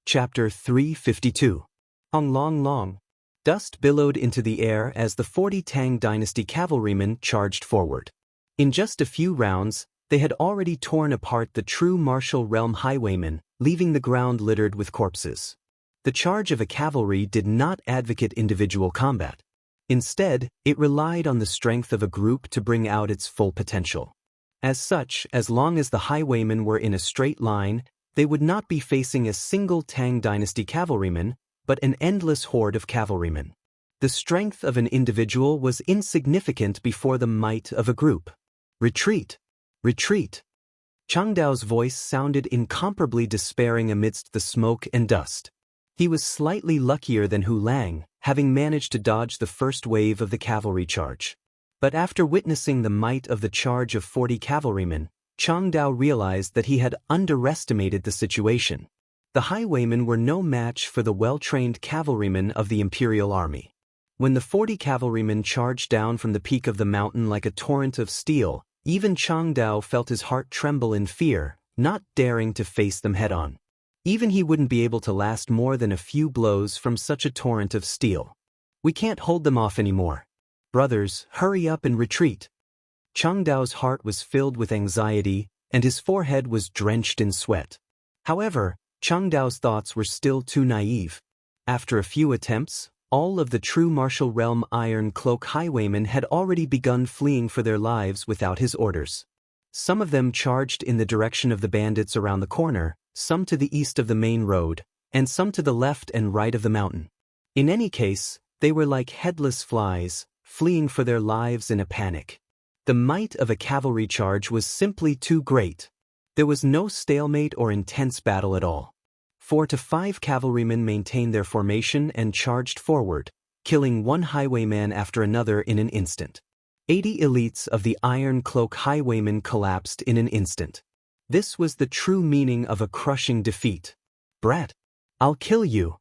Chapter 352. On Long Long. Dust billowed into the air as the 40 Tang Dynasty cavalrymen charged forward. In just a few rounds, they had already torn apart the true martial realm highwaymen, leaving the ground littered with corpses. The charge of a cavalry did not advocate individual combat. Instead, it relied on the strength of a group to bring out its full potential. As such, as long as the highwaymen were in a straight line, they would not be facing a single Tang Dynasty cavalryman, but an endless horde of cavalrymen. The strength of an individual was insignificant before the might of a group. Retreat! Retreat! Chang Dao's voice sounded incomparably despairing amidst the smoke and dust. He was slightly luckier than Hu Lang, having managed to dodge the first wave of the cavalry charge. But after witnessing the might of the charge of 40 cavalrymen, Chang Dao realized that he had underestimated the situation. The highwaymen were no match for the well-trained cavalrymen of the imperial army. When the 40 cavalrymen charged down from the peak of the mountain like a torrent of steel, even Chang Dao felt his heart tremble in fear, not daring to face them head-on. Even he wouldn't be able to last more than a few blows from such a torrent of steel. We can't hold them off anymore. Brothers, hurry up and retreat. Chang Dao's heart was filled with anxiety, and his forehead was drenched in sweat. However, Chang Dao's thoughts were still too naive. After a few attempts, all of the true martial realm Iron Cloak highwaymen had already begun fleeing for their lives without his orders. Some of them charged in the direction of the bandits around the corner, some to the east of the main road, and some to the left and right of the mountain. In any case, they were like headless flies, fleeing for their lives in a panic. The might of a cavalry charge was simply too great. There was no stalemate or intense battle at all. 4 to 5 cavalrymen maintained their formation and charged forward, killing one highwayman after another in an instant. 80 elites of the Iron Cloak highwaymen collapsed in an instant. This was the true meaning of a crushing defeat. Brat! I'll kill you!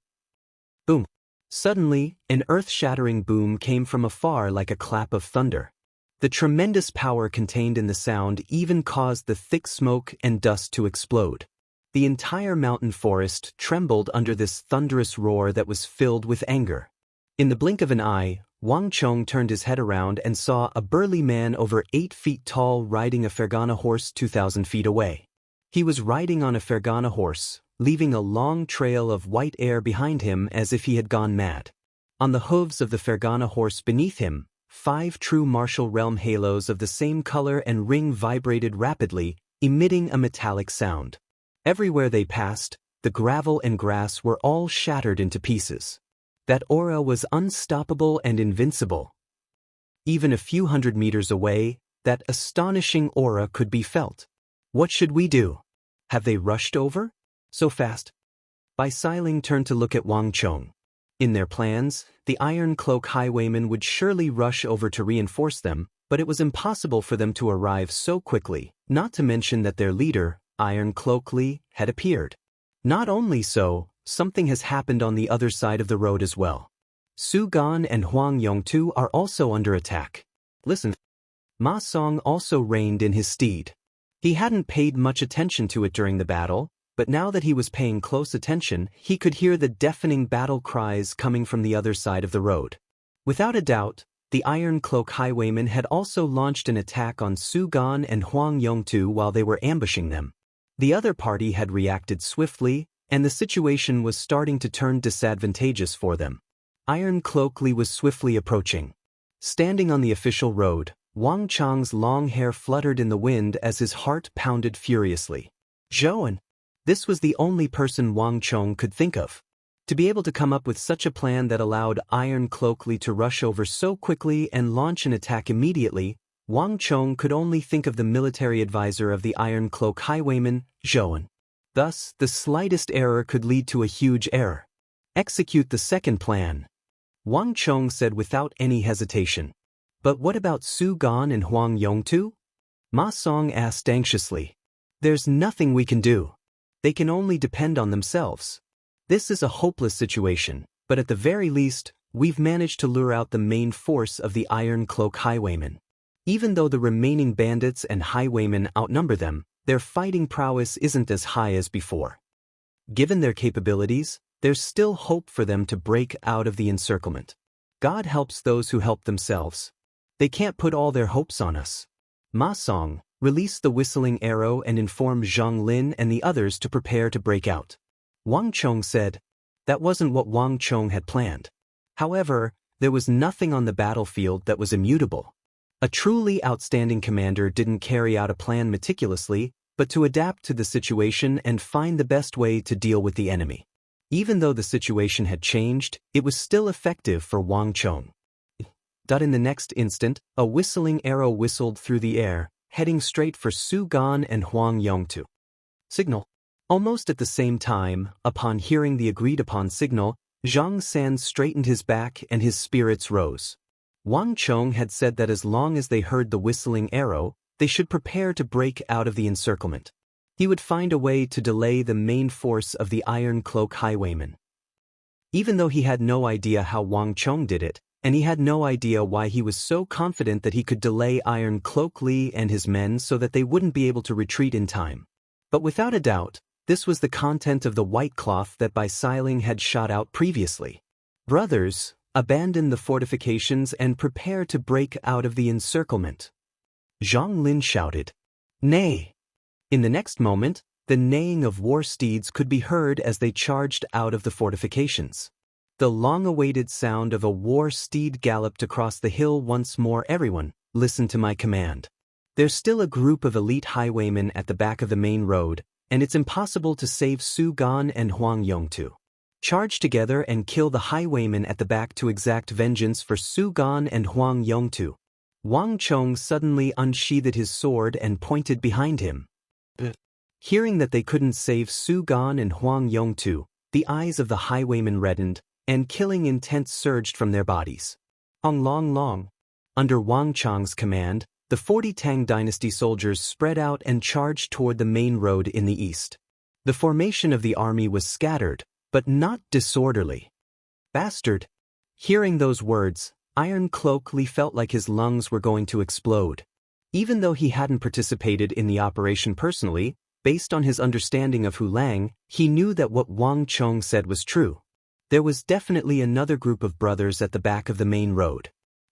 Boom! Suddenly, an earth-shattering boom came from afar like a clap of thunder. The tremendous power contained in the sound even caused the thick smoke and dust to explode. The entire mountain forest trembled under this thunderous roar that was filled with anger. In the blink of an eye, Wang Chong turned his head around and saw a burly man over 8 feet tall riding a Fergana horse 2,000 feet away. He was riding on a Fergana horse, leaving a long trail of white air behind him as if he had gone mad. On the hooves of the Fergana horse beneath him, 5 true martial realm halos of the same color and ring vibrated rapidly, emitting a metallic sound. Everywhere they passed, the gravel and grass were all shattered into pieces. That aura was unstoppable and invincible. Even a few hundred meters away, that astonishing aura could be felt. What should we do? Have they rushed over? So fast? Bai Siling turned to look at Wang Chong. In their plans, the Iron Cloak highwaymen would surely rush over to reinforce them, but it was impossible for them to arrive so quickly, not to mention that their leader, Iron Cloak Li, had appeared. Not only so, something has happened on the other side of the road as well. Su Gan and Huang Yongtu are also under attack. Listen. Ma Song also reined in his steed. He hadn't paid much attention to it during the battle, but now that he was paying close attention, he could hear the deafening battle cries coming from the other side of the road. Without a doubt, the Iron Cloak highwaymen had also launched an attack on Su Gan and Huang Yongtu while they were ambushing them. The other party had reacted swiftly, and the situation was starting to turn disadvantageous for them. Iron Cloak Li was swiftly approaching. Standing on the official road, Wang Chang's long hair fluttered in the wind as his heart pounded furiously. Zhouan! This was the only person Wang Chong could think of. To be able to come up with such a plan that allowed Iron Cloak Li to rush over so quickly and launch an attack immediately, Wang Chong could only think of the military advisor of the Iron Cloak highwayman, Zhouan. Thus, the slightest error could lead to a huge error. Execute the second plan. Wang Chong said without any hesitation. But what about Su Gan and Huang Yongtu? Ma Song asked anxiously. There's nothing we can do. They can only depend on themselves. This is a hopeless situation, but at the very least, we've managed to lure out the main force of the Iron Cloak highwaymen. Even though the remaining bandits and highwaymen outnumber them, their fighting prowess isn't as high as before. Given their capabilities, there's still hope for them to break out of the encirclement. God helps those who help themselves. They can't put all their hopes on us. Ma Song, release the whistling arrow and inform Zhang Lin and the others to prepare to break out. Wang Chong said. That wasn't what Wang Chong had planned. However, there was nothing on the battlefield that was immutable. A truly outstanding commander didn't carry out a plan meticulously, but to adapt to the situation and find the best way to deal with the enemy. Even though the situation had changed, it was still effective for Wang Chong. In the next instant, a whistling arrow whistled through the air, heading straight for Su Gan and Huang Yongtu. Signal. Almost at the same time, upon hearing the agreed-upon signal, Zhang San straightened his back and his spirits rose. Wang Chong had said that as long as they heard the whistling arrow, they should prepare to break out of the encirclement. He would find a way to delay the main force of the Iron Cloak Highwaymen. Even though he had no idea how Wang Chong did it, and he had no idea why he was so confident that he could delay Iron Cloak Li and his men so that they wouldn't be able to retreat in time. But without a doubt, this was the content of the white cloth that Bai Siling had shot out previously. Brothers, abandon the fortifications and prepare to break out of the encirclement. Zhang Lin shouted. Nay! In the next moment, the neighing of war steeds could be heard as they charged out of the fortifications. The long-awaited sound of a war steed galloped across the hill once more. Everyone, listen to my command. There's still a group of elite highwaymen at the back of the main road, and it's impossible to save Su Gan and Huang Yongtu. Charge together and kill the highwaymen at the back to exact vengeance for Su Gan and Huang Yongtu. Wang Chong suddenly unsheathed his sword and pointed behind him. Hearing that they couldn't save Su Gan and Huang Yongtu, the eyes of the highwaymen reddened, and killing intent surged from their bodies. Long. Under Wang Chong's command, the 40 Tang dynasty soldiers spread out and charged toward the main road in the east. The formation of the army was scattered, but not disorderly. Bastard! Hearing those words, Iron Cloak Li felt like his lungs were going to explode. Even though he hadn't participated in the operation personally, based on his understanding of Hu Lang, he knew that what Wang Chong said was true. There was definitely another group of brothers at the back of the main road.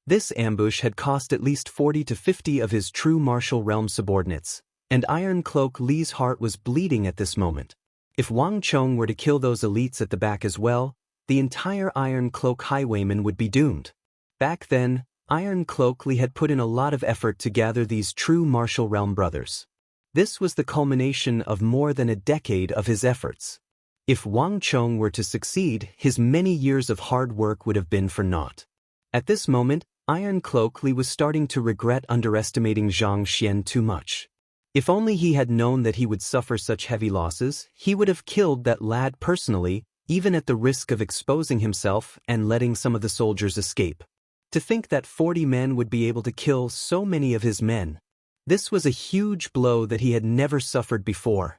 This ambush had cost at least 40 to 50 of his true martial realm subordinates, and Iron Cloak Li's heart was bleeding at this moment. If Wang Chong were to kill those elites at the back as well, the entire Iron Cloak Highwaymen would be doomed. Back then, Iron Cloak Li had put in a lot of effort to gather these true martial realm brothers. This was the culmination of more than a decade of his efforts. If Wang Chong were to succeed, his many years of hard work would have been for naught. At this moment, Iron Cloak Li was starting to regret underestimating Zhang Xian too much. If only he had known that he would suffer such heavy losses, he would have killed that lad personally, even at the risk of exposing himself and letting some of the soldiers escape. To think that 40 men would be able to kill so many of his men. This was a huge blow that he had never suffered before.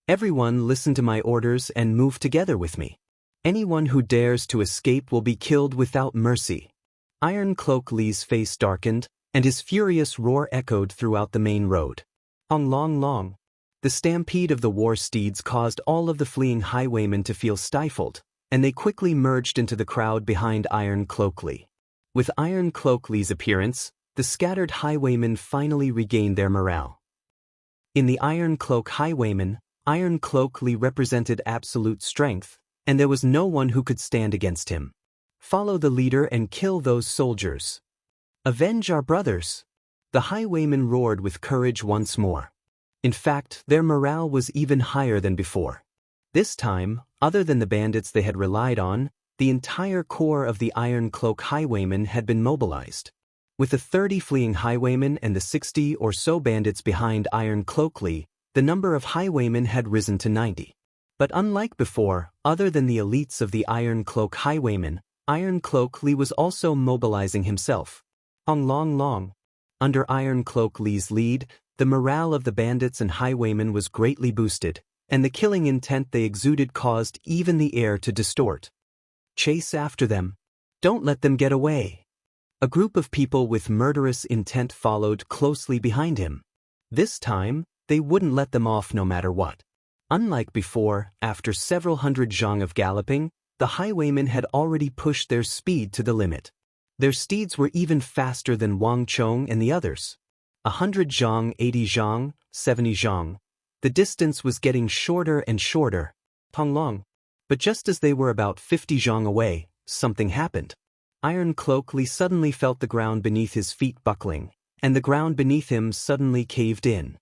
Everyone listen to my orders and move together with me. Anyone who dares to escape will be killed without mercy. Iron Cloak Li's face darkened, and his furious roar echoed throughout the main road. Long. The stampede of the war steeds caused all of the fleeing highwaymen to feel stifled, and they quickly merged into the crowd behind Iron Cloak Li. With Iron Cloak Li's appearance, the scattered highwaymen finally regained their morale. In the Iron Cloak Highwaymen, Iron Cloak Li represented absolute strength, and there was no one who could stand against him. Follow the leader and kill those soldiers. Avenge our brothers! The highwaymen roared with courage once more. In fact, their morale was even higher than before. This time, other than the bandits they had relied on, the entire corps of the Iron Cloak Highwaymen had been mobilized. With the 30 fleeing highwaymen and the 60 or so bandits behind Iron Cloak Li, the number of highwaymen had risen to 90. But unlike before, other than the elites of the Iron Cloak Highwaymen, Iron Cloak Li was also mobilizing himself. Long. Under Iron Cloak Li's lead, the morale of the bandits and highwaymen was greatly boosted, and the killing intent they exuded caused even the air to distort. Chase after them. Don't let them get away. A group of people with murderous intent followed closely behind him. This time, they wouldn't let them off no matter what. Unlike before, after several hundred zhang of galloping, the highwaymen had already pushed their speed to the limit. Their steeds were even faster than Wang Chong and the others. 100 zhang, 80 zhang, 70 zhang. The distance was getting shorter and shorter. Tonglong. But just as they were about 50 zhang away, something happened. Iron Cloak Li suddenly felt the ground beneath his feet buckling, and the ground beneath him suddenly caved in.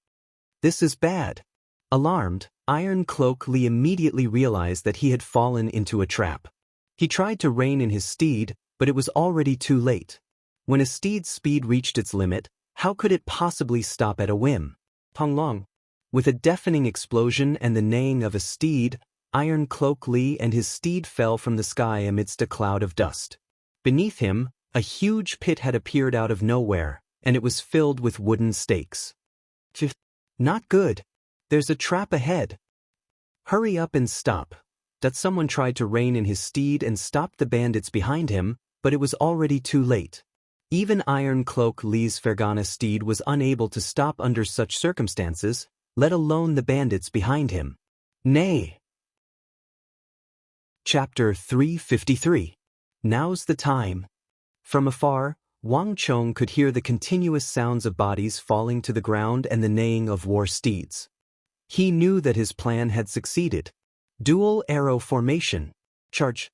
This is bad. Alarmed, Iron Cloak Li immediately realized that he had fallen into a trap. He tried to rein in his steed, but it was already too late. When a steed's speed reached its limit, how could it possibly stop at a whim? Tonglong. With a deafening explosion and the neighing of a steed, Iron Cloak Li and his steed fell from the sky amidst a cloud of dust. Beneath him, a huge pit had appeared out of nowhere, and it was filled with wooden stakes. Not good. There's a trap ahead. Hurry up and stop. That someone tried to rein in his steed and stop the bandits behind him, but it was already too late. Even Iron Cloak Li's Fergana steed was unable to stop under such circumstances, let alone the bandits behind him. Nay. Chapter 353. Now's the time. From afar, Wang Chong could hear the continuous sounds of bodies falling to the ground and the neighing of war steeds. He knew that his plan had succeeded. Dual arrow formation. Charge.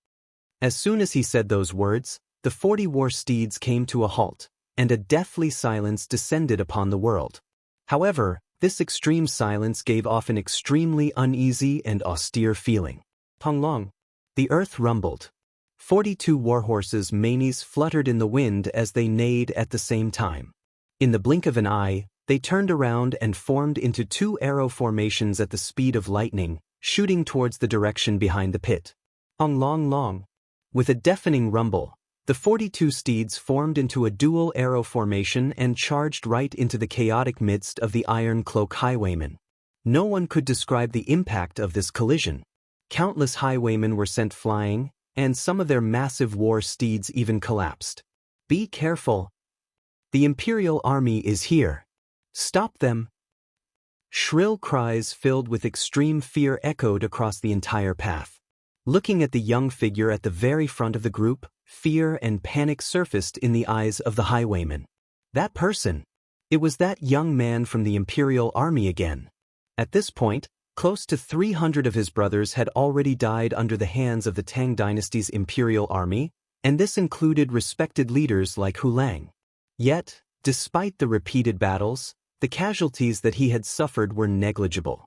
As soon as he said those words, the 40 war steeds came to a halt, and a deathly silence descended upon the world. However, this extreme silence gave off an extremely uneasy and austere feeling. Tonglong. The earth rumbled. 42 warhorses' manes fluttered in the wind as they neighed at the same time. In the blink of an eye, they turned around and formed into 2 arrow formations at the speed of lightning, shooting towards the direction behind the pit. Long. With a deafening rumble, the 42 steeds formed into a dual arrow formation and charged right into the chaotic midst of the Iron Cloak highwaymen. No one could describe the impact of this collision. Countless highwaymen were sent flying, and some of their massive war steeds even collapsed. Be careful. The Imperial Army is here. Stop them. Shrill cries filled with extreme fear echoed across the entire path. Looking at the young figure at the very front of the group, fear and panic surfaced in the eyes of the highwaymen. That person. It was that young man from the Imperial Army again. At this point, close to 300 of his brothers had already died under the hands of the Tang dynasty's Imperial Army, and this included respected leaders like Hu Lang. Yet, despite the repeated battles, the casualties that he had suffered were negligible.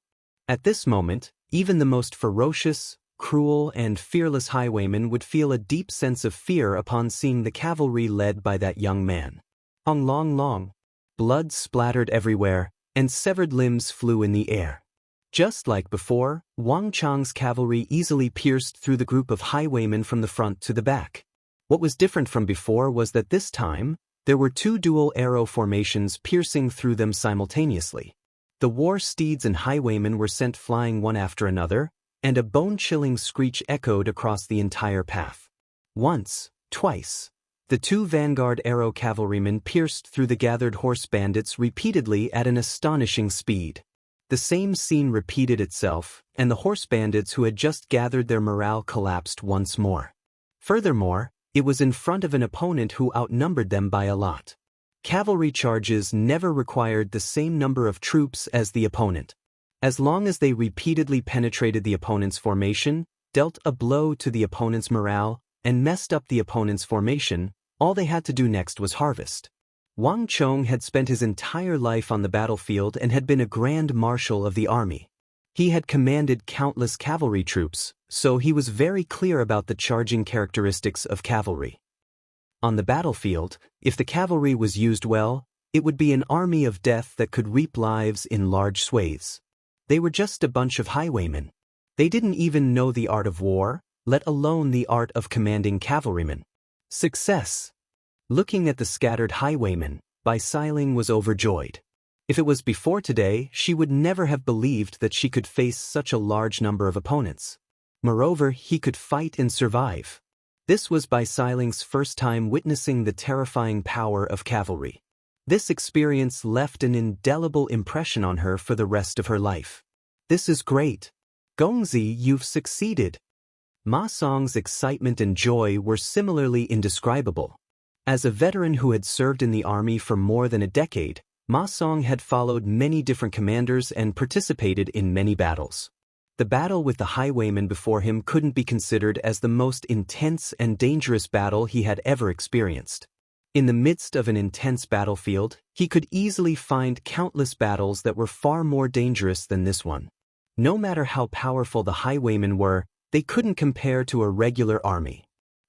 At this moment, even the most ferocious, cruel, and fearless highwayman would feel a deep sense of fear upon seeing the cavalry led by that young man. Long. Blood splattered everywhere, and severed limbs flew in the air. Just like before, Wang Chang's cavalry easily pierced through the group of highwaymen from the front to the back. What was different from before was that this time, there were 2 dual arrow formations piercing through them simultaneously. The war steeds and highwaymen were sent flying one after another, and a bone-chilling screech echoed across the entire path. Once, twice, the 2 vanguard arrow cavalrymen pierced through the gathered horse bandits repeatedly at an astonishing speed. The same scene repeated itself, and the horse bandits who had just gathered their morale collapsed once more. Furthermore, it was in front of an opponent who outnumbered them by a lot. Cavalry charges never required the same number of troops as the opponent. As long as they repeatedly penetrated the opponent's formation, dealt a blow to the opponent's morale, and messed up the opponent's formation, all they had to do next was harvest. Wang Chong had spent his entire life on the battlefield and had been a grand marshal of the army. He had commanded countless cavalry troops, so he was very clear about the charging characteristics of cavalry. On the battlefield, if the cavalry was used well, it would be an army of death that could reap lives in large swathes. They were just a bunch of highwaymen. They didn't even know the art of war, let alone the art of commanding cavalrymen. Success! Looking at the scattered highwaymen, Bai Xiling was overjoyed. If it was before today, she would never have believed that she could face such a large number of opponents. Moreover, he could fight and survive. This was Bai Xiling's first time witnessing the terrifying power of cavalry. This experience left an indelible impression on her for the rest of her life. This is great. Gongzi, you've succeeded. Ma Song's excitement and joy were similarly indescribable. As a veteran who had served in the army for more than a decade, Ma Song had followed many different commanders and participated in many battles. The battle with the highwayman before him couldn't be considered as the most intense and dangerous battle he had ever experienced. In the midst of an intense battlefield, he could easily find countless battles that were far more dangerous than this one. No matter how powerful the highwaymen were, they couldn't compare to a regular army.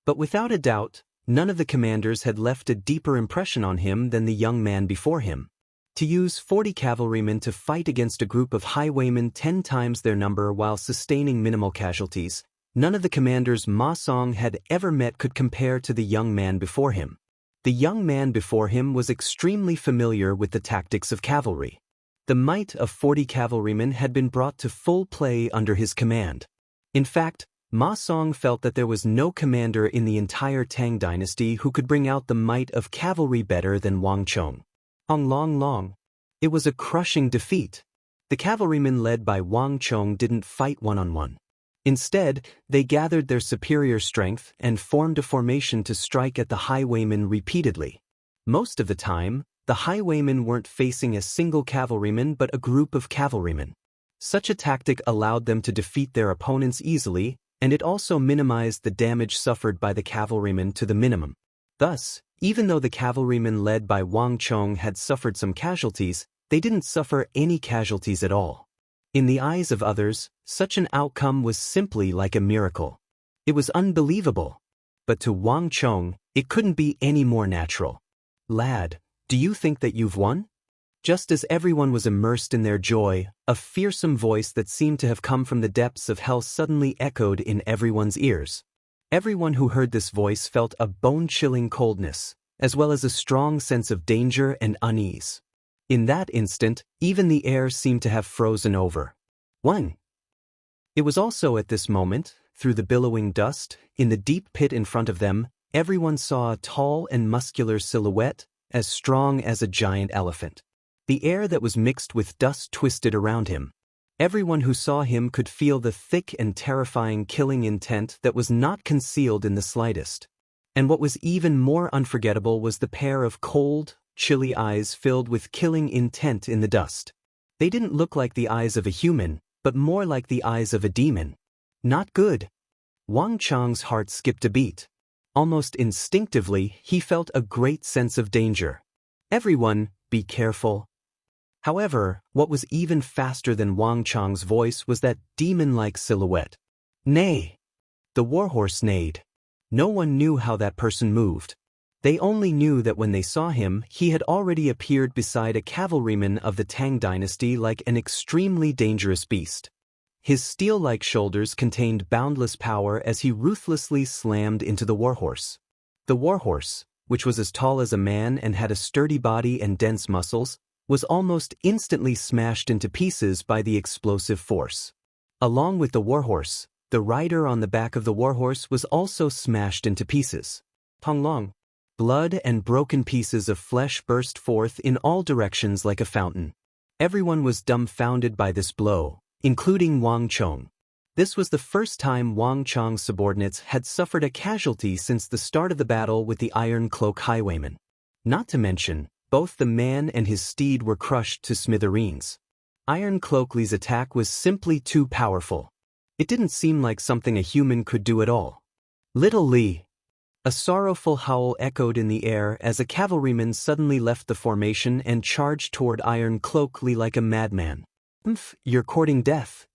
But without a doubt, none of the commanders had left a deeper impression on him than the young man before him. To use 40 cavalrymen to fight against a group of highwaymen 10 times their number while sustaining minimal casualties, none of the commanders Ma Song had ever met could compare to the young man before him. The young man before him was extremely familiar with the tactics of cavalry. The might of 40 cavalrymen had been brought to full play under his command. In fact, Ma Song felt that there was no commander in the entire Tang dynasty who could bring out the might of cavalry better than Wang Chong. Long. It was a crushing defeat. The cavalrymen led by Wang Chong didn't fight one-on-one. Instead, they gathered their superior strength and formed a formation to strike at the highwaymen repeatedly. Most of the time, the highwaymen weren't facing a single cavalryman but a group of cavalrymen. Such a tactic allowed them to defeat their opponents easily, and it also minimized the damage suffered by the cavalrymen to the minimum. Thus, even though the cavalrymen led by Wang Chong had suffered some casualties, they didn't suffer any casualties at all. In the eyes of others, such an outcome was simply like a miracle. It was unbelievable. But to Wang Chong, it couldn't be any more natural. Lad, do you think that you've won? Just as everyone was immersed in their joy, a fearsome voice that seemed to have come from the depths of hell suddenly echoed in everyone's ears. Everyone who heard this voice felt a bone-chilling coldness, as well as a strong sense of danger and unease. In that instant, even the air seemed to have frozen over. One. It was also at this moment, through the billowing dust, in the deep pit in front of them, everyone saw a tall and muscular silhouette, as strong as a giant elephant. The air that was mixed with dust twisted around him. Everyone who saw him could feel the thick and terrifying killing intent that was not concealed in the slightest. And what was even more unforgettable was the pair of cold, chilly eyes filled with killing intent in the dust. They didn't look like the eyes of a human, but more like the eyes of a demon. Not good. Wang Chong's heart skipped a beat. Almost instinctively, he felt a great sense of danger. Everyone, be careful. However, what was even faster than Wang Chong's voice was that demon-like silhouette. Neigh! The warhorse neighed. No one knew how that person moved. They only knew that when they saw him, he had already appeared beside a cavalryman of the Tang dynasty like an extremely dangerous beast. His steel-like shoulders contained boundless power as he ruthlessly slammed into the warhorse. The warhorse, which was as tall as a man and had a sturdy body and dense muscles, was almost instantly smashed into pieces by the explosive force. Along with the warhorse, the rider on the back of the warhorse was also smashed into pieces. Panglong. Blood and broken pieces of flesh burst forth in all directions like a fountain. Everyone was dumbfounded by this blow, including Wang Chong. This was the first time Wang Chong's subordinates had suffered a casualty since the start of the battle with the Iron Cloak highwayman. Not to mention, both the man and his steed were crushed to smithereens. Iron Cloak Li's attack was simply too powerful. It didn't seem like something a human could do at all. Little Li. A sorrowful howl echoed in the air as a cavalryman suddenly left the formation and charged toward Iron Cloak Li like a madman. You're courting death.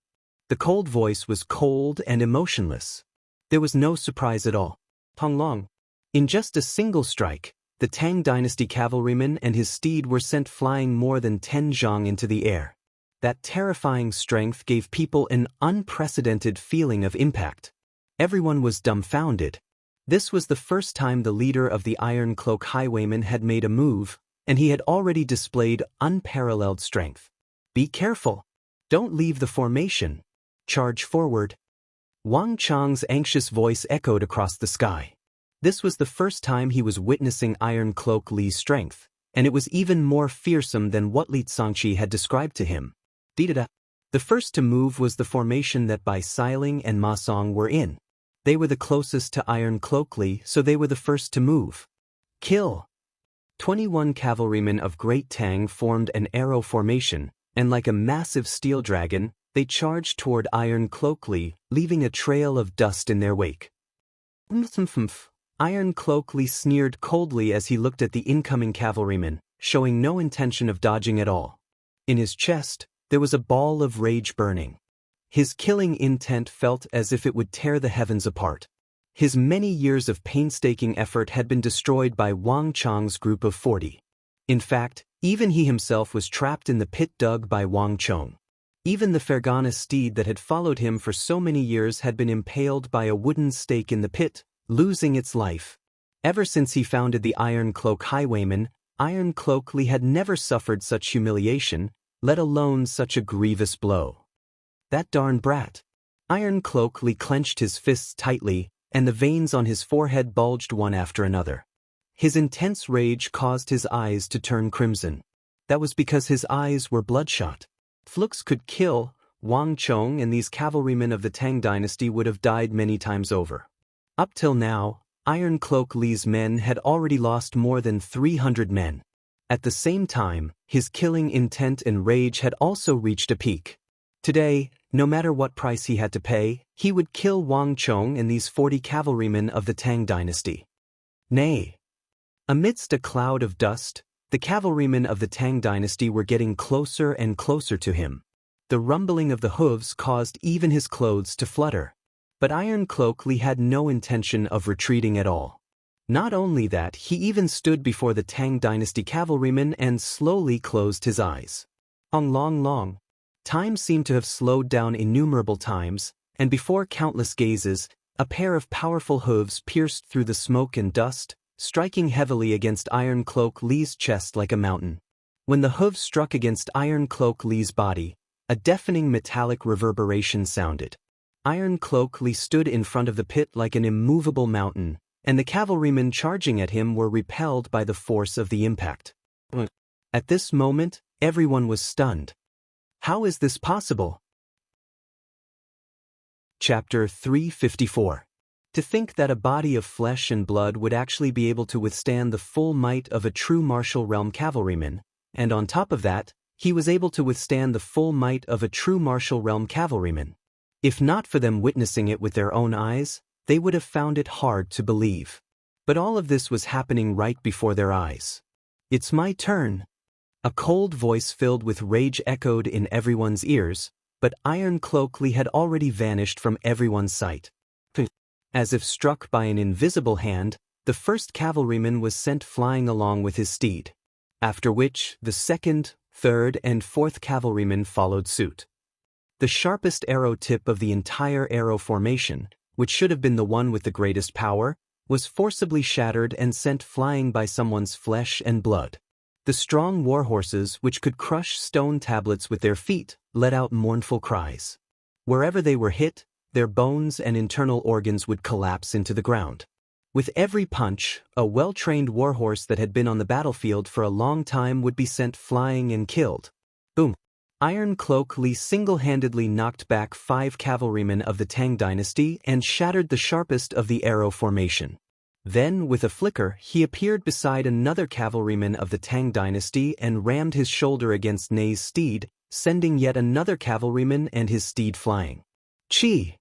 The cold voice was cold and emotionless. There was no surprise at all. Panglong. In just a single strike, the Tang dynasty cavalryman and his steed were sent flying more than 10 zhang into the air. That terrifying strength gave people an unprecedented feeling of impact. Everyone was dumbfounded. This was the first time the leader of the Iron Cloak highwayman had made a move, and he had already displayed unparalleled strength. Be careful. Don't leave the formation. Charge forward. Wang Chong's anxious voice echoed across the sky. This was the first time he was witnessing Iron Cloak Li's strength, and it was even more fearsome than what Li Zongqi had described to him. Dida. The first to move was the formation that Bai Xiling and Ma Song were in. They were the closest to Iron Cloak Li, so they were the first to move. Kill! 21 cavalrymen of Great Tang formed an arrow formation, and like a massive steel dragon, they charged toward Iron Cloak Li, leaving a trail of dust in their wake. Iron Cloak Li sneered coldly as he looked at the incoming cavalrymen, showing no intention of dodging at all. In his chest, there was a ball of rage burning. His killing intent felt as if it would tear the heavens apart. His many years of painstaking effort had been destroyed by Wang Chong's group of 40. In fact, even he himself was trapped in the pit dug by Wang Chong. Even the Fergana steed that had followed him for so many years had been impaled by a wooden stake in the pit, losing its life. Ever since he founded the Iron Cloak Highwayman, Iron Cloak Li had never suffered such humiliation, let alone such a grievous blow. That darn brat. Iron Cloak Li clenched his fists tightly, and the veins on his forehead bulged one after another. His intense rage caused his eyes to turn crimson. That was because his eyes were bloodshot. If looks could kill, Wang Chong and these cavalrymen of the Tang dynasty would have died many times over. Up till now, Iron Cloak Li's men had already lost more than 300 men. At the same time, his killing intent and rage had also reached a peak. Today, no matter what price he had to pay, he would kill Wang Chong and these 40 cavalrymen of the Tang dynasty. Nay. Amidst a cloud of dust, the cavalrymen of the Tang dynasty were getting closer and closer to him. The rumbling of the hooves caused even his clothes to flutter. But Iron Cloak Li had no intention of retreating at all. Not only that, he even stood before the Tang dynasty cavalrymen and slowly closed his eyes. Long. Time seemed to have slowed down innumerable times, and before countless gazes, a pair of powerful hooves pierced through the smoke and dust, striking heavily against Iron Cloak Li's chest like a mountain. When the hooves struck against Iron Cloak Li's body, a deafening metallic reverberation sounded. Iron Cloak Li stood in front of the pit like an immovable mountain, and the cavalrymen charging at him were repelled by the force of the impact. At this moment, everyone was stunned. How is this possible? Chapter 354. To think that a body of flesh and blood would actually be able to withstand the full might of a true martial realm cavalryman, and on top of that, he was able to withstand the full might of a true martial realm cavalryman. If not for them witnessing it with their own eyes, they would have found it hard to believe. But all of this was happening right before their eyes. It's my turn. A cold voice filled with rage echoed in everyone's ears, but Iron Cloak Li had already vanished from everyone's sight. As if struck by an invisible hand, the first cavalryman was sent flying along with his steed. After which, the second, third, and fourth cavalrymen followed suit. The sharpest arrow tip of the entire arrow formation, which should have been the one with the greatest power, was forcibly shattered and sent flying by someone's flesh and blood. The strong warhorses, which could crush stone tablets with their feet, let out mournful cries. Wherever they were hit, their bones and internal organs would collapse into the ground. With every punch, a well-trained warhorse that had been on the battlefield for a long time would be sent flying and killed. Boom! Iron Cloak Li single-handedly knocked back 5 cavalrymen of the Tang dynasty and shattered the sharpest of the arrow formation. Then, with a flicker, he appeared beside another cavalryman of the Tang dynasty and rammed his shoulder against Nei's steed, sending yet another cavalryman and his steed flying. Chi!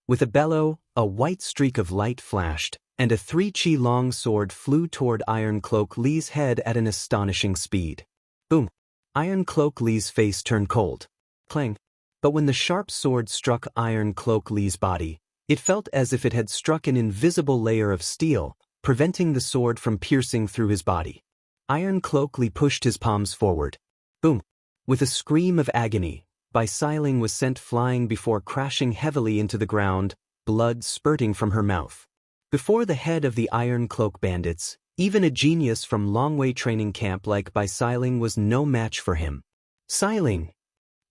With a bellow, a white streak of light flashed, and a 3-chi-long sword flew toward Iron Cloak Li's head at an astonishing speed. Boom! Iron Cloak Li's face turned cold. Clang! But when the sharp sword struck Iron Cloak Li's body, it felt as if it had struck an invisible layer of steel, preventing the sword from piercing through his body. Iron Cloak Li pushed his palms forward. Boom! With a scream of agony, Bai Xiling was sent flying before crashing heavily into the ground, blood spurting from her mouth. Before the head of the Iron Cloak bandits, even a genius from Longwei training camp like Bai Xiling was no match for him. Xiling!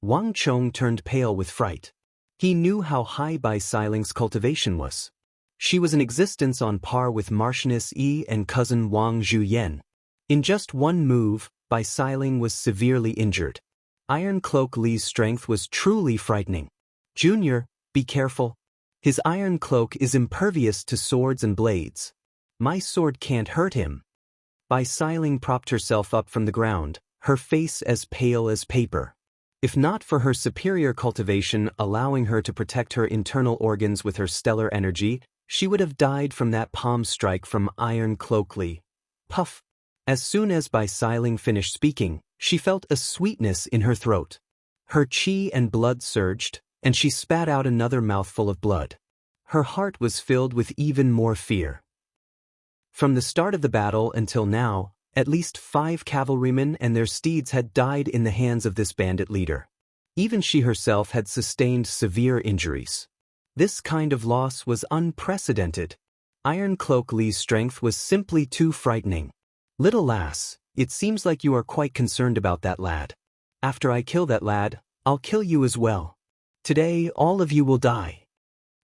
Wang Chong turned pale with fright. He knew how high Bai Xiling's cultivation was. She was an existence on par with Marchioness Yi and cousin Wang Zhuyen. In just one move, Bai Xiling was severely injured. Iron Cloak Li's strength was truly frightening. Junior, be careful. His iron cloak is impervious to swords and blades. My sword can't hurt him. Bai Xiling propped herself up from the ground, her face as pale as paper. If not for her superior cultivation allowing her to protect her internal organs with her stellar energy, she would have died from that palm strike from Iron Cloak Li. Puff. As soon as Bai Xiling finished speaking, she felt a sweetness in her throat. Her qi and blood surged, and she spat out another mouthful of blood. Her heart was filled with even more fear. From the start of the battle until now, at least 5 cavalrymen and their steeds had died in the hands of this bandit leader. Even she herself had sustained severe injuries. This kind of loss was unprecedented. Iron Cloak Li's strength was simply too frightening. Little lass, it seems like you are quite concerned about that lad. After I kill that lad, I'll kill you as well. Today, all of you will die.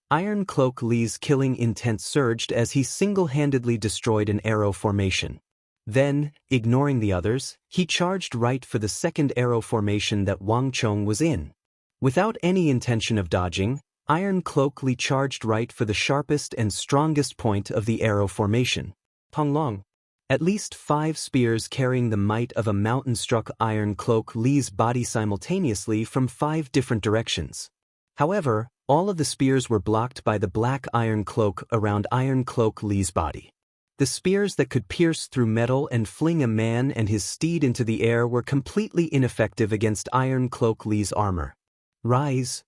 Iron Cloak Li's killing intent surged as he single-handedly destroyed an arrow formation. Then, ignoring the others, he charged right for the second arrow formation that Wang Chong was in. Without any intention of dodging, Iron Cloak Li charged right for the sharpest and strongest point of the arrow formation. Panglong. At least 5 spears carrying the might of a mountain struck Iron Cloak Li's body simultaneously from 5 different directions. However, all of the spears were blocked by the black iron cloak around Iron Cloak Li's body. The spears that could pierce through metal and fling a man and his steed into the air were completely ineffective against Iron Cloak Li's armor. Rise!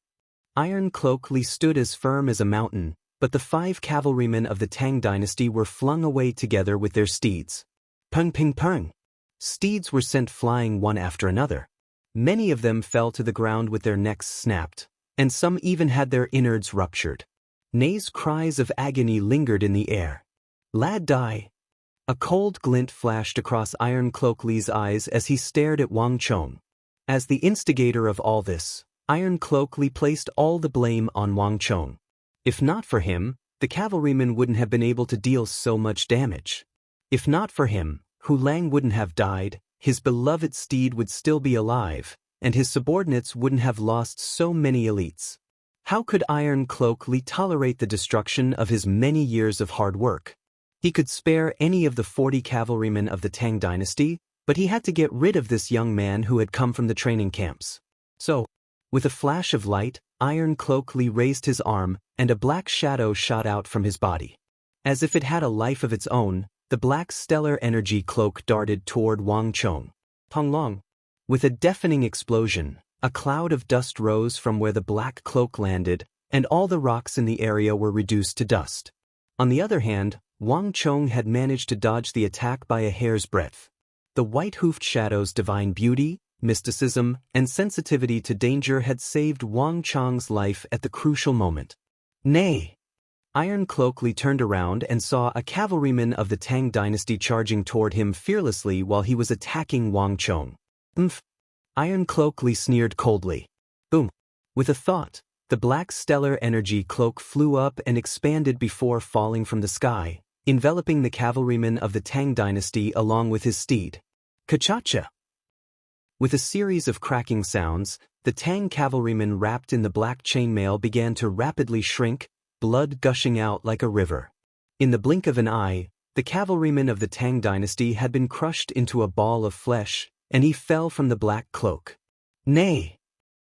Iron Cloak Li stood as firm as a mountain, but the 5 cavalrymen of the Tang dynasty were flung away together with their steeds. Pung ping pung! Steeds were sent flying one after another. Many of them fell to the ground with their necks snapped, and some even had their innards ruptured. Nei's cries of agony lingered in the air. Lad die! A cold glint flashed across Iron Cloak Li's eyes as he stared at Wang Chong. As the instigator of all this, Iron Cloak Li placed all the blame on Wang Chong. If not for him, the cavalrymen wouldn't have been able to deal so much damage. If not for him, Hu Lang wouldn't have died, his beloved steed would still be alive, and his subordinates wouldn't have lost so many elites. How could Iron Cloak Li tolerate the destruction of his many years of hard work? He could spare any of the 40 cavalrymen of the Tang dynasty, but he had to get rid of this young man who had come from the training camps. So, with a flash of light, Iron Cloak Li raised his arm, and a black shadow shot out from his body. As if it had a life of its own, the black stellar energy cloak darted toward Wang Chong. Panglong. With a deafening explosion, a cloud of dust rose from where the black cloak landed, and all the rocks in the area were reduced to dust. On the other hand, Wang Chong had managed to dodge the attack by a hair's breadth. The white-hoofed shadow's divine beauty, mysticism, and sensitivity to danger had saved Wang Chong's life at the crucial moment. Nay! Iron Cloak Li turned around and saw a cavalryman of the Tang dynasty charging toward him fearlessly while he was attacking Wang Chong. Iron Cloak Li sneered coldly. Boom! With a thought, the black stellar energy cloak flew up and expanded before falling from the sky, enveloping the cavalryman of the Tang dynasty along with his steed. Ka-cha-cha! With a series of cracking sounds, the Tang cavalryman wrapped in the black chainmail began to rapidly shrink, blood gushing out like a river. In the blink of an eye, the cavalryman of the Tang dynasty had been crushed into a ball of flesh, and he fell from the black cloak. Nay!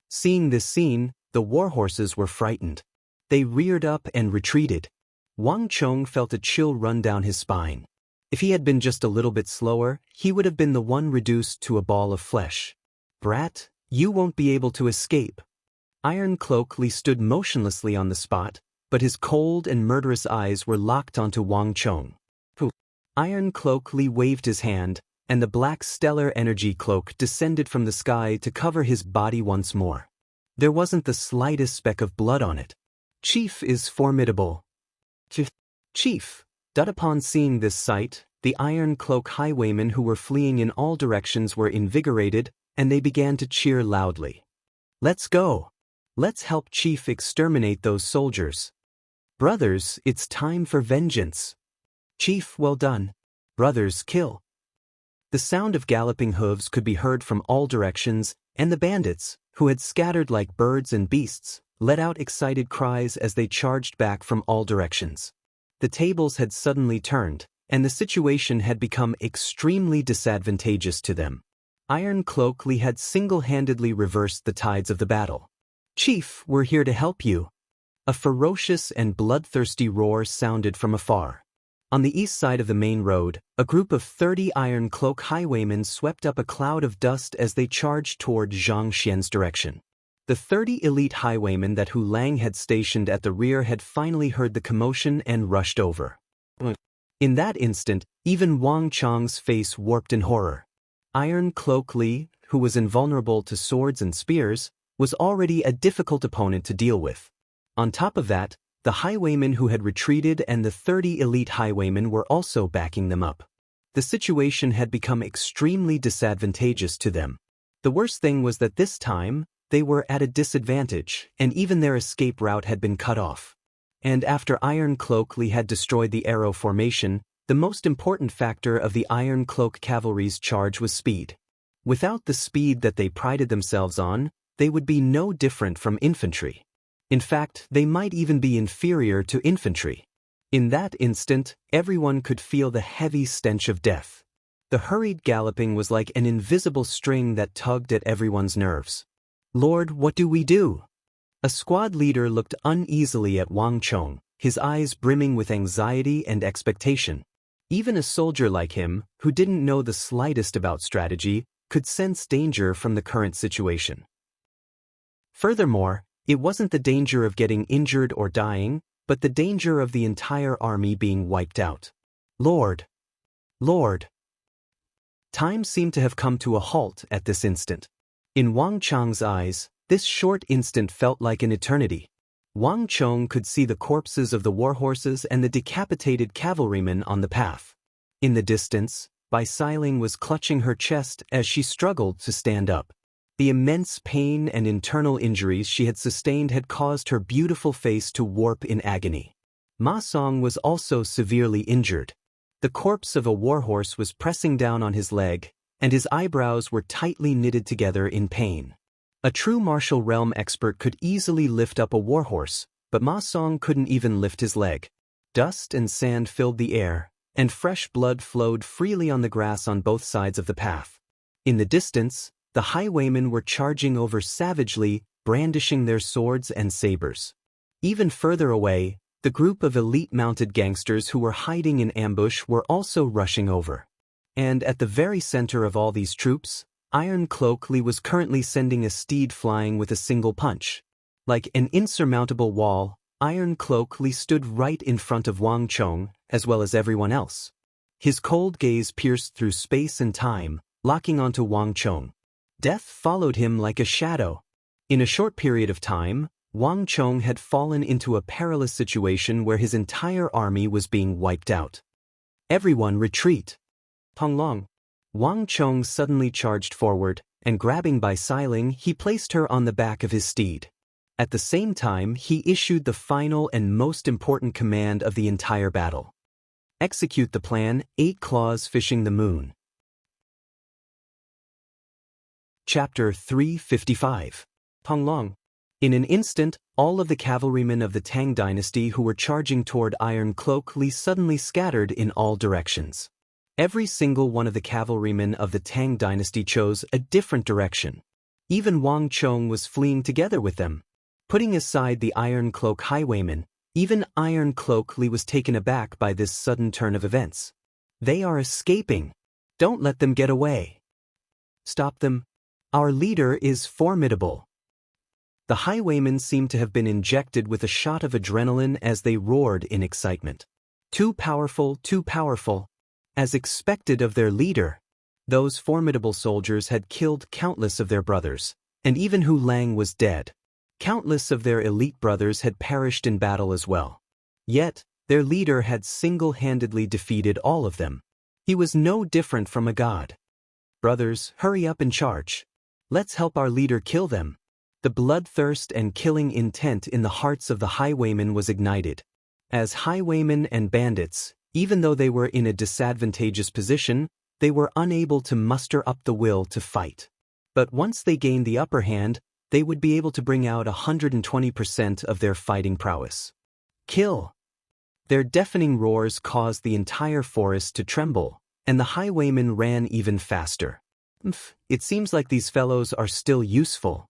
Seeing this scene, the warhorses were frightened. They reared up and retreated. Wang Chong felt a chill run down his spine. If he had been just a little bit slower, he would have been the one reduced to a ball of flesh. Brat, you won't be able to escape. Iron Cloak Li stood motionlessly on the spot, but his cold and murderous eyes were locked onto Wang Chong. Iron Cloak Li waved his hand, and the black stellar energy cloak descended from the sky to cover his body once more. There wasn't the slightest speck of blood on it. Chief is formidable. Chief! Upon seeing this sight, the Iron Cloak highwaymen who were fleeing in all directions were invigorated, and they began to cheer loudly. Let's go! Let's help Chief exterminate those soldiers. Brothers, it's time for vengeance. Chief, well done. Brothers, kill. The sound of galloping hooves could be heard from all directions, And the bandits, who had scattered like birds and beasts, let out excited cries as they charged back from all directions. The tables had suddenly turned, and the situation had become extremely disadvantageous to them. Iron Cloak Lee had single-handedly reversed the tides of the battle. "Chief, we're here to help you." A ferocious and bloodthirsty roar sounded from afar. On the east side of the main road, a group of 30 Iron Cloak highwaymen swept up a cloud of dust as they charged toward Zhang Xian's direction. The 30 elite highwaymen that Hu Lang had stationed at the rear had finally heard the commotion and rushed over. In that instant, even Wang Chang's face warped in horror. Iron Cloak Lee, who was invulnerable to swords and spears, was already a difficult opponent to deal with. On top of that, the highwaymen who had retreated and the 30 elite highwaymen were also backing them up. The situation had become extremely disadvantageous to them. The worst thing was that this time, they were at a disadvantage, and even their escape route had been cut off. And after Iron Cloak Lee had destroyed the arrow formation, the most important factor of the Iron Cloak cavalry's charge was speed. Without the speed that they prided themselves on, they would be no different from infantry. In fact, they might even be inferior to infantry. In that instant, everyone could feel the heavy stench of death. The hurried galloping was like an invisible string that tugged at everyone's nerves. "Lord, what do we do?" A squad leader looked uneasily at Wang Chong, his eyes brimming with anxiety and expectation. Even a soldier like him, who didn't know the slightest about strategy, could sense danger from the current situation. Furthermore, it wasn't the danger of getting injured or dying, but the danger of the entire army being wiped out. Lord! Lord! Time seemed to have come to a halt at this instant. In Wang Chang's eyes, this short instant felt like an eternity. Wang Chong could see the corpses of the warhorses and the decapitated cavalrymen on the path. In the distance, Bai Xiling was clutching her chest as she struggled to stand up. The immense pain and internal injuries she had sustained had caused her beautiful face to warp in agony. Ma Song was also severely injured. The corpse of a warhorse was pressing down on his leg, and his eyebrows were tightly knitted together in pain. A true martial realm expert could easily lift up a warhorse, but Ma Song couldn't even lift his leg. Dust and sand filled the air, and fresh blood flowed freely on the grass on both sides of the path. In the distance, the highwaymen were charging over savagely, brandishing their swords and sabers. Even further away, the group of elite mounted gangsters who were hiding in ambush were also rushing over. And at the very center of all these troops, Iron Cloak Lee was currently sending a steed flying with a single punch. Like an insurmountable wall, Iron Cloak Lee stood right in front of Wang Chong, as well as everyone else. His cold gaze pierced through space and time, locking onto Wang Chong. Death followed him like a shadow. In a short period of time, Wang Chong had fallen into a perilous situation where his entire army was being wiped out. "Everyone retreat!" Long. Wang Chong suddenly charged forward, and grabbing Bai Xiling, he placed her on the back of his steed. At the same time, he issued the final and most important command of the entire battle. "Execute the plan, 8 Claws Fishing the Moon." Chapter 355. Long. In an instant, all of the cavalrymen of the Tang dynasty who were charging toward Iron Cloak Lee suddenly scattered in all directions. Every single one of the cavalrymen of the Tang dynasty chose a different direction. Even Wang Chong was fleeing together with them. Putting aside the Iron Cloak highwaymen, even Iron Cloak Lee was taken aback by this sudden turn of events. "They are escaping. Don't let them get away. Stop them. Our leader is formidable." The highwaymen seemed to have been injected with a shot of adrenaline as they roared in excitement. Too powerful, too powerful. As expected of their leader, those formidable soldiers had killed countless of their brothers, and even Hu Lang was dead. Countless of their elite brothers had perished in battle as well. Yet, their leader had single-handedly defeated all of them. He was no different from a god. "Brothers, hurry up and charge. Let's help our leader kill them." The bloodthirst and killing intent in the hearts of the highwaymen was ignited. As highwaymen and bandits, even though they were in a disadvantageous position, they were unable to muster up the will to fight. But once they gained the upper hand, they would be able to bring out 120% of their fighting prowess. Kill! Their deafening roars caused the entire forest to tremble, and the highwaymen ran even faster. It seems like these fellows are still useful.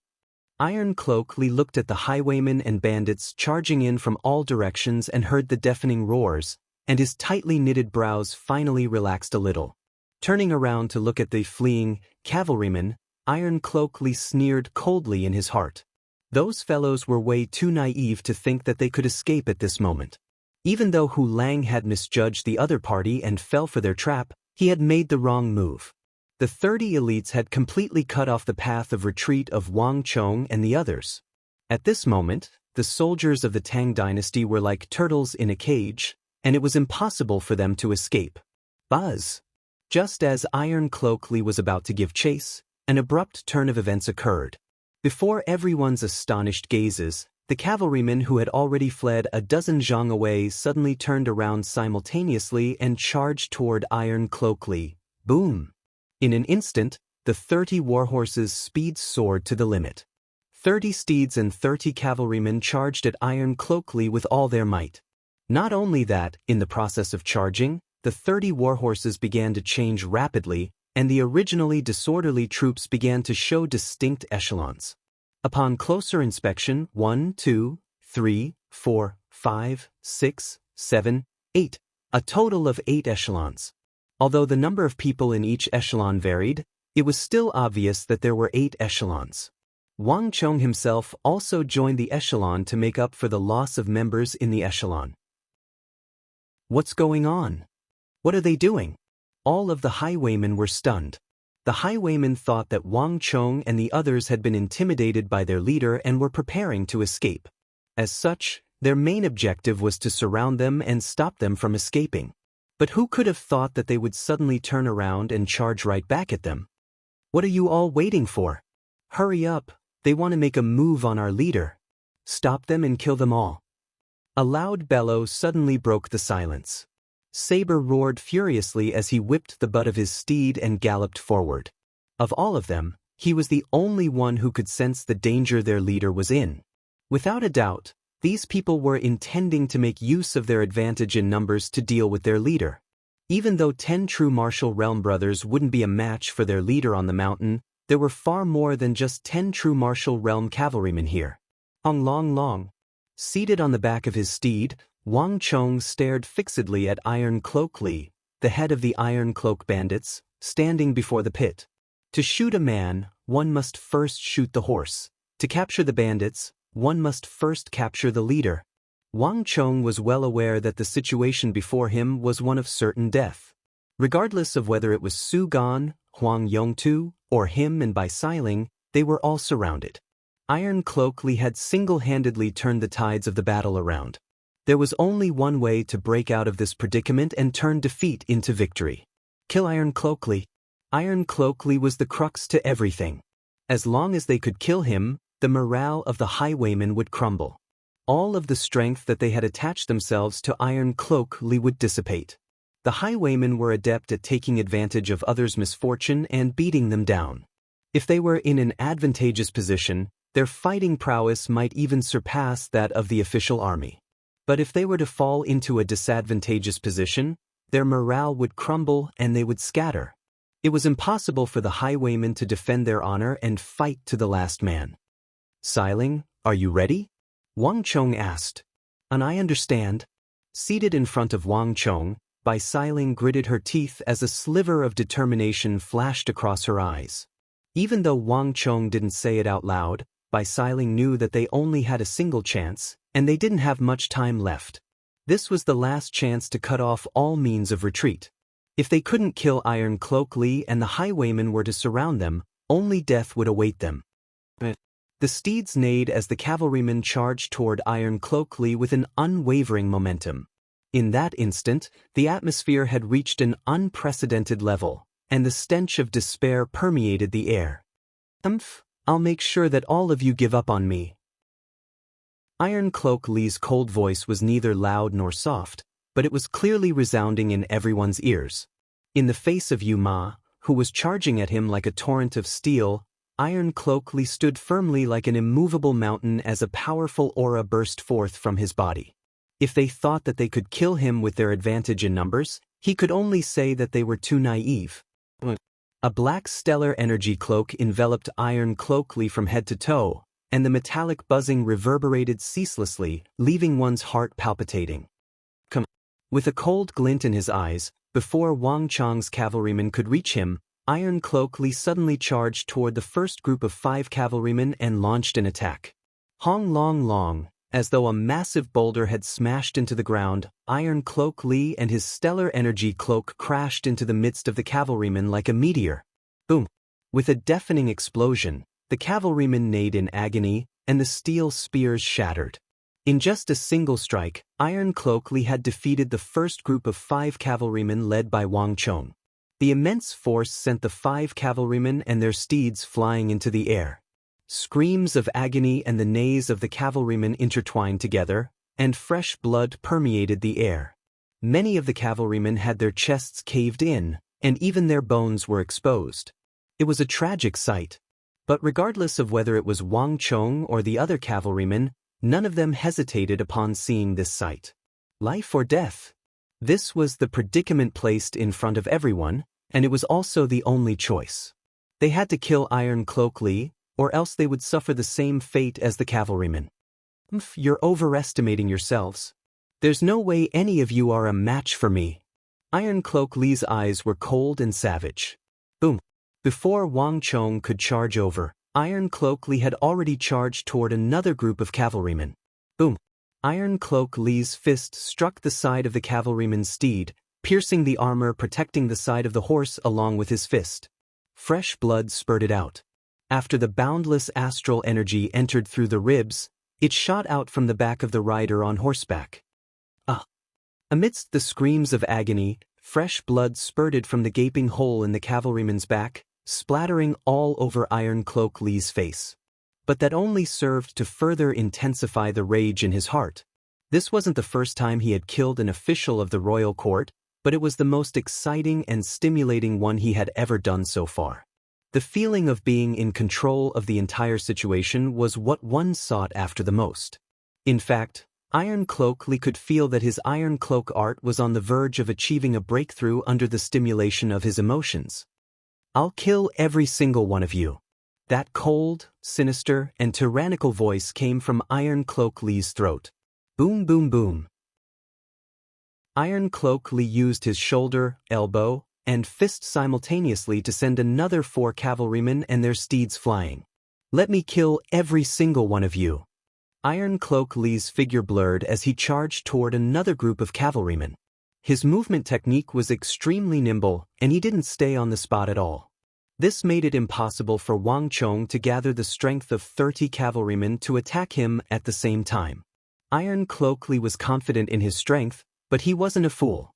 Iron Cloak Lee looked at the highwaymen and bandits charging in from all directions and heard the deafening roars, and his tightly knitted brows finally relaxed a little. Turning around to look at the fleeing cavalrymen, Iron Cloak Lee sneered coldly in his heart. Those fellows were way too naive to think that they could escape at this moment. Even though Hu Lang had misjudged the other party and fell for their trap, he had made the wrong move. The 30 elites had completely cut off the path of retreat of Wang Chong and the others. At this moment, the soldiers of the Tang dynasty were like turtles in a cage, and it was impossible for them to escape. Buzz! Just as Iron Cloak Lee was about to give chase, an abrupt turn of events occurred. Before everyone's astonished gazes, the cavalrymen who had already fled a dozen zhang away suddenly turned around simultaneously and charged toward Iron Cloak Lee. Boom! In an instant, the 30 warhorses' speed soared to the limit. 30 steeds and 30 cavalrymen charged at Iron Cloak Lee with all their might. Not only that, in the process of charging, the 30 warhorses began to change rapidly, and the originally disorderly troops began to show distinct echelons. Upon closer inspection, 1, 2, 3, 4, 5, 6, 7, 8, a total of 8 echelons. Although the number of people in each echelon varied, it was still obvious that there were 8 echelons. Wang Chong himself also joined the echelon to make up for the loss of members in the echelon. What's going on? What are they doing? All of the highwaymen were stunned. The highwaymen thought that Wang Chong and the others had been intimidated by their leader and were preparing to escape. As such, their main objective was to surround them and stop them from escaping. But who could have thought that they would suddenly turn around and charge right back at them? What are you all waiting for? Hurry up, they want to make a move on our leader. Stop them and kill them all. A loud bellow suddenly broke the silence. Saber roared furiously as he whipped the butt of his steed and galloped forward. Of all of them, he was the only one who could sense the danger their leader was in. Without a doubt, these people were intending to make use of their advantage in numbers to deal with their leader. Even though 10 true martial realm brothers wouldn't be a match for their leader on the mountain, there were far more than just 10 true martial realm cavalrymen here. Long, seated on the back of his steed, Wang Chong stared fixedly at Iron Cloak Lee, the head of the Iron Cloak bandits, standing before the pit. To shoot a man, one must first shoot the horse. To capture the bandits, one must first capture the leader. Wang Chong was well aware that the situation before him was one of certain death. Regardless of whether it was Su Gan, Huang Yongtu, or him and Bai Siling, they were all surrounded. Iron Cloak Lee had single-handedly turned the tides of the battle around. There was only one way to break out of this predicament and turn defeat into victory. Kill Iron Cloak Lee. Iron Cloak Lee was the crux to everything. As long as they could kill him, the morale of the highwaymen would crumble. All of the strength that they had attached themselves to Iron Cloak Lee would dissipate. The highwaymen were adept at taking advantage of others' misfortune and beating them down. If they were in an advantageous position, their fighting prowess might even surpass that of the official army. But if they were to fall into a disadvantageous position, their morale would crumble and they would scatter. It was impossible for the highwaymen to defend their honor and fight to the last man. Siling, are you ready? Wang Chong asked. And I understand. Seated in front of Wang Chong, Bai Siling gritted her teeth as a sliver of determination flashed across her eyes. Even though Wang Chong didn't say it out loud, Bai Siling knew that they only had a single chance, and they didn't have much time left. This was the last chance to cut off all means of retreat. If they couldn't kill Iron Cloak Lee and the highwaymen were to surround them, only death would await them. The steeds neighed as the cavalrymen charged toward Iron Cloak Lee with an unwavering momentum. In that instant, the atmosphere had reached an unprecedented level, and the stench of despair permeated the air. I'll make sure that all of you give up on me. Iron Cloak Lee's cold voice was neither loud nor soft, but it was clearly resounding in everyone's ears. In the face of Yu Ma, who was charging at him like a torrent of steel, Iron Cloak Li stood firmly like an immovable mountain as a powerful aura burst forth from his body. If they thought that they could kill him with their advantage in numbers, he could only say that they were too naive. A black stellar energy cloak enveloped Iron Cloak Li from head to toe, and the metallic buzzing reverberated ceaselessly, leaving one's heart palpitating. With a cold glint in his eyes, before Wang Chang's cavalrymen could reach him, Iron Cloak Li suddenly charged toward the first group of 5 cavalrymen and launched an attack. Hong long long, as though a massive boulder had smashed into the ground, Iron Cloak Li and his stellar energy cloak crashed into the midst of the cavalrymen like a meteor. Boom! With a deafening explosion, the cavalrymen neighed in agony, and the steel spears shattered. In just a single strike, Iron Cloak Li had defeated the first group of 5 cavalrymen led by Wang Chong. The immense force sent the 5 cavalrymen and their steeds flying into the air. Screams of agony and the neighs of the cavalrymen intertwined together, and fresh blood permeated the air. Many of the cavalrymen had their chests caved in, and even their bones were exposed. It was a tragic sight. But regardless of whether it was Wang Chong or the other cavalrymen, none of them hesitated upon seeing this sight. Life or death? This was the predicament placed in front of everyone, and it was also the only choice. They had to kill Iron Cloak Li, or else they would suffer the same fate as the cavalrymen. You're overestimating yourselves. There's no way any of you are a match for me. Iron Cloak Li's eyes were cold and savage. Boom! Before Wang Chong could charge over, Iron Cloak Li had already charged toward another group of cavalrymen. Boom! Iron Cloak Li's fist struck the side of the cavalryman's steed, piercing the armor protecting the side of the horse along with his fist. Fresh blood spurted out. After the boundless astral energy entered through the ribs, it shot out from the back of the rider on horseback. Amidst the screams of agony, fresh blood spurted from the gaping hole in the cavalryman's back, splattering all over Iron Cloak Li's face. But that only served to further intensify the rage in his heart. This wasn't the first time he had killed an official of the royal court, but it was the most exciting and stimulating one he had ever done so far. The feeling of being in control of the entire situation was what one sought after the most. In fact, Iron Cloak Li could feel that his Iron Cloak art was on the verge of achieving a breakthrough under the stimulation of his emotions. I'll kill every single one of you. That cold, sinister, and tyrannical voice came from Iron Cloak Li's throat. Boom boom boom. Iron Cloak Li used his shoulder, elbow, and fist simultaneously to send another 4 cavalrymen and their steeds flying. Let me kill every single one of you. Iron Cloak Li's figure blurred as he charged toward another group of cavalrymen. His movement technique was extremely nimble, and he didn't stay on the spot at all. This made it impossible for Wang Chong to gather the strength of 30 cavalrymen to attack him at the same time. Iron Cloak Li was confident in his strength, but he wasn't a fool.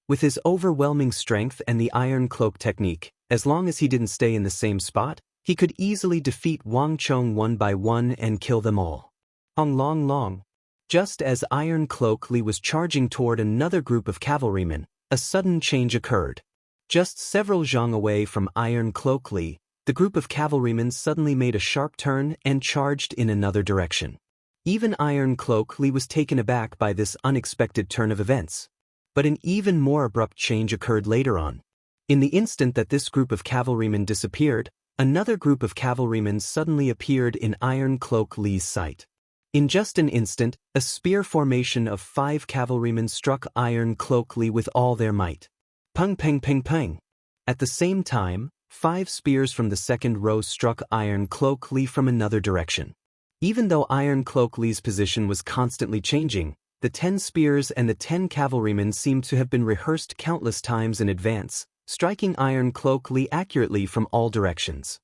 With his overwhelming strength and the Iron Cloak technique, as long as he didn't stay in the same spot, he could easily defeat Wang Chong one by one and kill them all. Long long. Just as Iron Cloak Li was charging toward another group of cavalrymen, a sudden change occurred. Just several zhang away from Iron Cloak Li, the group of cavalrymen suddenly made a sharp turn and charged in another direction. Even Iron Cloak Li was taken aback by this unexpected turn of events. But an even more abrupt change occurred later on. In the instant that this group of cavalrymen disappeared, another group of cavalrymen suddenly appeared in Iron Cloak Li's sight. In just an instant, a spear formation of 5 cavalrymen struck Iron Cloak Li with all their might. Pung peng peng peng. At the same time, 5 spears from the second row struck Iron Cloak Li from another direction. Even though Iron Cloak Li's position was constantly changing, the 10 spears and the 10 cavalrymen seemed to have been rehearsed countless times in advance, striking Iron Cloak Li accurately from all directions.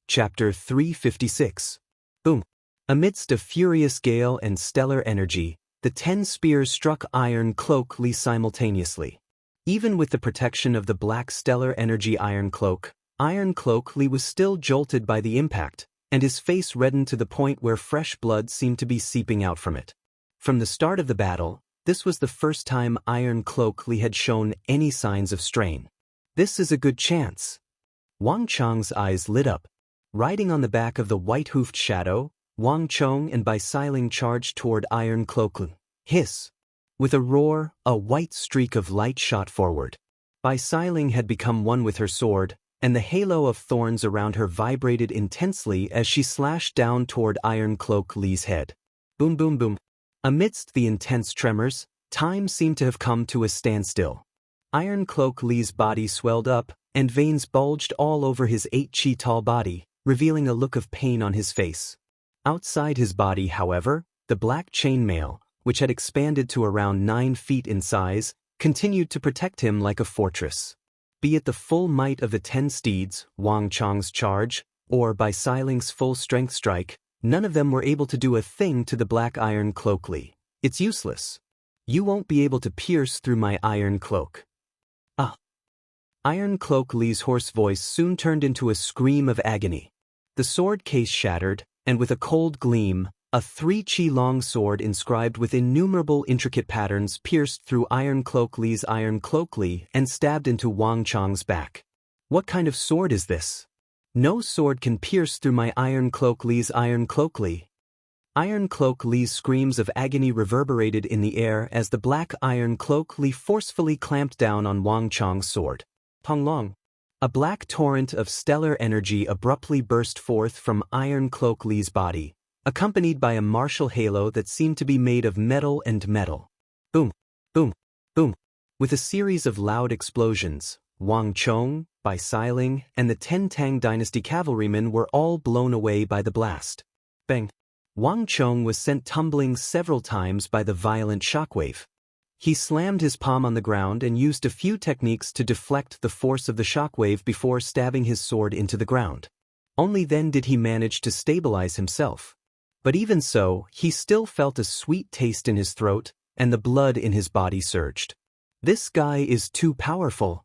Chapter 356. Boom! Amidst a furious gale and stellar energy, the 10 spears struck Iron Cloak Li simultaneously. Even with the protection of the black stellar energy Iron Cloak Li was still jolted by the impact, and his face reddened to the point where fresh blood seemed to be seeping out from it. From the start of the battle, this was the first time Iron Cloak Li had shown any signs of strain. This is a good chance. Wang Chang's eyes lit up. Riding on the back of the white-hoofed shadow, Wang Chong and Bai Siling charged toward Iron Cloak. Hiss! With a roar, a white streak of light shot forward. Bai Siling had become one with her sword, and the halo of thorns around her vibrated intensely as she slashed down toward Iron Cloak Li's head. Boom boom boom. Amidst the intense tremors, time seemed to have come to a standstill. Iron Cloak Li's body swelled up, and veins bulged all over his 8-chi-tall body, revealing a look of pain on his face. Outside his body, however, the black chainmail, which had expanded to around 9 feet in size, continued to protect him like a fortress. Be it the full might of the 10 steeds, Wang Chang's charge, or Bai Siling's full-strength strike, none of them were able to do a thing to the black Iron Cloak Li. It's useless. You won't be able to pierce through my iron cloak. Ah! Iron Cloak Li's hoarse voice soon turned into a scream of agony. The sword case shattered, and with a cold gleam, a 3-chi-long sword inscribed with innumerable intricate patterns pierced through Iron Cloak Li's Iron Cloak Li and stabbed into Wang Chang's back. What kind of sword is this? No sword can pierce through my Iron Cloak Li's Iron Cloak Li. Iron Cloak Li's screams of agony reverberated in the air as the black Iron Cloak Li forcefully clamped down on Wang Chang's sword. Panglong! A black torrent of stellar energy abruptly burst forth from Iron Cloak Li's body, accompanied by a martial halo that seemed to be made of metal and metal. Boom! Boom! Boom! With a series of loud explosions, Wang Chong, Bai Siling, and the 10 Tang Dynasty cavalrymen were all blown away by the blast. Bang! Wang Chong was sent tumbling several times by the violent shockwave. He slammed his palm on the ground and used a few techniques to deflect the force of the shockwave before stabbing his sword into the ground. Only then did he manage to stabilize himself. But even so, he still felt a sweet taste in his throat, and the blood in his body surged. This guy is too powerful.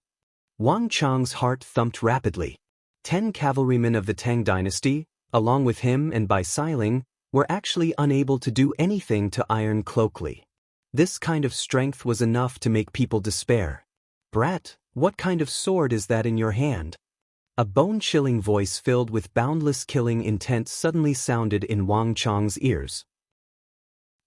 Wang Chang's heart thumped rapidly. 10 cavalrymen of the Tang Dynasty, along with him and Bai Siling, were actually unable to do anything to Iron Cloak Li. This kind of strength was enough to make people despair. Brat, what kind of sword is that in your hand? A bone-chilling voice filled with boundless killing intent suddenly sounded in Wang Chang's ears.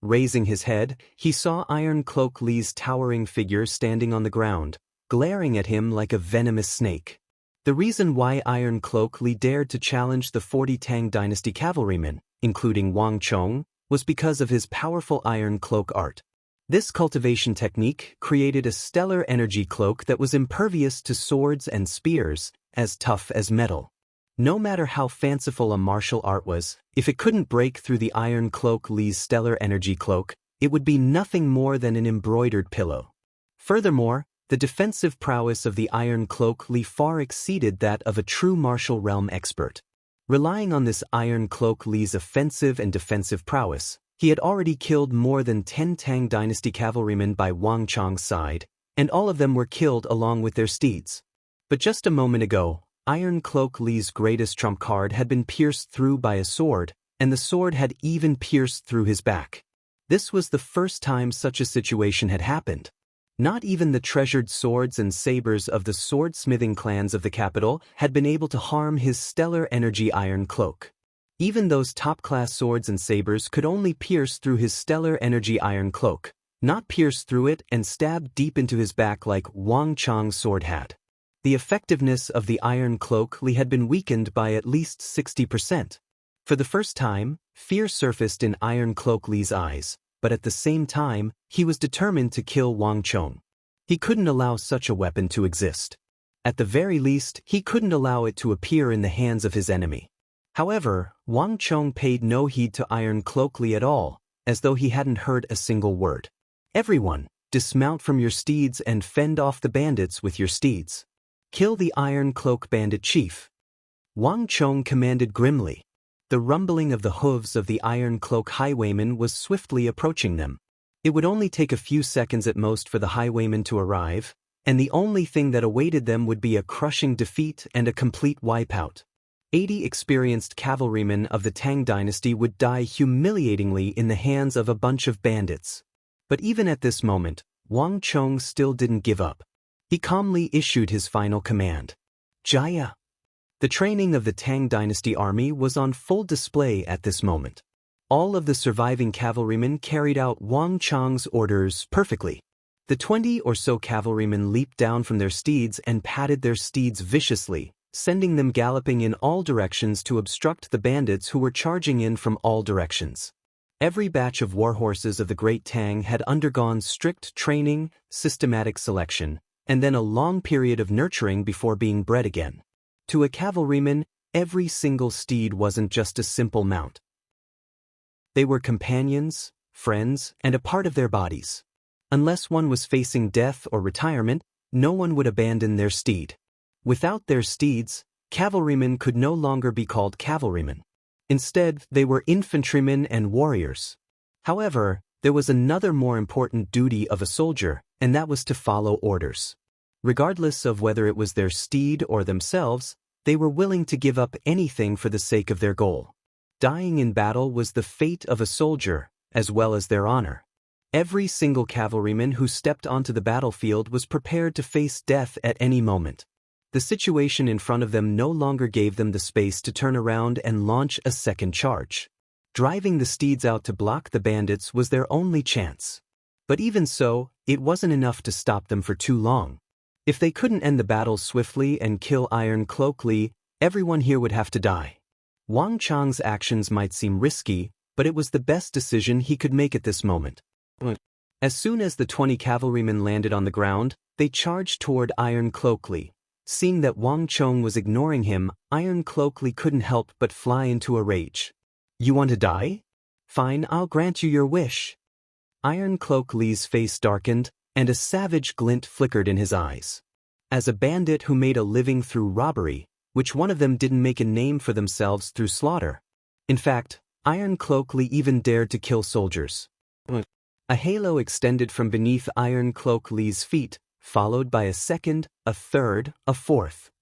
Raising his head, he saw Iron Cloak Li's towering figure standing on the ground, glaring at him like a venomous snake. The reason why Iron Cloak Li dared to challenge the 40 Tang Dynasty cavalrymen, including Wang Chong, was because of his powerful Iron Cloak art. This cultivation technique created a stellar energy cloak that was impervious to swords and spears, as tough as metal. No matter how fanciful a martial art was, if it couldn't break through the Iron Cloak Li's stellar energy cloak, it would be nothing more than an embroidered pillow. Furthermore, the defensive prowess of the Iron Cloak Li far exceeded that of a true martial realm expert. Relying on this Iron Cloak Li's offensive and defensive prowess, he had already killed more than 10 Tang Dynasty cavalrymen by Wang Chang's side, and all of them were killed along with their steeds. But just a moment ago, Iron Cloak Li's greatest trump card had been pierced through by a sword, and the sword had even pierced through his back. This was the first time such a situation had happened. Not even the treasured swords and sabers of the sword-smithing clans of the capital had been able to harm his stellar energy iron cloak. Even those top-class swords and sabers could only pierce through his stellar energy iron cloak, not pierce through it and stab deep into his back like Wang Chang's sword had. The effectiveness of the Iron Cloak Li had been weakened by at least 60%. For the first time, fear surfaced in Iron Cloak Li's eyes, but at the same time, he was determined to kill Wang Chong. He couldn't allow such a weapon to exist. At the very least, he couldn't allow it to appear in the hands of his enemy. However, Wang Chong paid no heed to Iron Cloak Li at all, as though he hadn't heard a single word. Everyone, dismount from your steeds and fend off the bandits with your steeds. Kill the Iron Cloak Bandit Chief. Wang Chong commanded grimly. The rumbling of the hooves of the Iron Cloak highwaymen was swiftly approaching them. It would only take a few seconds at most for the highwaymen to arrive, and the only thing that awaited them would be a crushing defeat and a complete wipeout. 80 experienced cavalrymen of the Tang dynasty would die humiliatingly in the hands of a bunch of bandits. But even at this moment, Wang Chong still didn't give up. He calmly issued his final command. Jaya! The training of the Tang Dynasty army was on full display at this moment. All of the surviving cavalrymen carried out Wang Chang's orders perfectly. The 20 or so cavalrymen leaped down from their steeds and patted their steeds viciously, sending them galloping in all directions to obstruct the bandits who were charging in from all directions. Every batch of war horses of the Great Tang had undergone strict training, systematic selection, and then a long period of nurturing before being bred again. To a cavalryman, every single steed wasn't just a simple mount. They were companions, friends, and a part of their bodies. Unless one was facing death or retirement, no one would abandon their steed. Without their steeds, cavalrymen could no longer be called cavalrymen. Instead, they were infantrymen and warriors. However, there was another more important duty of a soldier, and that was to follow orders. Regardless of whether it was their steed or themselves, they were willing to give up anything for the sake of their goal. Dying in battle was the fate of a soldier, as well as their honor. Every single cavalryman who stepped onto the battlefield was prepared to face death at any moment. The situation in front of them no longer gave them the space to turn around and launch a second charge. Driving the steeds out to block the bandits was their only chance. But even so, it wasn't enough to stop them for too long. If they couldn't end the battle swiftly and kill Iron Cloak Li, everyone here would have to die. Wang Chang's actions might seem risky, but it was the best decision he could make at this moment. As soon as the 20 cavalrymen landed on the ground, they charged toward Iron Cloak Li. Seeing that Wang Chong was ignoring him, Iron Cloak Li couldn't help but fly into a rage. "You want to die? Fine, I'll grant you your wish." Iron Cloak Li's face darkened, and a savage glint flickered in his eyes. As a bandit who made a living through robbery, which one of them didn't make a name for themselves through slaughter? In fact, Iron Cloak Li even dared to kill soldiers. A halo extended from beneath Iron Cloak Li's feet, followed by a second, a third, a fourth.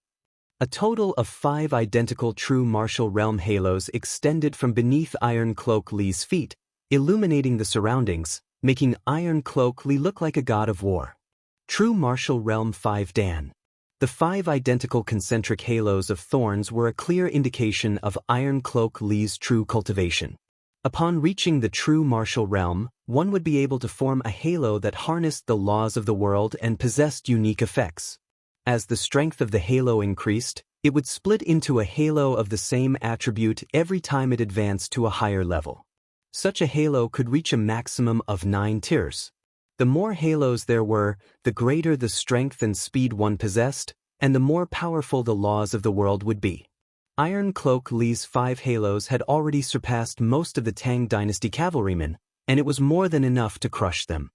A total of 5 identical true martial realm halos extended from beneath Iron Cloak Li's feet, illuminating the surroundings, making Iron Cloak Li look like a god of war. True martial realm 5 Dan. The 5 identical concentric halos of thorns were a clear indication of Iron Cloak Li's true cultivation. Upon reaching the true martial realm, one would be able to form a halo that harnessed the laws of the world and possessed unique effects. As the strength of the halo increased, it would split into a halo of the same attribute every time it advanced to a higher level. Such a halo could reach a maximum of 9 tiers. The more halos there were, the greater the strength and speed one possessed, and the more powerful the laws of the world would be. Iron Cloak Li's 5 halos had already surpassed most of the Tang Dynasty cavalrymen, and it was more than enough to crush them.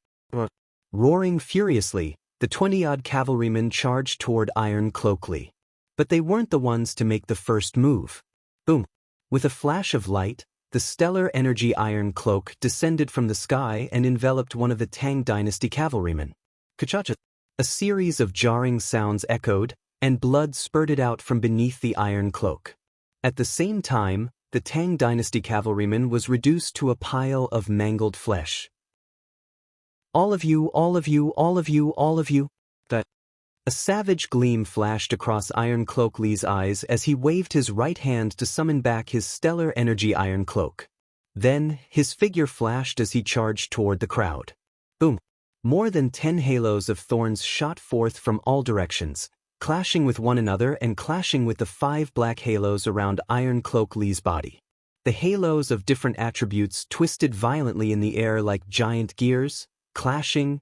Roaring furiously, the 20-odd cavalrymen charged toward Iron Cloak Li. But they weren't the ones to make the first move. Boom! With a flash of light, the stellar energy Iron Cloak descended from the sky and enveloped one of the Tang Dynasty cavalrymen. Ka-cha-cha! A series of jarring sounds echoed, and blood spurted out from beneath the iron cloak. At the same time, the Tang Dynasty cavalryman was reduced to a pile of mangled flesh. "All of you, all of you, all of you, all of you." A savage gleam flashed across Iron Cloak Li's eyes as he waved his right hand to summon back his stellar energy Iron Cloak. Then, his figure flashed as he charged toward the crowd. Boom! More than 10 halos of thorns shot forth from all directions, clashing with one another and clashing with the 5 black halos around Iron Cloak Li's body. The halos of different attributes twisted violently in the air like giant gears, clashing,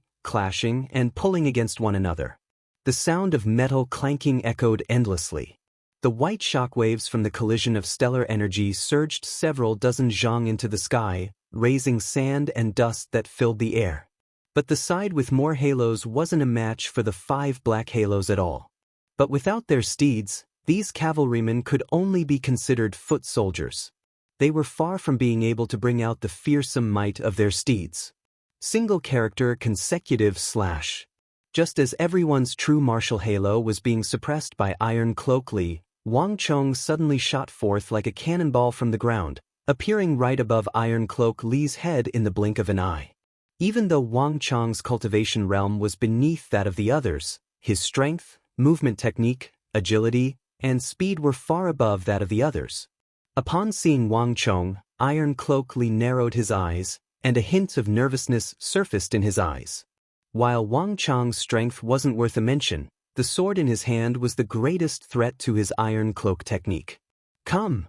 and pulling against one another. The sound of metal clanking echoed endlessly. The white shockwaves from the collision of stellar energy surged several dozen zhang into the sky, raising sand and dust that filled the air. But the side with more halos wasn't a match for the 5 black halos at all. But without their steeds, these cavalrymen could only be considered foot soldiers. They were far from being able to bring out the fearsome might of their steeds. Single character consecutive slash. Just as everyone's true martial halo was being suppressed by Iron Cloak Li, Wang Chong suddenly shot forth like a cannonball from the ground, appearing right above Iron Cloak Li's head in the blink of an eye. Even though Wang Chong's cultivation realm was beneath that of the others, his strength, movement technique, agility, and speed were far above that of the others. Upon seeing Wang Chong, Iron Cloak Li narrowed his eyes, and a hint of nervousness surfaced in his eyes. While Wang Chong's strength wasn't worth a mention, the sword in his hand was the greatest threat to his Iron Cloak technique. Come!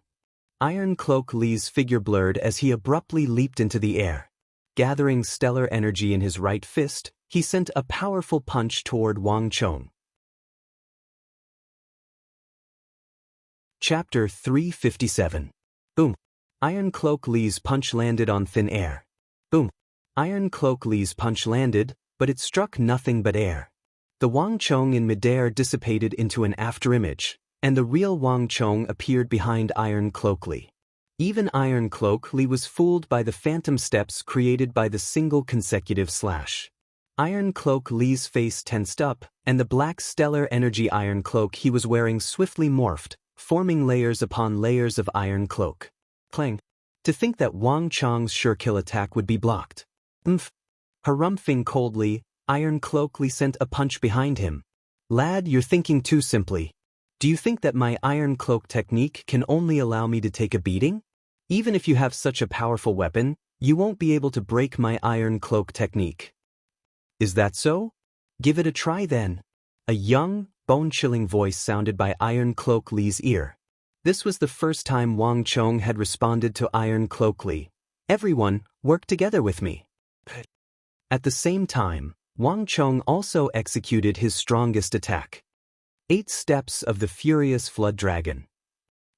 Iron Cloak Li's figure blurred as he abruptly leaped into the air. Gathering stellar energy in his right fist, he sent a powerful punch toward Wang Chong. Chapter 357. Boom! Iron Cloak Li's punch landed on thin air. Boom! Iron Cloak Li's punch landed, but it struck nothing but air. The Wang Chong in midair dissipated into an afterimage, and the real Wang Chong appeared behind Iron Cloak Li. Even Iron Cloak Li was fooled by the phantom steps created by the single consecutive slash. Iron Cloak Li's face tensed up, and the black stellar energy iron cloak he was wearing swiftly morphed, forming layers upon layers of iron cloak. Clang! To think that Wang Chong's sure-kill attack would be blocked. Harumphing coldly, Iron Cloak Li sent a punch behind him. Lad, you're thinking too simply. Do you think that my Iron Cloak technique can only allow me to take a beating? Even if you have such a powerful weapon, you won't be able to break my Iron Cloak technique. Is that so? Give it a try then. A young, bone-chilling voice sounded by Iron Cloak Li's ear. This was the first time Wang Chong had responded to Iron Cloak Li. Everyone, work together with me. At the same time, Wang Chong also executed his strongest attack. 8 steps of the furious flood dragon.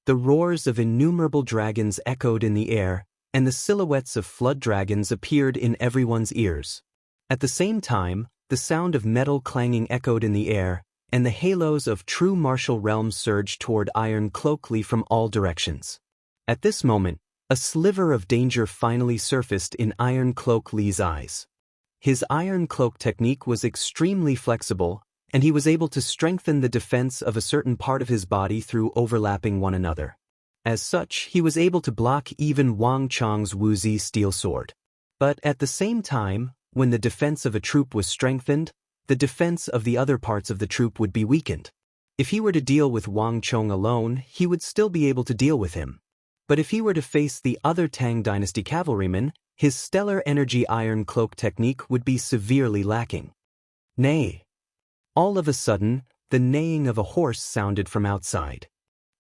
The roars of innumerable dragons echoed in the air, and the silhouettes of flood dragons appeared in everyone's ears. At the same time, the sound of metal clanging echoed in the air, and the halos of true martial realms surged toward Iron Cloak Li from all directions. At this moment, a sliver of danger finally surfaced in Iron Cloak Li's eyes. His Iron Cloak technique was extremely flexible, and he was able to strengthen the defense of a certain part of his body through overlapping one another. As such, he was able to block even Wang Chong's Wuzi steel sword. But at the same time, when the defense of a troop was strengthened, the defense of the other parts of the troop would be weakened. If he were to deal with Wang Chong alone, he would still be able to deal with him. But if he were to face the other Tang Dynasty cavalrymen, his stellar energy iron cloak technique would be severely lacking. Nay! All of a sudden, the neighing of a horse sounded from outside.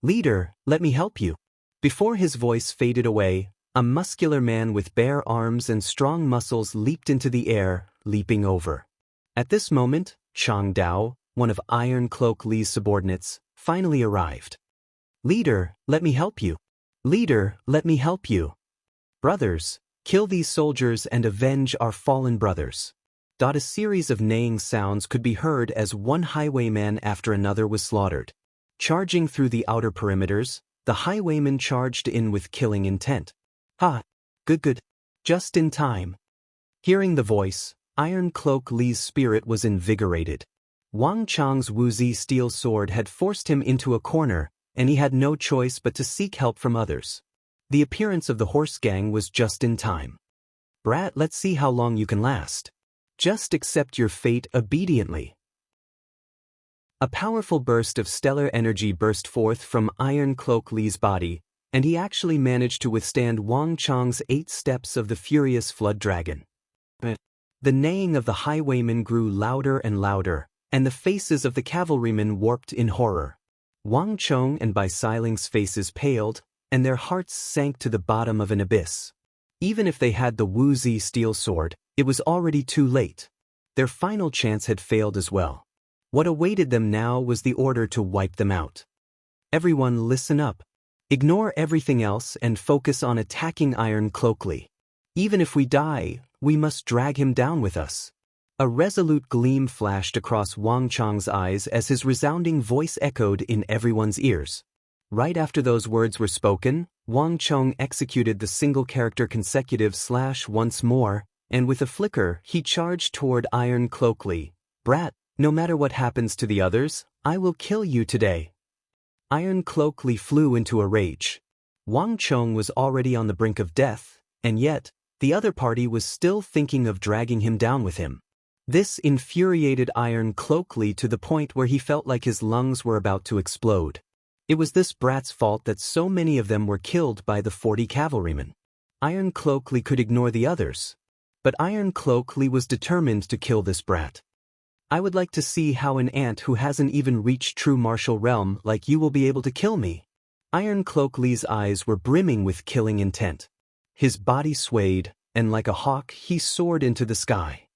Leader, let me help you. Before his voice faded away, a muscular man with bare arms and strong muscles leaped into the air, leaping over. At this moment, Chang Dao, one of Iron Cloak Li's subordinates, finally arrived. Leader, let me help you. Leader, let me help you. Brothers, kill these soldiers and avenge our fallen brothers. A series of neighing sounds could be heard as one highwayman after another was slaughtered. Charging through the outer perimeters, the highwaymen charged in with killing intent. Ha! Good. Just in time. Hearing the voice, Iron Cloak Li's spirit was invigorated. Wang Chong's Wuzi steel sword had forced him into a corner, and he had no choice but to seek help from others. The appearance of the horse gang was just in time. Brat, let's see how long you can last. Just accept your fate obediently. A powerful burst of stellar energy burst forth from Iron Cloak Li's body, and he actually managed to withstand Wang Chong's 8 steps of the furious flood dragon. The neighing of the highwaymen grew louder and louder, and the faces of the cavalrymen warped in horror. Wang Chong and Bai Siling's faces paled, and their hearts sank to the bottom of an abyss. Even if they had the Wuzi steel sword, it was already too late. Their final chance had failed as well. What awaited them now was the order to wipe them out. Everyone listen up. Ignore everything else and focus on attacking Iron Cloak Li. Even if we die, we must drag him down with us. A resolute gleam flashed across Wang Chong's eyes as his resounding voice echoed in everyone's ears. Right after those words were spoken, Wang Chong executed the single-character consecutive slash once more, and with a flicker, he charged toward Iron Cloak Li. Brat, no matter what happens to the others, I will kill you today. Iron Cloak Li flew into a rage. Wang Chong was already on the brink of death, and yet, the other party was still thinking of dragging him down with him. This infuriated Iron Cloak Li to the point where he felt like his lungs were about to explode. It was this brat's fault that so many of them were killed by the 40 cavalrymen. Iron Cloak Lee could ignore the others, but Iron Cloak Lee was determined to kill this brat. I would like to see how an ant who hasn't even reached true martial realm like you will be able to kill me. Iron Cloak Lee's eyes were brimming with killing intent. His body swayed, and like a hawk he soared into the sky.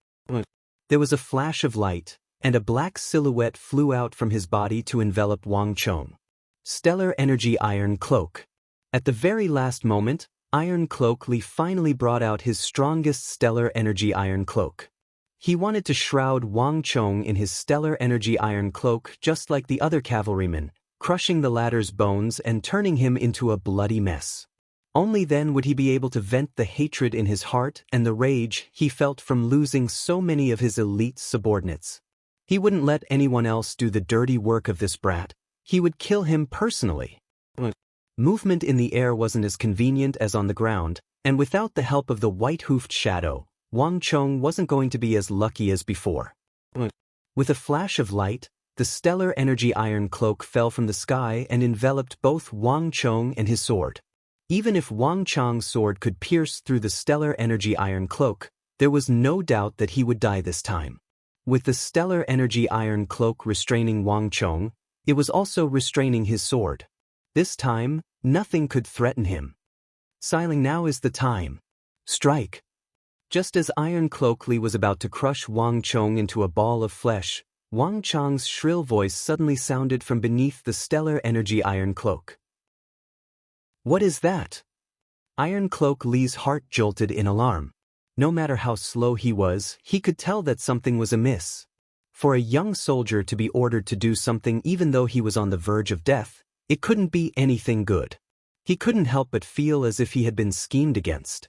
There was a flash of light, and a black silhouette flew out from his body to envelop Wang Chong. Stellar Energy Iron Cloak. At the very last moment, Iron Cloak Lee finally brought out his strongest Stellar Energy Iron Cloak. He wanted to shroud Wang Chong in his Stellar Energy Iron Cloak just like the other cavalrymen, crushing the latter's bones and turning him into a bloody mess. Only then would he be able to vent the hatred in his heart and the rage he felt from losing so many of his elite subordinates. He wouldn't let anyone else do the dirty work of this brat. He would kill him personally. Movement in the air wasn't as convenient as on the ground, and without the help of the white-hoofed shadow, Wang Chong wasn't going to be as lucky as before. With a flash of light, the Stellar Energy Iron Cloak fell from the sky and enveloped both Wang Chong and his sword. Even if Wang Chong's sword could pierce through the Stellar Energy Iron Cloak, there was no doubt that he would die this time. With the Stellar Energy Iron Cloak restraining Wang Chong, it was also restraining his sword. This time, nothing could threaten him. Siling, now is the time. Strike. Just as Iron Cloak Lee was about to crush Wang Chong into a ball of flesh, Wang Chong's shrill voice suddenly sounded from beneath the Stellar Energy Iron Cloak. What is that? Iron Cloak Lee's heart jolted in alarm. No matter how slow he was, he could tell that something was amiss. For a young soldier to be ordered to do something even though he was on the verge of death, it couldn't be anything good. He couldn't help but feel as if he had been schemed against.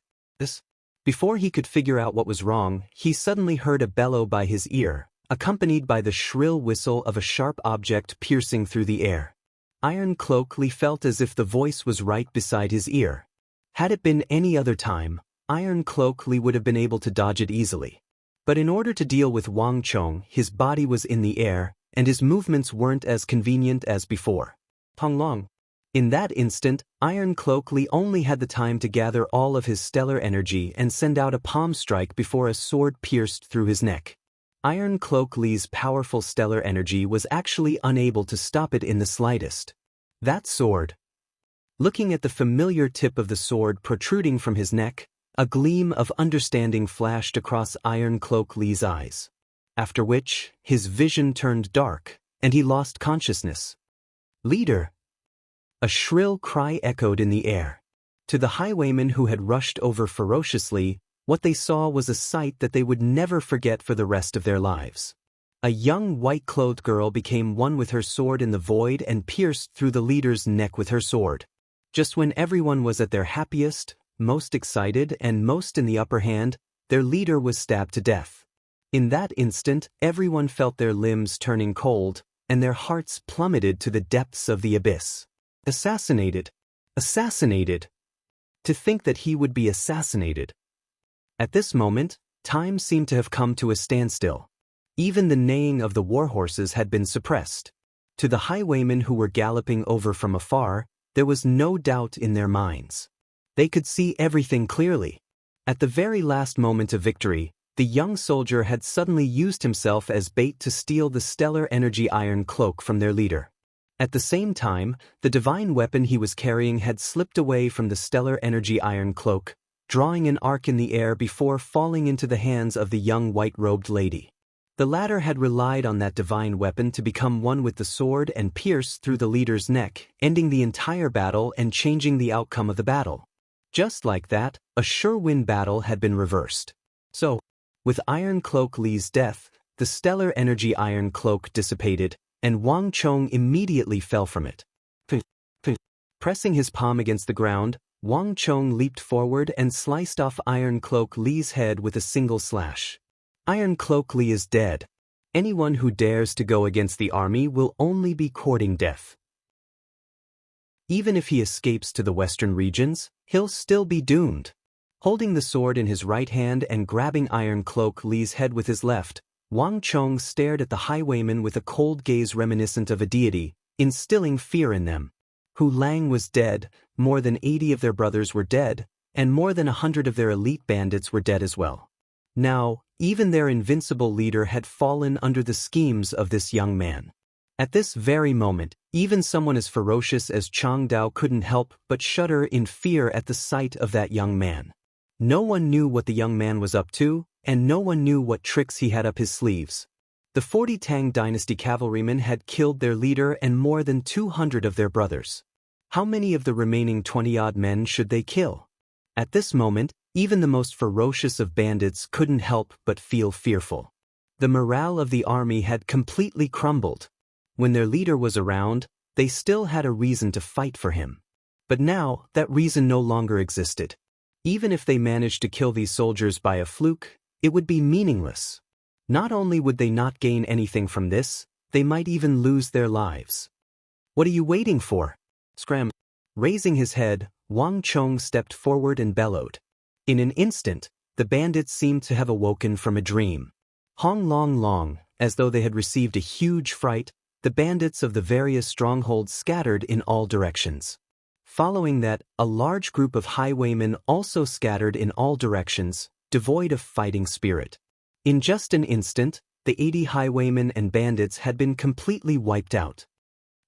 Before he could figure out what was wrong, he suddenly heard a bellow by his ear, accompanied by the shrill whistle of a sharp object piercing through the air. Iron Cloak Lee felt as if the voice was right beside his ear. Had it been any other time, Iron Cloak Lee would have been able to dodge it easily. But in order to deal with Wang Chong, his body was in the air, and his movements weren't as convenient as before. Long. In that instant, Iron Cloak Lee only had the time to gather all of his stellar energy and send out a palm strike before a sword pierced through his neck. Iron Cloak Lee's powerful stellar energy was actually unable to stop it in the slightest. That sword. Looking at the familiar tip of the sword protruding from his neck, a gleam of understanding flashed across Iron Cloak Lee's eyes. After which, his vision turned dark, and he lost consciousness. Leader! A shrill cry echoed in the air. To the highwaymen who had rushed over ferociously, what they saw was a sight that they would never forget for the rest of their lives. A young white-clothed girl became one with her sword in the void and pierced through the leader's neck with her sword. Just when everyone was at their happiest, most excited, and most in the upper hand, their leader was stabbed to death. In that instant, everyone felt their limbs turning cold, and their hearts plummeted to the depths of the abyss. Assassinated. Assassinated. To think that he would be assassinated. At this moment, time seemed to have come to a standstill. Even the neighing of the war horses had been suppressed. To the highwaymen who were galloping over from afar, there was no doubt in their minds. They could see everything clearly. At the very last moment of victory, the young soldier had suddenly used himself as bait to steal the Stellar Energy Iron Cloak from their leader. At the same time, the divine weapon he was carrying had slipped away from the Stellar Energy Iron Cloak, drawing an arc in the air before falling into the hands of the young white-robed lady. The latter had relied on that divine weapon to become one with the sword and pierce through the leader's neck, ending the entire battle and changing the outcome of the battle. Just like that, a sure-win battle had been reversed. So, with Iron Cloak Lee's death, the Stellar Energy Iron Cloak dissipated, and Wang Chong immediately fell from it. Pressing his palm against the ground, Wang Chong leaped forward and sliced off Iron Cloak Lee's head with a single slash. Iron Cloak Lee is dead. Anyone who dares to go against the army will only be courting death. Even if he escapes to the western regions, he'll still be doomed. Holding the sword in his right hand and grabbing Iron Cloak Lee's head with his left, Wang Chong stared at the highwayman with a cold gaze reminiscent of a deity, instilling fear in them. Hu Lang was dead, more than 80 of their brothers were dead, and more than 100 of their elite bandits were dead as well. Now, even their invincible leader had fallen under the schemes of this young man. At this very moment, even someone as ferocious as Chang Dao couldn't help but shudder in fear at the sight of that young man. No one knew what the young man was up to, and no one knew what tricks he had up his sleeves. The 40 Tang dynasty cavalrymen had killed their leader and more than 200 of their brothers. How many of the remaining 20-odd men should they kill? At this moment, even the most ferocious of bandits couldn't help but feel fearful. The morale of the army had completely crumbled. When their leader was around, they still had a reason to fight for him. But now, that reason no longer existed. Even if they managed to kill these soldiers by a fluke, it would be meaningless. Not only would they not gain anything from this, they might even lose their lives. "What are you waiting for?" Scram. Raising his head, Wang Chong stepped forward and bellowed. In an instant, the bandits seemed to have awoken from a dream. Hong Long Long, as though they had received a huge fright, the bandits of the various strongholds scattered in all directions. Following that, a large group of highwaymen also scattered in all directions, devoid of fighting spirit. In just an instant, the 80 highwaymen and bandits had been completely wiped out.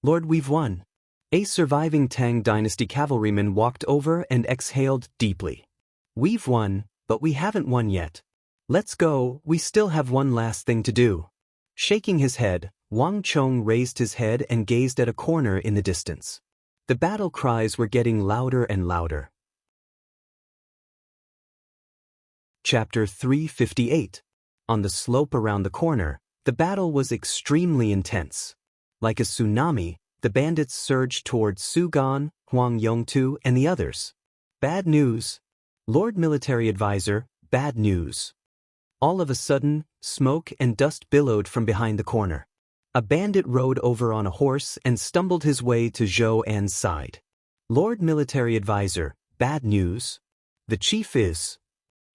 "Lord, we've won." A surviving Tang dynasty cavalryman walked over and exhaled deeply. "We've won, but we haven't won yet. Let's go, we still have one last thing to do." Shaking his head, Wang Chong raised his head and gazed at a corner in the distance. The battle cries were getting louder and louder. Chapter 358. On the slope around the corner, the battle was extremely intense. Like a tsunami, the bandits surged towards Su Gan, Huang Yongtu, and the others. "Bad news. Lord Military Advisor, bad news." All of a sudden, smoke and dust billowed from behind the corner. A bandit rode over on a horse and stumbled his way to Zhou An's side. "Lord Military Advisor, bad news. The chief is..."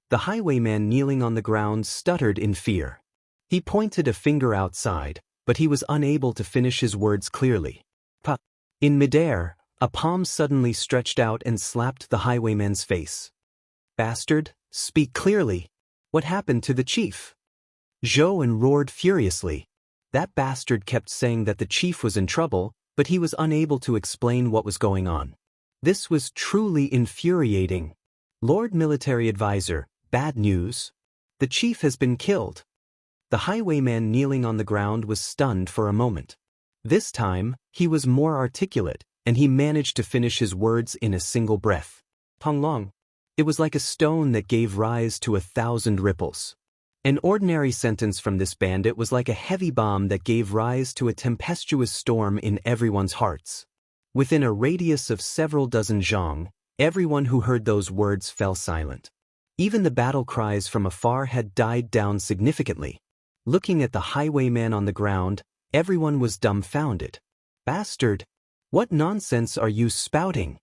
The highwayman kneeling on the ground stuttered in fear. He pointed a finger outside, but he was unable to finish his words clearly. "Pa." In midair, a palm suddenly stretched out and slapped the highwayman's face. "Bastard, speak clearly. What happened to the chief?" Zhou An roared furiously. That bastard kept saying that the chief was in trouble, but he was unable to explain what was going on. This was truly infuriating. "Lord Military Advisor, bad news. The chief has been killed." The highwayman kneeling on the ground was stunned for a moment. This time, he was more articulate, and he managed to finish his words in a single breath. "Tonglong." It was like a stone that gave rise to 1,000 ripples. An ordinary sentence from this bandit was like a heavy bomb that gave rise to a tempestuous storm in everyone's hearts. Within a radius of several dozen zhang, everyone who heard those words fell silent. Even the battle cries from afar had died down significantly. Looking at the highwayman on the ground, everyone was dumbfounded. "Bastard! What nonsense are you spouting?"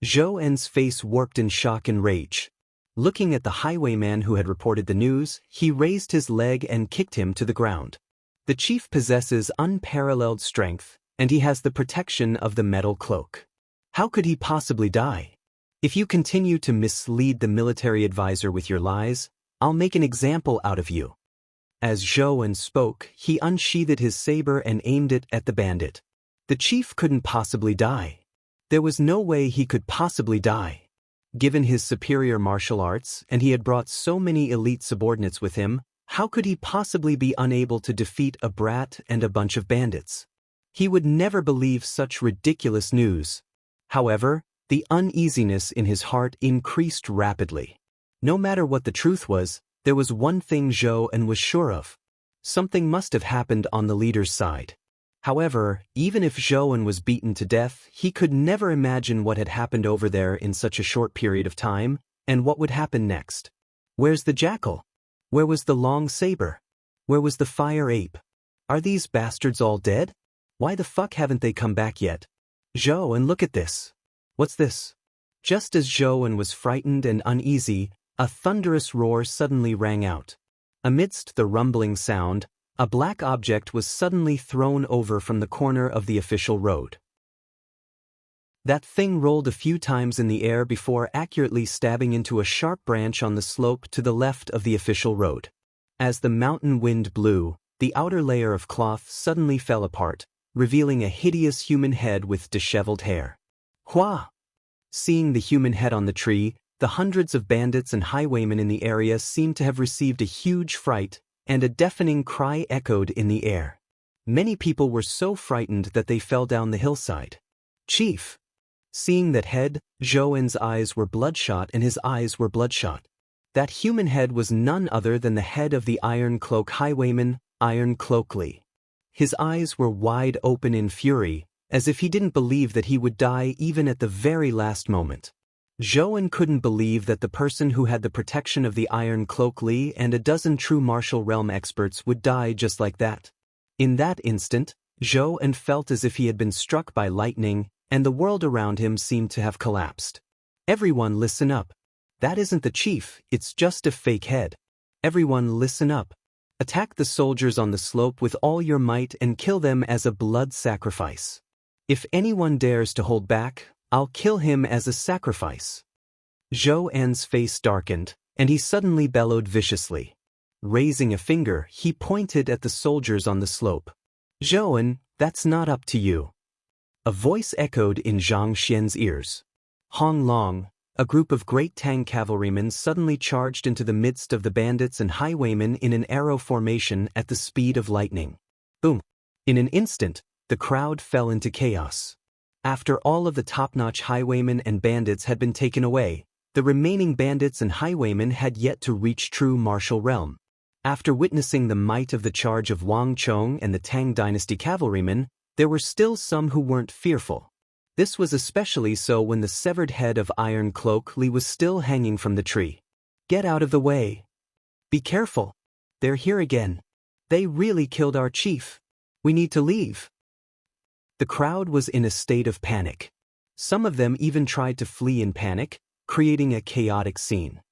Zhou An's face worked in shock and rage. Looking at the highwayman who had reported the news, he raised his leg and kicked him to the ground. "The chief possesses unparalleled strength, and he has the protection of the metal cloak. How could he possibly die? If you continue to mislead the military advisor with your lies, I'll make an example out of you." As Zhou An spoke, he unsheathed his saber and aimed it at the bandit. The chief couldn't possibly die. There was no way he could possibly die. Given his superior martial arts, and he had brought so many elite subordinates with him, how could he possibly be unable to defeat a brat and a bunch of bandits? He would never believe such ridiculous news. However, the uneasiness in his heart increased rapidly. No matter what the truth was, there was one thing Zhou An was sure of. Something must have happened on the leader's side. However, even if Zhou An was beaten to death, he could never imagine what had happened over there in such a short period of time, and what would happen next. Where's the jackal? Where was the long saber? Where was the fire ape? Are these bastards all dead? Why the fuck haven't they come back yet? Zhou An, look at this. What's this? Just as Zhou An was frightened and uneasy, a thunderous roar suddenly rang out. Amidst the rumbling sound, A black object was suddenly thrown over from the corner of the official road. That thing rolled a few times in the air before accurately stabbing into a sharp branch on the slope to the left of the official road. As the mountain wind blew, the outer layer of cloth suddenly fell apart, revealing a hideous human head with disheveled hair. Hua! Seeing the human head on the tree, the hundreds of bandits and highwaymen in the area seemed to have received a huge fright, and a deafening cry echoed in the air. Many people were so frightened that they fell down the hillside. Chief! Seeing that head, Zhou-En's eyes were bloodshot and his eyes were bloodshot. That human head was none other than the head of the Iron Cloak highwayman, Iron Cloak Li. His eyes were wide open in fury, as if he didn't believe that he would die even at the very last moment. Zhou-En couldn't believe that the person who had the protection of the Iron Cloak Li and a dozen true martial realm experts would die just like that. In that instant, Zhou-En felt as if he had been struck by lightning, and the world around him seemed to have collapsed. Everyone listen up. That isn't the chief, it's just a fake head. Everyone listen up. Attack the soldiers on the slope with all your might and kill them as a blood sacrifice. If anyone dares to hold back, I'll kill him as a sacrifice. Zhou-En's face darkened, and he suddenly bellowed viciously. Raising a finger, he pointed at the soldiers on the slope. Zhou-En, that's not up to you. A voice echoed in Zhang Xian's ears. Hong Long, a group of Great Tang cavalrymen suddenly charged into the midst of the bandits and highwaymen in an arrow formation at the speed of lightning. Boom! In an instant, the crowd fell into chaos. After all of the top-notch highwaymen and bandits had been taken away, the remaining bandits and highwaymen had yet to reach true martial realm. After witnessing the might of the charge of Wang Chong and the Tang Dynasty cavalrymen, there were still some who weren't fearful. This was especially so when the severed head of Iron Cloak Li was still hanging from the tree. Get out of the way. Be careful. They're here again. They really killed our chief. We need to leave. The crowd was in a state of panic. Some of them even tried to flee in panic, creating a chaotic scene.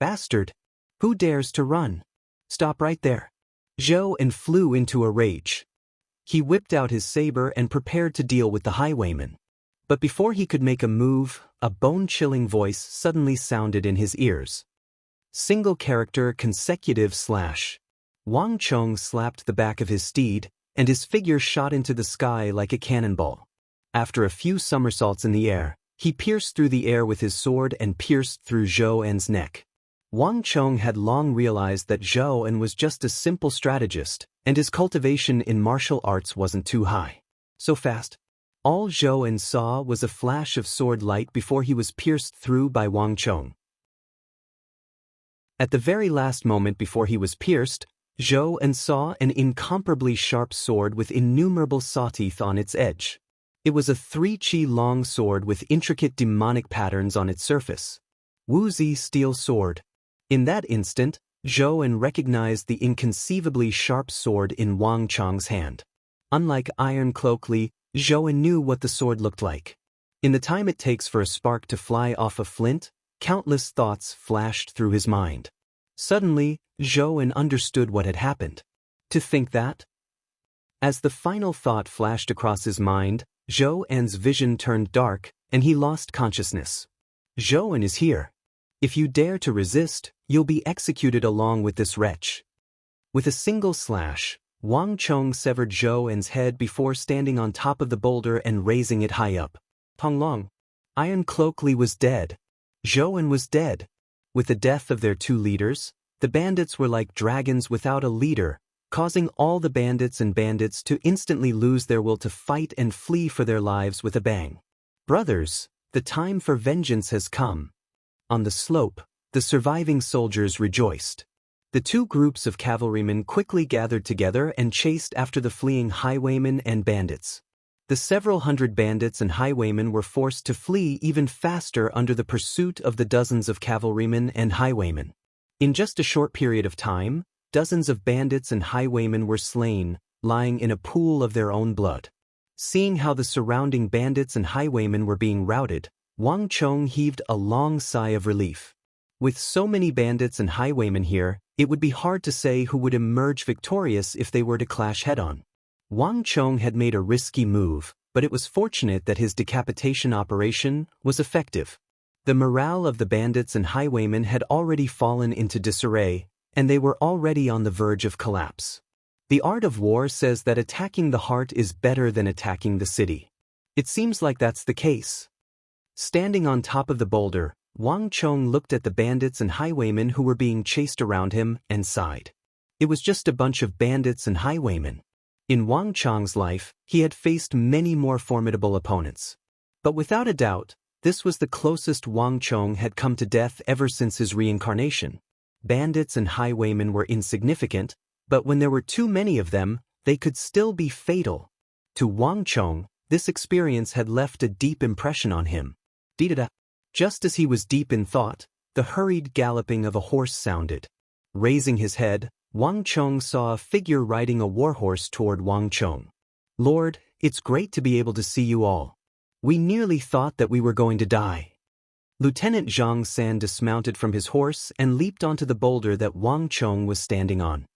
Bastard! Who dares to run? Stop right there. Zhou-En flew into a rage. He whipped out his saber and prepared to deal with the highwayman. But before he could make a move, a bone-chilling voice suddenly sounded in his ears. Single character consecutive slash. Wang Chong slapped the back of his steed, and his figure shot into the sky like a cannonball. After a few somersaults in the air, he pierced through the air with his sword and pierced through Zhou-En's neck. Wang Chong had long realized that Zhou-En was just a simple strategist, and his cultivation in martial arts wasn't too high. So fast. All Zhou-En saw was a flash of sword light before he was pierced through by Wang Chong. At the very last moment before he was pierced, Zhou-En saw an incomparably sharp sword with innumerable saw-teeth on its edge. It was a 3-chi long sword with intricate demonic patterns on its surface. Wuzi steel sword. In that instant, Zhou-En recognized the inconceivably sharp sword in Wang Chong's hand. Unlike Iron Cloak Li, Zhou-En knew what the sword looked like. In the time it takes for a spark to fly off a flint, countless thoughts flashed through his mind. Suddenly, Zhou-En understood what had happened. To think that? As the final thought flashed across his mind, Zhou-En's vision turned dark, and he lost consciousness. Zhou-En is here. If you dare to resist, you'll be executed along with this wretch. With a single slash, Wang Chong severed Zhou-En's head before standing on top of the boulder and raising it high up. Tonglong. Iron Cloak Li was dead. Zhou-En was dead. With the death of their two leaders, the bandits were like dragons without a leader, causing all the bandits to instantly lose their will to fight and flee for their lives with a bang. Brothers, the time for vengeance has come. On the slope, the surviving soldiers rejoiced. The two groups of cavalrymen quickly gathered together and chased after the fleeing highwaymen and bandits. The several hundred bandits and highwaymen were forced to flee even faster under the pursuit of the dozens of cavalrymen and highwaymen. In just a short period of time, dozens of bandits and highwaymen were slain, lying in a pool of their own blood. Seeing how the surrounding bandits and highwaymen were being routed, Wang Chong heaved a long sigh of relief. With so many bandits and highwaymen here, it would be hard to say who would emerge victorious if they were to clash head-on. Wang Chong had made a risky move, but it was fortunate that his decapitation operation was effective. The morale of the bandits and highwaymen had already fallen into disarray, and they were already on the verge of collapse. The art of war says that attacking the heart is better than attacking the city. It seems like that's the case. Standing on top of the boulder, Wang Chong looked at the bandits and highwaymen who were being chased around him and sighed. It was just a bunch of bandits and highwaymen. In Wang Chong's life, he had faced many more formidable opponents. But without a doubt, this was the closest Wang Chong had come to death ever since his reincarnation. Bandits and highwaymen were insignificant, but when there were too many of them, they could still be fatal. To Wang Chong, this experience had left a deep impression on him. Dee-da-da. Just as he was deep in thought, the hurried galloping of a horse sounded. Raising his head, Wang Chong saw a figure riding a warhorse toward Wang Chong. "Lord, it's great to be able to see you all. We nearly thought that we were going to die." Lieutenant Zhang San dismounted from his horse and leaped onto the boulder that Wang Chong was standing on.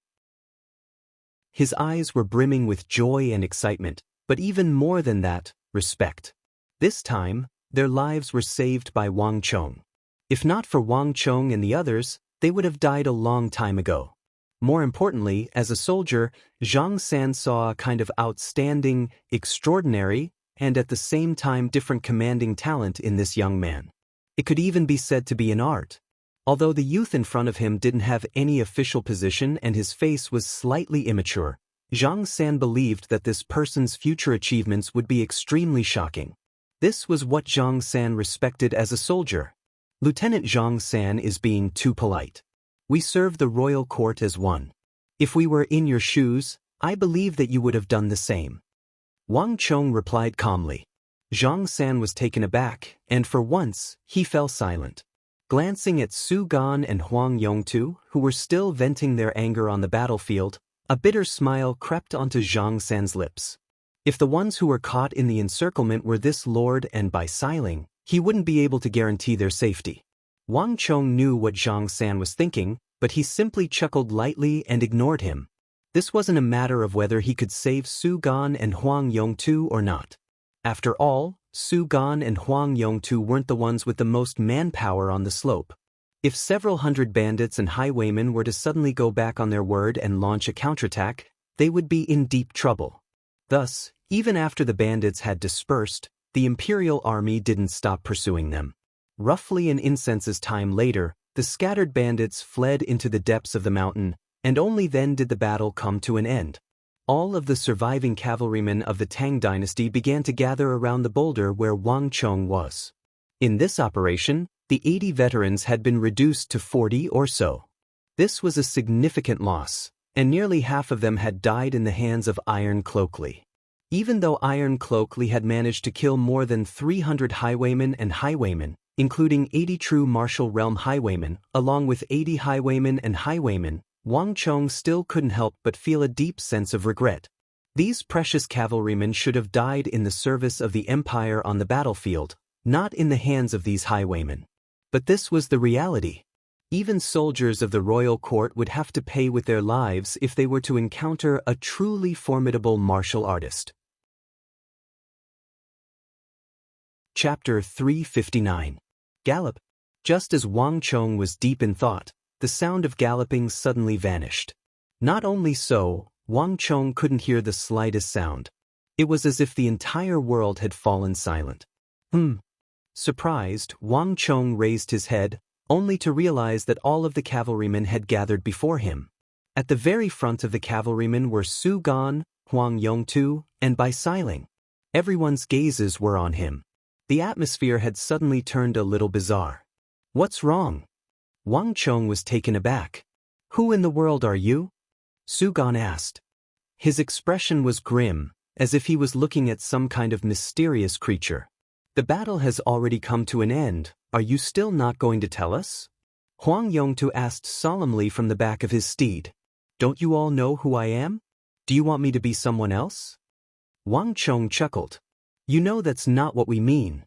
His eyes were brimming with joy and excitement, but even more than that, respect. This time, their lives were saved by Wang Chong. If not for Wang Chong and the others, they would have died a long time ago. More importantly, as a soldier, Zhang San saw a kind of outstanding, extraordinary, and at the same time different commanding talent in this young man. It could even be said to be an art. Although the youth in front of him didn't have any official position and his face was slightly immature, Zhang San believed that this person's future achievements would be extremely shocking. This was what Zhang San respected as a soldier. Lieutenant Zhang San is being too polite. We serve the royal court as one. If we were in your shoes, I believe that you would have done the same. Wang Chong replied calmly. Zhang San was taken aback, and for once, he fell silent. Glancing at Su Gan and Huang Yongtu, who were still venting their anger on the battlefield, a bitter smile crept onto Zhang San's lips. If the ones who were caught in the encirclement were this lord and by Xiling, he wouldn't be able to guarantee their safety. Wang Chong knew what Zhang San was thinking, but he simply chuckled lightly and ignored him. This wasn't a matter of whether he could save Su Gan and Huang Yongtu or not. After all, Su Gan and Huang Yongtu weren't the ones with the most manpower on the slope. If several hundred bandits and highwaymen were to suddenly go back on their word and launch a counterattack, they would be in deep trouble. Thus, even after the bandits had dispersed, the imperial army didn't stop pursuing them. Roughly an incense's time later, the scattered bandits fled into the depths of the mountain, and only then did the battle come to an end. All of the surviving cavalrymen of the Tang dynasty began to gather around the boulder where Wang Chong was. In this operation, the 80 veterans had been reduced to 40 or so. This was a significant loss, and nearly half of them had died in the hands of Iron Cloak Li. Even though Iron Cloak Li had managed to kill more than 300 highwaymen and highwaymen, including 80 true martial realm highwaymen, along with 80 highwaymen and highwaymen, Wang Chong still couldn't help but feel a deep sense of regret. These precious cavalrymen should have died in the service of the empire on the battlefield, not in the hands of these highwaymen. But this was the reality. Even soldiers of the royal court would have to pay with their lives if they were to encounter a truly formidable martial artist. Chapter 359. Gallop. Just as Wang Chong was deep in thought, the sound of galloping suddenly vanished. Not only so, Wang Chong couldn't hear the slightest sound. It was as if the entire world had fallen silent. Surprised, Wang Chong raised his head, only to realize that all of the cavalrymen had gathered before him. At the very front of the cavalrymen were Su Gan, Huang Yongtu, and Bai Xiling. Everyone's gazes were on him. The atmosphere had suddenly turned a little bizarre. What's wrong? Wang Chong was taken aback. Who in the world are you? Su Gan asked. His expression was grim, as if he was looking at some kind of mysterious creature. The battle has already come to an end. Are you still not going to tell us? Huang Yongtu asked solemnly from the back of his steed. Don't you all know who I am? Do you want me to be someone else? Wang Chong chuckled. You know that's not what we mean.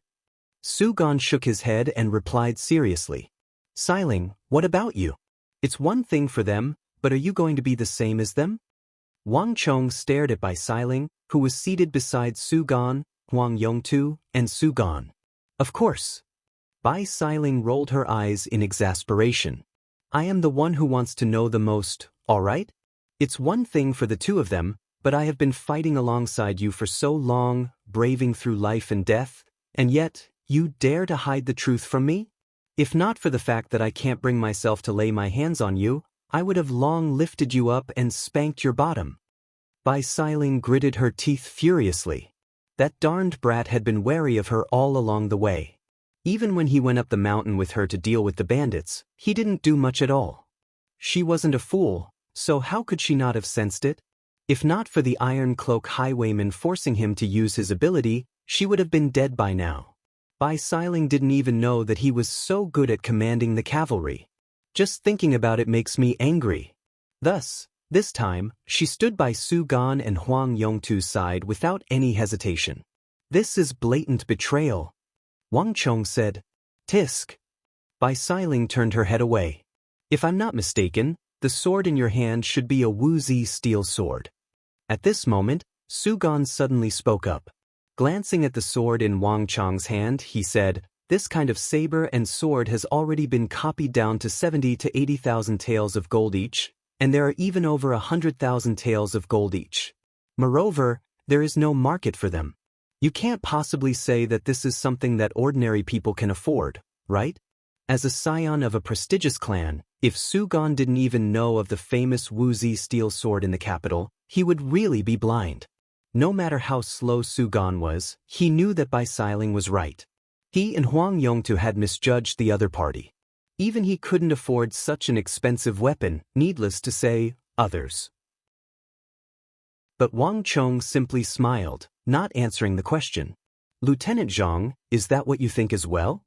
Su Gan shook his head and replied seriously. Xiling, what about you? It's one thing for them, but are you going to be the same as them? Wang Chong stared at Bai Xiling, who was seated beside Su Gan, Huang Yongtu, and Su Gan. Of course. Bai Xiling rolled her eyes in exasperation. I am the one who wants to know the most, all right? It's one thing for the two of them, but I have been fighting alongside you for so long, braving through life and death, and yet, you dare to hide the truth from me? If not for the fact that I can't bring myself to lay my hands on you, I would have long lifted you up and spanked your bottom. Bai Xiling gritted her teeth furiously. That darned brat had been wary of her all along the way. Even when he went up the mountain with her to deal with the bandits, he didn't do much at all. She wasn't a fool, so how could she not have sensed it? If not for the Iron Cloak highwayman forcing him to use his ability, she would have been dead by now. Bai Xiling didn't even know that he was so good at commanding the cavalry. Just thinking about it makes me angry. Thus, this time, she stood by Su Gan and Huang Yongtu's side without any hesitation. This is blatant betrayal. Wang Chong said. Tisk. Bai Xiling turned her head away. If I'm not mistaken, the sword in your hand should be a Wuzi steel sword. At this moment, Su Gan suddenly spoke up. Glancing at the sword in Wang Chong's hand, he said, this kind of saber and sword has already been copied down to 70 to 80,000 taels of gold each, and there are even over 100,000 taels of gold each. Moreover, there is no market for them. You can't possibly say that this is something that ordinary people can afford, right? As a scion of a prestigious clan, if Su Gan didn't even know of the famous Wuzi steel sword in the capital, he would really be blind. No matter how slow Su Gan was, he knew that Bai Xiling was right. He and Huang Yongtu had misjudged the other party. Even he couldn't afford such an expensive weapon, needless to say, others. But Wang Chong simply smiled, not answering the question. Lieutenant Zhang, is that what you think as well?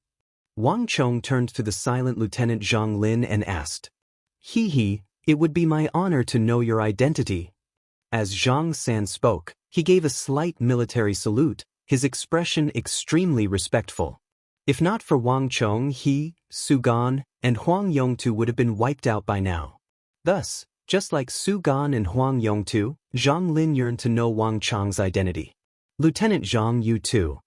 Wang Chong turned to the silent Lieutenant Zhang Lin and asked. It would be my honor to know your identity. As Zhang San spoke, he gave a slight military salute, his expression extremely respectful. If not for Wang Chong, he, Su Gan, and Huang Yongtu would have been wiped out by now. Thus, just like Su Gan and Huang Yongtu, Zhang Lin yearned to know Wang Chong's identity. Lieutenant Zhang, you too.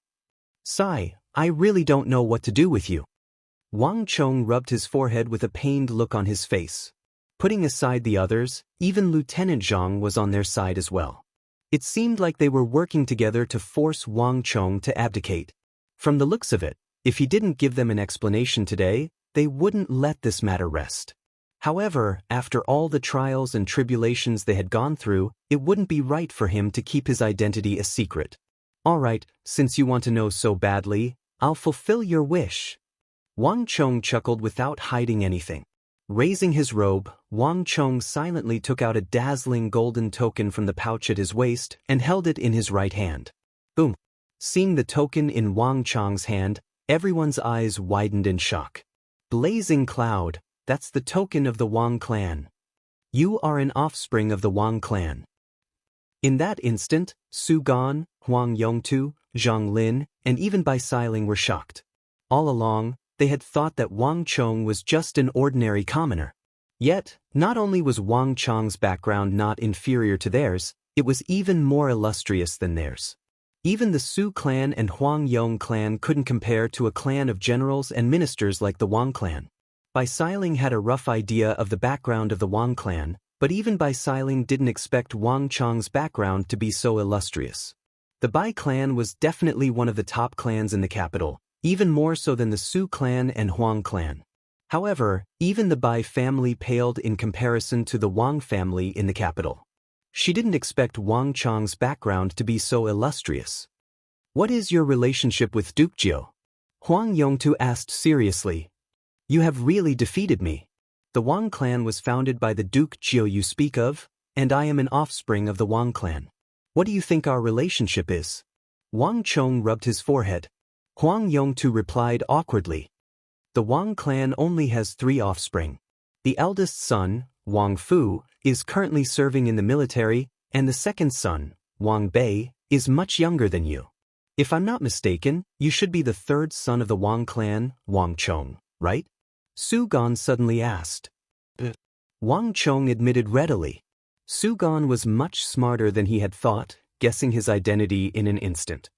Sigh, I really don't know what to do with you. Wang Chong rubbed his forehead with a pained look on his face. Putting aside the others, even Lieutenant Zhang was on their side as well. It seemed like they were working together to force Wang Chong to abdicate. From the looks of it, if he didn't give them an explanation today, they wouldn't let this matter rest. However, after all the trials and tribulations they had gone through, it wouldn't be right for him to keep his identity a secret. All right, since you want to know so badly, I'll fulfill your wish. Wang Chong chuckled without hiding anything. Raising his robe, Wang Chong silently took out a dazzling golden token from the pouch at his waist and held it in his right hand. Boom! Seeing the token in Wang Chong's hand, everyone's eyes widened in shock. Blazing cloud, that's the token of the Wang clan. You are an offspring of the Wang clan. In that instant, Su Gan, Huang Yongtu, Zhang Lin, and even Bai Xiling were shocked. All along, they had thought that Wang Chong was just an ordinary commoner. Yet, not only was Wang Chong's background not inferior to theirs, it was even more illustrious than theirs. Even the Su clan and Huang Yong clan couldn't compare to a clan of generals and ministers like the Wang clan. Bai Xiling had a rough idea of the background of the Wang clan, but even Bai Xiling didn't expect Wang Chong's background to be so illustrious. The Bai clan was definitely one of the top clans in the capital, even more so than the Su clan and Huang clan. However, even the Bai family paled in comparison to the Wang family in the capital. She didn't expect Wang Chong's background to be so illustrious. What is your relationship with Duke Jiu? Huang Yongtu asked seriously. You have really defeated me. The Wang clan was founded by the Duke Jiu you speak of, and I am an offspring of the Wang clan. What do you think our relationship is? Wang Chong rubbed his forehead. Huang Yongtu replied awkwardly. The Wang clan only has 3 offspring. The eldest son, Wang Fu, is currently serving in the military, and the second son, Wang Bei, is much younger than you. If I'm not mistaken, you should be the 3rd son of the Wang clan, Wang Chong, right? Su Gan suddenly asked. Wang Chong admitted readily. Su Gan was much smarter than he had thought, guessing his identity in an instant.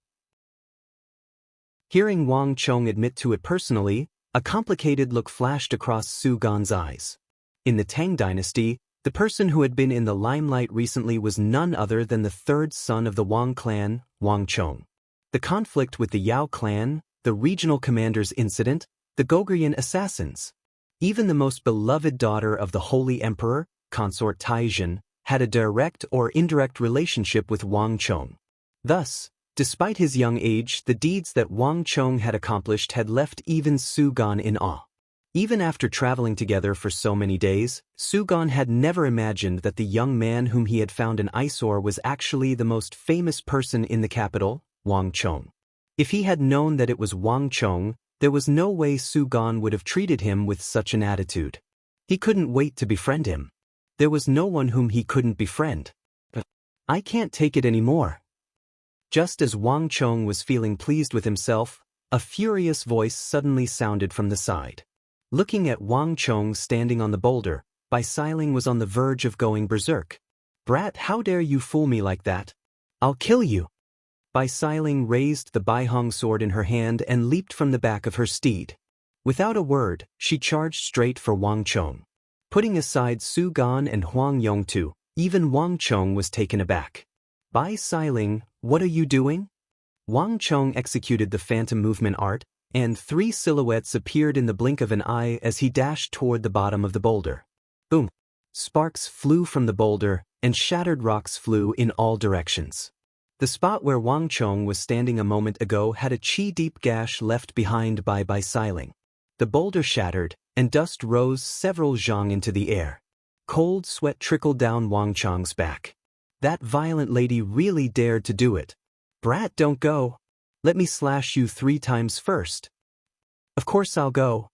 Hearing Wang Chong admit to it personally, a complicated look flashed across Su Gan's eyes. In the Tang dynasty, the person who had been in the limelight recently was none other than the third son of the Wang clan, Wang Chong. The conflict with the Yao clan, the regional commander's incident, the Goguryeo assassins. Even the most beloved daughter of the Holy Emperor, consort Taizhen, had a direct or indirect relationship with Wang Chong. Thus, despite his young age, the deeds that Wang Chong had accomplished had left even Su Gan in awe. Even after traveling together for so many days, Su Gan had never imagined that the young man whom he had found an eyesore was actually the most famous person in the capital, Wang Chong. If he had known that it was Wang Chong, there was no way Su Gan would have treated him with such an attitude. He couldn't wait to befriend him. There was no one whom he couldn't befriend. I can't take it anymore. Just as Wang Chong was feeling pleased with himself, a furious voice suddenly sounded from the side. Looking at Wang Chong standing on the boulder, Bai Siling was on the verge of going berserk. Brat, how dare you fool me like that? I'll kill you. Bai Siling raised the Baihong sword in her hand and leaped from the back of her steed. Without a word, she charged straight for Wang Chong. Putting aside Su Gan and Huang Yongtu, even Wang Chong was taken aback. Bai Siling, what are you doing? Wang Chong executed the phantom movement art, and 3 silhouettes appeared in the blink of an eye as he dashed toward the bottom of the boulder. Boom! Sparks flew from the boulder, and shattered rocks flew in all directions. The spot where Wang Chong was standing a moment ago had a chi-deep gash left behind by Bai Siling. The boulder shattered, and dust rose several zhang into the air. Cold sweat trickled down Wang Chong's back. That violent lady really dared to do it. Brat, don't go. Let me slash you 3 times first. Of course I'll go.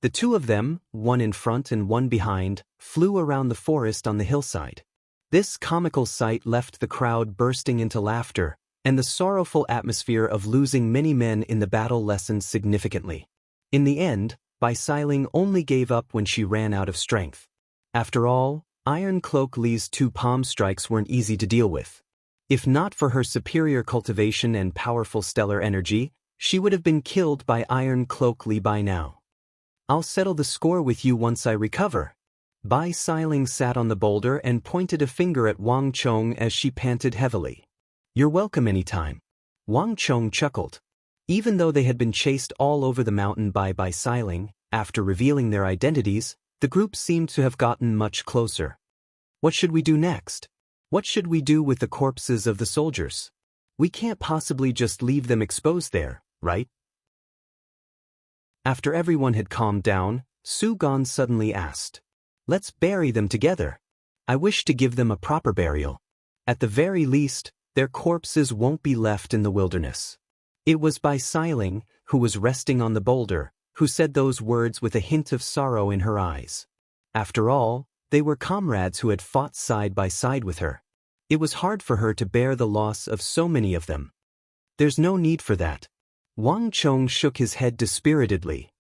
The 2 of them, one in front and one behind, flew around the forest on the hillside. This comical sight left the crowd bursting into laughter, and the sorrowful atmosphere of losing many men in the battle lessened significantly. In the end, Bai Siling only gave up when she ran out of strength. After all, Iron Cloak Li's 2 palm strikes weren't easy to deal with. If not for her superior cultivation and powerful stellar energy, she would have been killed by Iron Cloak Li by now. I'll settle the score with you once I recover. Bai Siling sat on the boulder and pointed a finger at Wang Chong as she panted heavily. You're welcome anytime. Wang Chong chuckled. Even though they had been chased all over the mountain by Bai Siling, after revealing their identities, the group seemed to have gotten much closer. What should we do next? What should we do with the corpses of the soldiers? We can't possibly just leave them exposed there, right? After everyone had calmed down, Su Gan suddenly asked. Let's bury them together. I wish to give them a proper burial. At the very least, their corpses won't be left in the wilderness. It was Bai Siling, who was resting on the boulder, who said those words with a hint of sorrow in her eyes. After all, they were comrades who had fought side by side with her. It was hard for her to bear the loss of so many of them. There's no need for that. Wang Chong shook his head dispiritedly.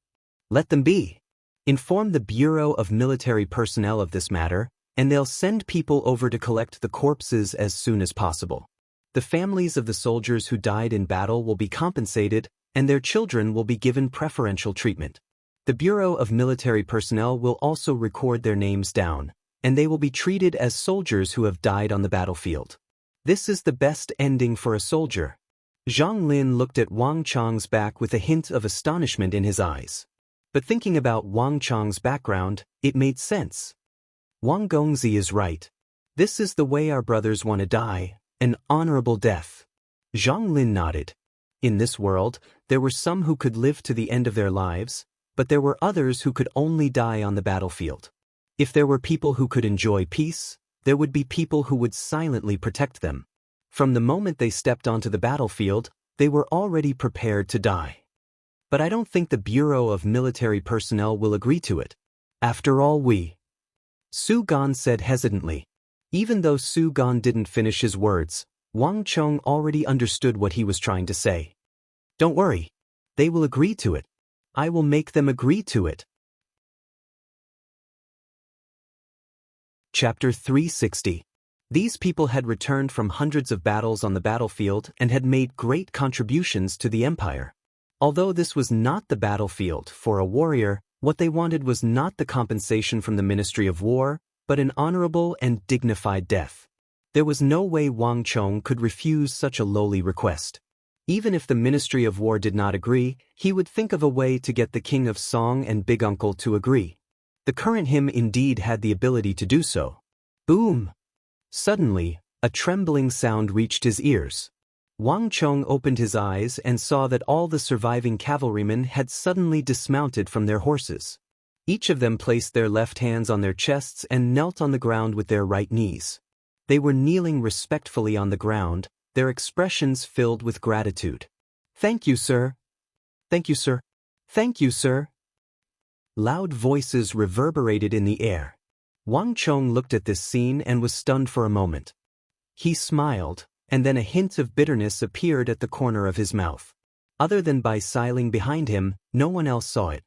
Let them be. Inform the Bureau of Military Personnel of this matter, and they'll send people over to collect the corpses as soon as possible. The families of the soldiers who died in battle will be compensated, and their children will be given preferential treatment. The Bureau of Military Personnel will also record their names down, and they will be treated as soldiers who have died on the battlefield. This is the best ending for a soldier. Zhang Lin looked at Wang Chong's back with a hint of astonishment in his eyes. But thinking about Wang Chong's background, it made sense. Wang Gongzi is right. This is the way our brothers want to die, an honorable death. Zhang Lin nodded. In this world, there were some who could live to the end of their lives, but there were others who could only die on the battlefield. If there were people who could enjoy peace, there would be people who would silently protect them. From the moment they stepped onto the battlefield, they were already prepared to die. But I don't think the Bureau of Military Personnel will agree to it. After all, Su Gan said hesitantly. Even though Su Gan didn't finish his words, Wang Chong already understood what he was trying to say. Don't worry. They will agree to it. I will make them agree to it. Chapter 360. These people had returned from hundreds of battles on the battlefield and had made great contributions to the empire. Although this was not the battlefield for a warrior, what they wanted was not the compensation from the Ministry of War, but an honorable and dignified death. There was no way Wang Chong could refuse such a lowly request. Even if the Ministry of War did not agree, he would think of a way to get the King of Song and Big Uncle to agree. The current him indeed had the ability to do so. Boom! Suddenly, a trembling sound reached his ears. Wang Chong opened his eyes and saw that all the surviving cavalrymen had suddenly dismounted from their horses. Each of them placed their left hands on their chests and knelt on the ground with their right knees. They were kneeling respectfully on the ground, their expressions filled with gratitude. "Thank you, sir. Thank you, sir. Thank you, sir." Loud voices reverberated in the air. Wang Chong looked at this scene and was stunned for a moment. He smiled, and then a hint of bitterness appeared at the corner of his mouth. Other than Bai Siling behind him, no one else saw it.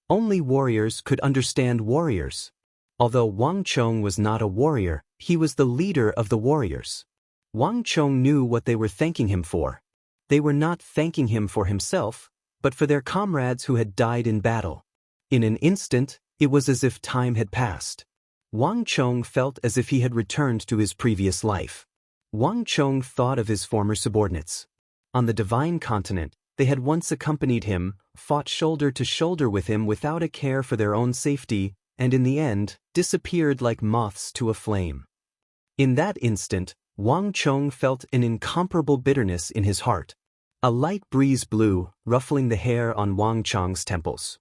Only warriors could understand warriors. Although Wang Chong was not a warrior, he was the leader of the warriors. Wang Chong knew what they were thanking him for. They were not thanking him for himself, but for their comrades who had died in battle. In an instant, it was as if time had passed. Wang Chong felt as if he had returned to his previous life. Wang Chong thought of his former subordinates. On the Divine Continent, they had once accompanied him, fought shoulder to shoulder with him without a care for their own safety, and in the end, disappeared like moths to a flame. In that instant, Wang Chong felt an incomparable bitterness in his heart. A light breeze blew, ruffling the hair on Wang Chong's temples.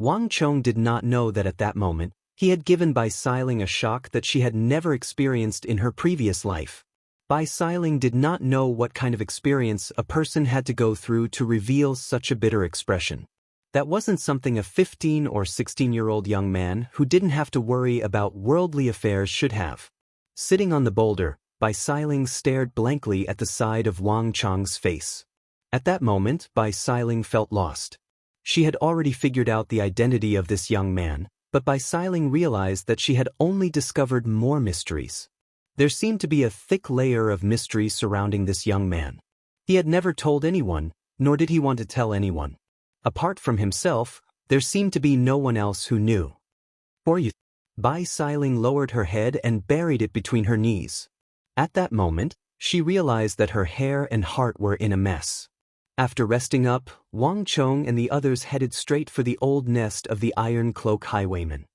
Wang Chong did not know that at that moment, he had given Bai Siling a shock that she had never experienced in her previous life. Bai Siling did not know what kind of experience a person had to go through to reveal such a bitter expression. That wasn't something a 15 or 16-year-old young man who didn't have to worry about worldly affairs should have. Sitting on the boulder, Bai Siling stared blankly at the side of Wang Chong's face. At that moment, Bai Siling felt lost. She had already figured out the identity of this young man, but Bai Siling realized that she had only discovered more mysteries. There seemed to be a thick layer of mystery surrounding this young man. He had never told anyone, nor did he want to tell anyone. Apart from himself, there seemed to be no one else who knew. Bai Siling lowered her head and buried it between her knees. At that moment, she realized that her hair and heart were in a mess. After resting up, Wang Chong and the others headed straight for the old nest of the Iron Cloak Highwayman.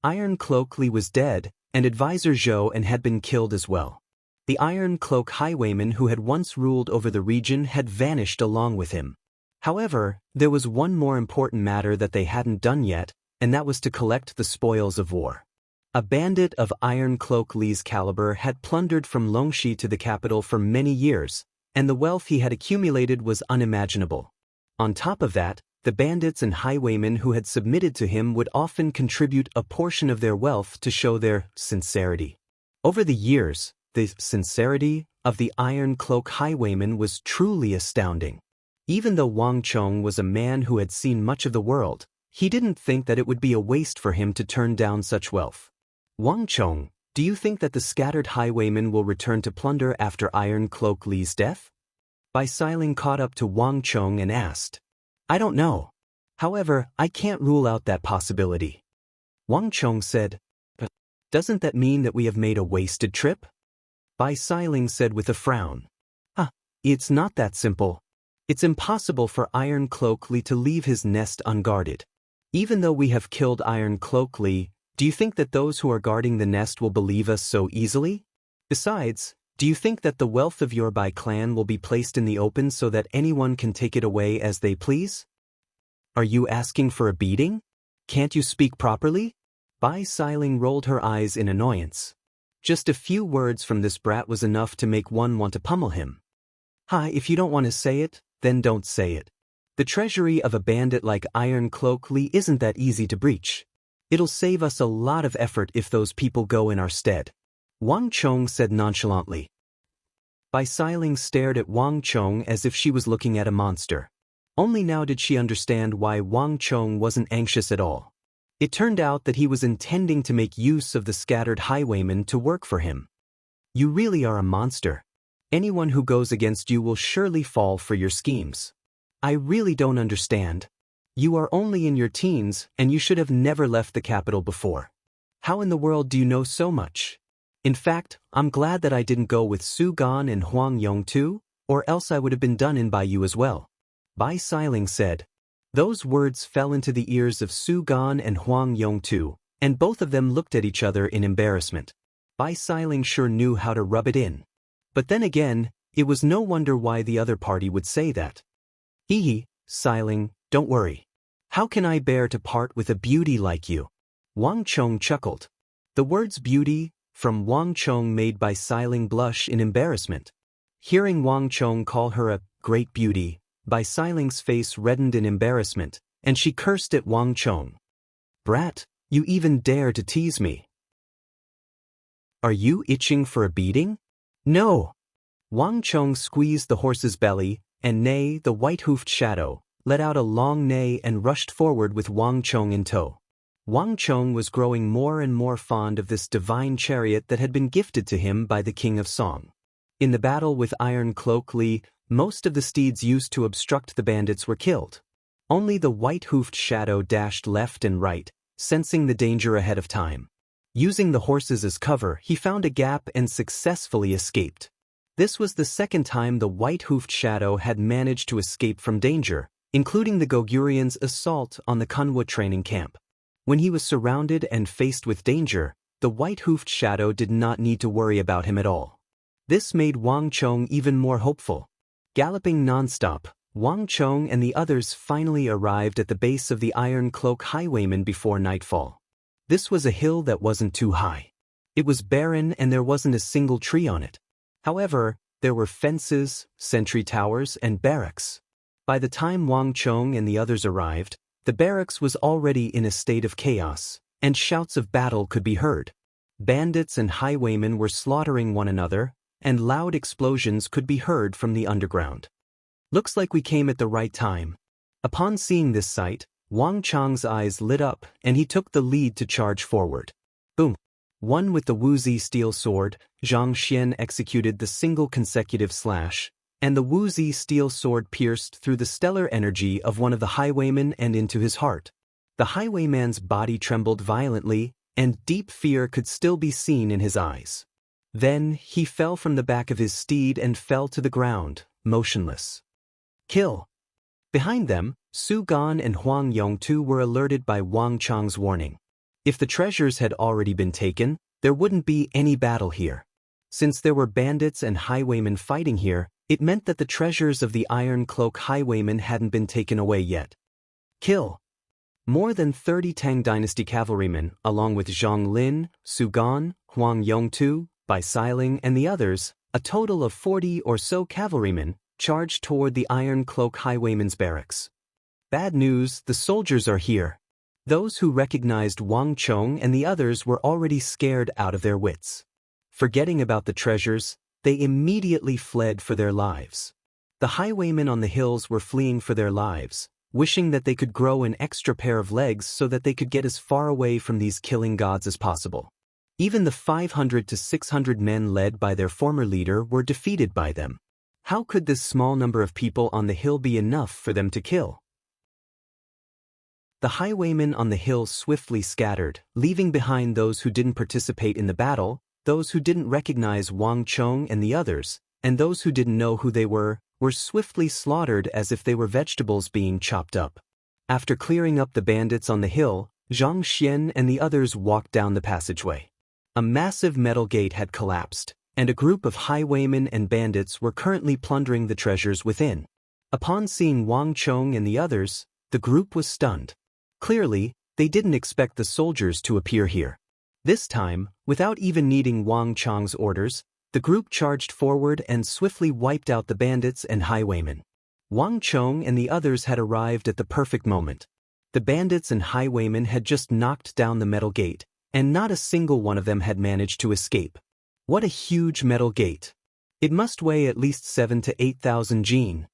Iron Cloak Li was dead, and Advisor Zhou and had been killed as well. The Iron Cloak Highwayman who had once ruled over the region had vanished along with him. However, there was one more important matter that they hadn't done yet, and that was to collect the spoils of war. A bandit of Iron Cloak Li's caliber had plundered from Longxi to the capital for many years, and the wealth he had accumulated was unimaginable. On top of that, the bandits and highwaymen who had submitted to him would often contribute a portion of their wealth to show their sincerity. Over the years, the sincerity of the Iron Cloak Highwayman was truly astounding. Even though Wang Chong was a man who had seen much of the world, he didn't think that it would be a waste for him to turn down such wealth. Wang Chong, do you think that the scattered highwaymen will return to plunder after Iron Cloak Li's death? Bai Siling caught up to Wang Chong and asked. I don't know. However, I can't rule out that possibility. Wang Chong said, Doesn't that mean that we have made a wasted trip? Bai Siling said with a frown. It's not that simple. It's impossible for Iron Cloak Li to leave his nest unguarded. Even though we have killed Iron Cloak Li, do you think that those who are guarding the nest will believe us so easily? Besides, do you think that the wealth of your Bai clan will be placed in the open so that anyone can take it away as they please? Are you asking for a beating? Can't you speak properly? Bai Siling rolled her eyes in annoyance. Just a few words from this brat was enough to make one want to pummel him. If you don't want to say it, then don't say it. The treasury of a bandit like Iron Cloak Li isn't that easy to breach. It'll save us a lot of effort if those people go in our stead. Wang Chong said nonchalantly. Bai Siling stared at Wang Chong as if she was looking at a monster. Only now did she understand why Wang Chong wasn't anxious at all. It turned out that he was intending to make use of the scattered highwaymen to work for him. You really are a monster. Anyone who goes against you will surely fall for your schemes. I really don't understand. You are only in your teens, and you should have never left the capital before. How in the world do you know so much? In fact, I'm glad that I didn't go with Su Gan and Huang Yong too, or else I would have been done in by you as well. Bai Xiling said. Those words fell into the ears of Su Gan and Huang Yong too, and both of them looked at each other in embarrassment. Bai Xiling sure knew how to rub it in. But then again, it was no wonder why the other party would say that. Hee, Xiling, don't worry. How can I bear to part with a beauty like you? Wang Chong chuckled. The words beauty from Wang Chong made Bai Xiling blush in embarrassment. Hearing Wang Chong call her a great beauty, Bai Xiling's face reddened in embarrassment, and she cursed at Wang Chong. Brat, you even dare to tease me. Are you itching for a beating? No. Wang Chong squeezed the horse's belly, and Nei, the white-hoofed shadow, let out a long neigh and rushed forward with Wang Chong in tow. Wang Chong was growing more and more fond of this divine chariot that had been gifted to him by the King of Song. In the battle with Iron Cloak Li, most of the steeds used to obstruct the bandits were killed. Only the white-hoofed shadow dashed left and right, sensing the danger ahead of time. Using the horses as cover, he found a gap and successfully escaped. This was the second time the white-hoofed shadow had managed to escape from danger, including the Gogurians' assault on the Kunwa training camp. When he was surrounded and faced with danger, the white-hoofed shadow did not need to worry about him at all. This made Wang Chong even more hopeful. Galloping non-stop, Wang Chong and the others finally arrived at the base of the Iron Cloak Highwayman before nightfall. This was a hill that wasn't too high. It was barren and there wasn't a single tree on it. However, there were fences, sentry towers, and barracks. By the time Wang Chong and the others arrived, the barracks was already in a state of chaos, and shouts of battle could be heard. Bandits and highwaymen were slaughtering one another, and loud explosions could be heard from the underground. Looks like we came at the right time. Upon seeing this sight, Wang Chong's eyes lit up and he took the lead to charge forward. Boom! One with the Wuzi steel sword, Zhang Xian executed the single consecutive slash, and the Wuzi steel sword pierced through the stellar energy of one of the highwaymen and into his heart. The highwayman's body trembled violently, and deep fear could still be seen in his eyes. Then he fell from the back of his steed and fell to the ground, motionless. Kill! Behind them, Su Gan and Huang Yongtu were alerted by Wang Chong's warning. If the treasures had already been taken, there wouldn't be any battle here. Since there were bandits and highwaymen fighting here, it meant that the treasures of the Iron Cloak highwaymen hadn't been taken away yet. Kill! More than 30 Tang Dynasty cavalrymen, along with Zhang Lin, Su Gan, Huang Yongtu, Bai Xiling, and the others, a total of 40 or so cavalrymen, charged toward the Iron Cloak highwaymen's barracks. Bad news, the soldiers are here. Those who recognized Wang Chong and the others were already scared out of their wits. Forgetting about the treasures, they immediately fled for their lives. The highwaymen on the hills were fleeing for their lives, wishing that they could grow an extra pair of legs so that they could get as far away from these killing gods as possible. Even the 500 to 600 men led by their former leader were defeated by them. How could this small number of people on the hill be enough for them to kill? The highwaymen on the hill swiftly scattered, leaving behind those who didn't participate in the battle, those who didn't recognize Wang Chong and the others, and those who didn't know who they were swiftly slaughtered as if they were vegetables being chopped up. After clearing up the bandits on the hill, Zhang Xian and the others walked down the passageway. A massive metal gate had collapsed, and a group of highwaymen and bandits were currently plundering the treasures within. Upon seeing Wang Chong and the others, the group was stunned. Clearly, they didn't expect the soldiers to appear here. This time, without even needing Wang Chong's orders, the group charged forward and swiftly wiped out the bandits and highwaymen. Wang Chong and the others had arrived at the perfect moment. The bandits and highwaymen had just knocked down the metal gate, and not a single one of them had managed to escape. What a huge metal gate! It must weigh at least 7,000 to 8,000 jin.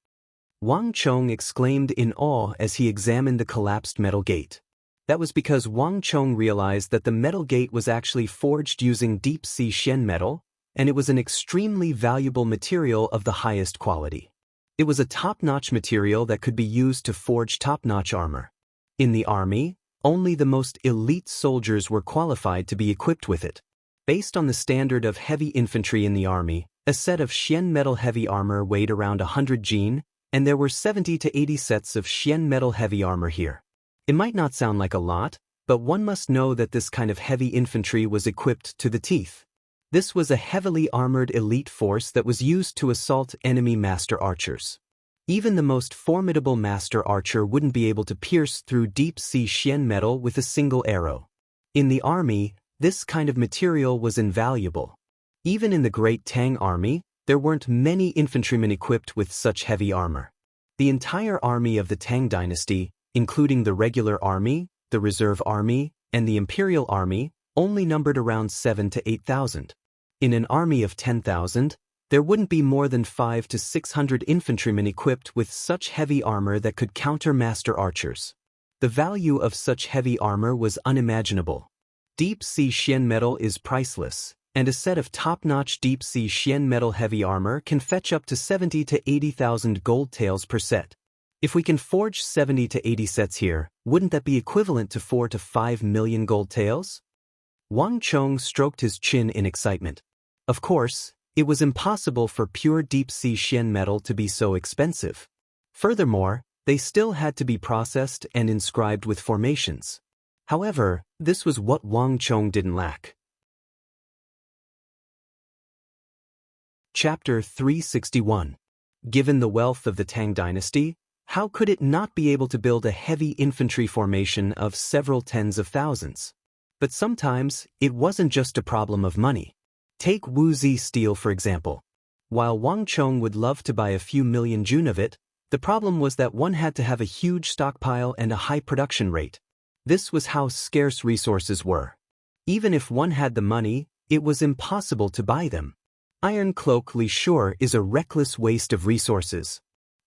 Wang Chong exclaimed in awe as he examined the collapsed metal gate. That was because Wang Chong realized that the metal gate was actually forged using deep-sea Shen metal, and it was an extremely valuable material of the highest quality. It was a top-notch material that could be used to forge top-notch armor. In the army, only the most elite soldiers were qualified to be equipped with it. Based on the standard of heavy infantry in the army, a set of Shen metal heavy armor weighed around 100 jin, and there were 70 to 80 sets of Shen metal heavy armor here. It might not sound like a lot, but one must know that this kind of heavy infantry was equipped to the teeth. This was a heavily armored elite force that was used to assault enemy master archers. Even the most formidable master archer wouldn't be able to pierce through deep-sea Shen metal with a single arrow. In the army, this kind of material was invaluable. Even in the Great Tang Army, there weren't many infantrymen equipped with such heavy armor. The entire army of the Tang dynasty, including the regular army, the reserve army, and the imperial army, only numbered around 7,000 to 8,000. In an army of 10,000, there wouldn't be more than 500 to 600 infantrymen equipped with such heavy armor that could counter master archers. The value of such heavy armor was unimaginable. Deep-sea Shen metal is priceless, and a set of top-notch deep-sea Shen metal heavy armor can fetch up to 70,000 to 80,000 gold taels per set. If we can forge 70 to 80 sets here, wouldn't that be equivalent to 4 to 5 million gold taels? Wang Chong stroked his chin in excitement. Of course, it was impossible for pure deep-sea Shen metal to be so expensive. Furthermore, they still had to be processed and inscribed with formations. However, this was what Wang Chong didn't lack. Chapter 361. Given the wealth of the Tang dynasty, how could it not be able to build a heavy infantry formation of several tens of thousands? But sometimes, it wasn't just a problem of money. Take Wuzi steel for example. While Wang Chong would love to buy a few million jun of it, the problem was that one had to have a huge stockpile and a high production rate. This was how scarce resources were. Even if one had the money, it was impossible to buy them. Iron Cloak Li Shur is a reckless waste of resources.